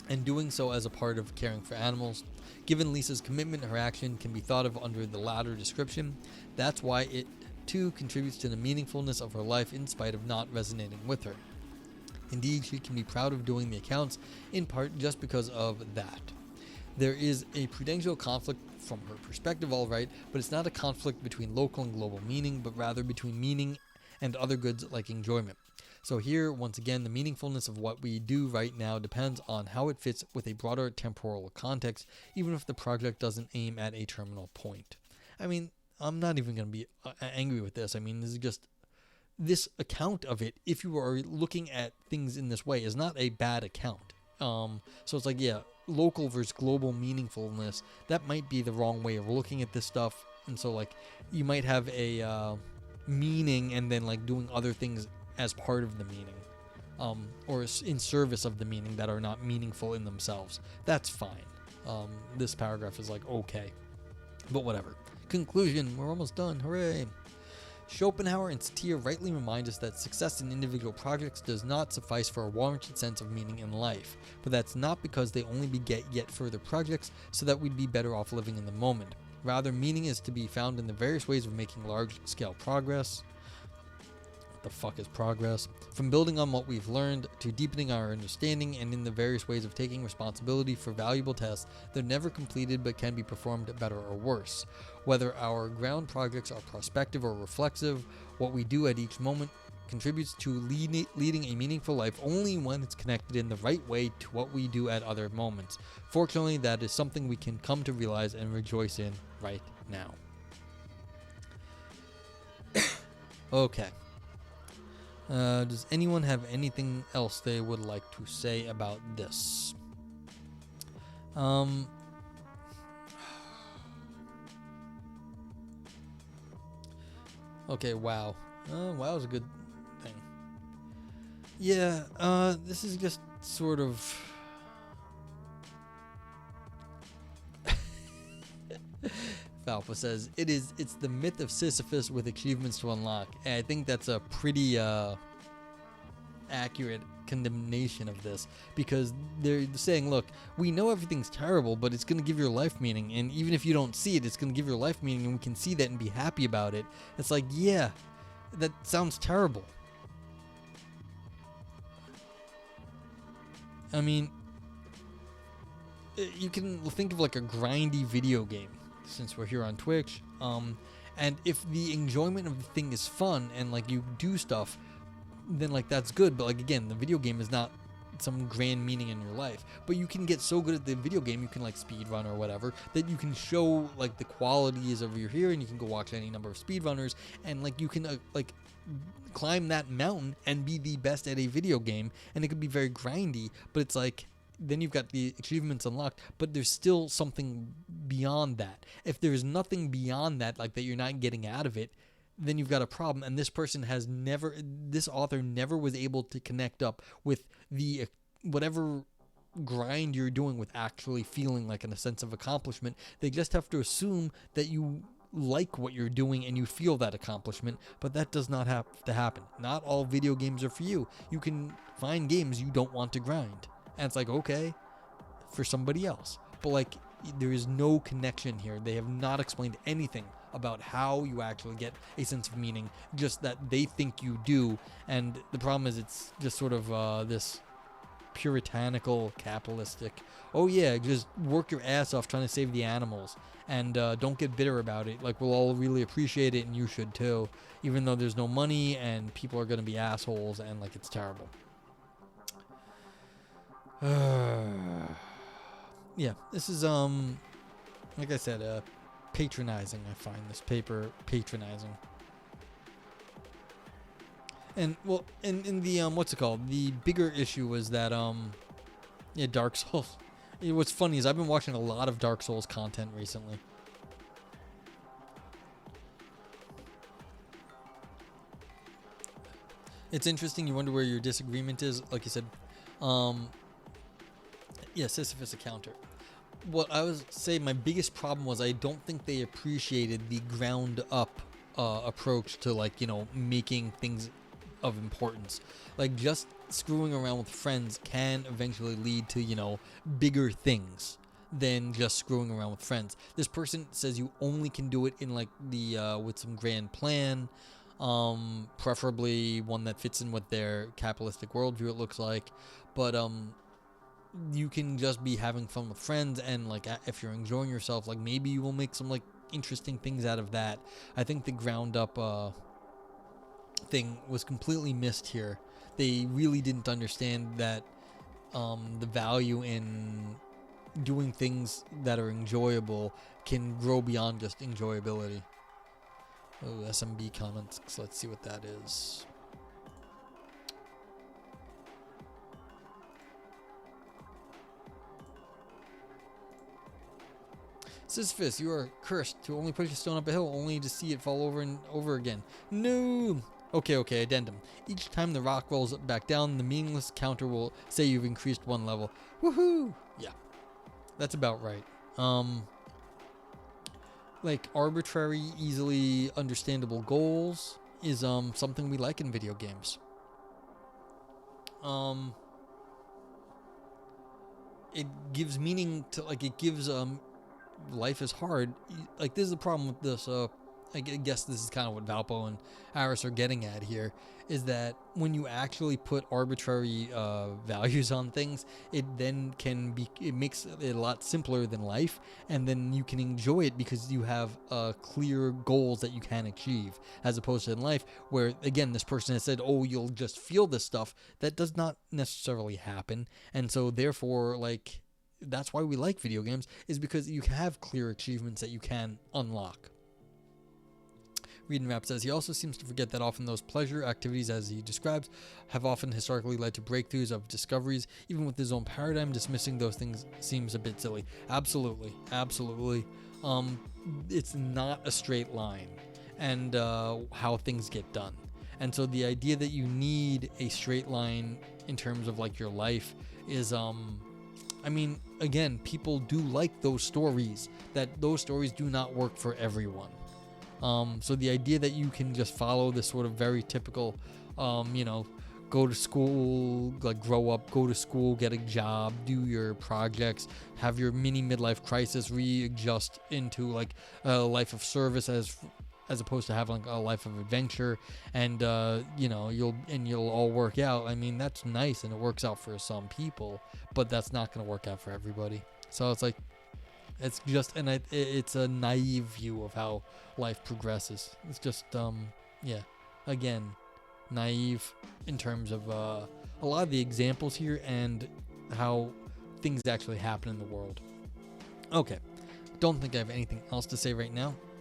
and doing so as a part of caring for animals. Given Lisa's commitment, her action can be thought of under the latter description. That's why it, too, contributes to the meaningfulness of her life in spite of not resonating with her. Indeed, she can be proud of doing the accounts, in part just because of that. There is a prudential conflict from her perspective, all right, but it's not a conflict between local and global meaning, but rather between meaning and other goods like enjoyment. So here, once again, the meaningfulness of what we do right now depends on how it fits with a broader temporal context, even if the project doesn't aim at a terminal point. I mean, I'm not even going to be angry with this. I mean, this is just, this account of it, if you are looking at things in this way, is not a bad account. So it's like, yeah, local versus global meaningfulness, that might be the wrong way of looking at this stuff. And so, like, you might have a meaning and then, like, doing other things as part of the meaning, or in service of the meaning that are not meaningful in themselves. That's fine. This paragraph is like, okay, but whatever. Conclusion, we're almost done, hooray. Schopenhauer and Satir rightly remind us that success in individual projects does not suffice for a warranted sense of meaning in life, but that's not because they only beget yet further projects so that we'd be better off living in the moment. Rather, meaning is to be found in the various ways of making large-scale progress. The fuck is progress? From building on what we've learned to deepening our understanding, and in the various ways of taking responsibility for valuable tasks that are never completed but can be performed better or worse. Whether our ground projects are prospective or reflexive, what we do at each moment contributes to leading a meaningful life only when it's connected in the right way to what we do at other moments. Fortunately, that is something we can come to realize and rejoice in right now. Okay. Does anyone have anything else they would like to say about this? Okay, wow. Wow is a good thing. Yeah, this is just sort of... Falfa says, it's the myth of Sisyphus with achievements to unlock. And I think that's a pretty accurate condemnation of this, because they're saying, look, we know everything's terrible, but it's going to give your life meaning, and even if you don't see it, it's going to give your life meaning, and we can see that and be happy about it. It's like, yeah, that sounds terrible. I mean, you can think of like a grindy video game, since we're here on Twitch, and if the enjoyment of the thing is fun and like you do stuff, then like that's good. But like, again, the video game is not some grand meaning in your life, but you can get so good at the video game, you can like speedrun or whatever, that you can show like the qualities over here, and you can go watch any number of speedrunners, and like you can like climb that mountain and be the best at a video game, and it could be very grindy, but it's like, then you've got the achievements unlocked, but there's still something beyond that. If there's nothing beyond that, like that you're not getting out of it, then you've got a problem. And this author never was able to connect up with the whatever grind you're doing with actually feeling like a sense of accomplishment. They just have to assume that you like what you're doing and you feel that accomplishment, but that does not have to happen. Not all video games are for you. You can find games you don't want to grind, and it's like, okay, for somebody else. But like, there is no connection here. They have not explained anything about how you actually get a sense of meaning, just that they think you do. And the problem is, it's just sort of this puritanical, capitalistic, oh yeah, just work your ass off trying to save the animals, and don't get bitter about it. Like, we'll all really appreciate it, and you should too, even though there's no money and people are going to be assholes, and like, it's terrible. Yeah, this is like I said, patronizing. I find this paper patronizing. And well, in the what's it called? The bigger issue was that yeah, Dark Souls. What's funny is I've been watching a lot of Dark Souls content recently. It's interesting. You wonder where your disagreement is. Like you said, yeah, Sisyphus a counter. What I would say my biggest problem was, I don't think they appreciated the ground up approach to, like, you know, making things of importance. Like, just screwing around with friends can eventually lead to, you know, bigger things than just screwing around with friends. This person says you only can do it in like the with some grand plan, preferably one that fits in with their capitalistic worldview, it looks like. But you can just be having fun with friends, and like, if you're enjoying yourself, like, maybe you will make some like interesting things out of that. I think the ground up thing was completely missed here. They really didn't understand that the value in doing things that are enjoyable can grow beyond just enjoyability. Oh, SMB comments. So let's see what that is. Sisyphus, you are cursed to only push a stone up a hill only to see it fall over and over again. No! Okay, addendum. Each time the rock rolls back down, the meaningless counter will say you've increased one level. Woohoo! Yeah, that's about right. Like, arbitrary, easily understandable goals is something we like in video games. It gives meaning to, like, it gives life is hard. Like, this is the problem with this. I guess this is kind of what Valpo and Aris are getting at here, is that when you actually put arbitrary values on things, it then it makes it a lot simpler than life, and then you can enjoy it because you have clear goals that you can achieve, as opposed to in life where, again, this person has said, oh, you'll just feel this stuff. That does not necessarily happen, and so therefore, like, that's why we like video games, is because you have clear achievements that you can unlock. Read and Rap says, he also seems to forget that often those pleasure activities, as he describes, have often historically led to breakthroughs of discoveries. Even with his own paradigm, dismissing those things seems a bit silly. Absolutely. It's not a straight line, and how things get done. And so the idea that you need a straight line in terms of like your life is, I mean, again, people do like those stories, that those stories do not work for everyone. So the idea that you can just follow this sort of very typical, you know, go to school, like grow up, go to school, get a job, do your projects, have your mini midlife crisis, readjust into like a life of service as opposed to having like a life of adventure, and you'll all work out. I mean, that's nice and it works out for some people, but that's not going to work out for everybody. So it's like, it's just, and it's a naive view of how life progresses. It's just again, naive in terms of a lot of the examples here and how things actually happen in the world. Okay, don't think I have anything else to say right now.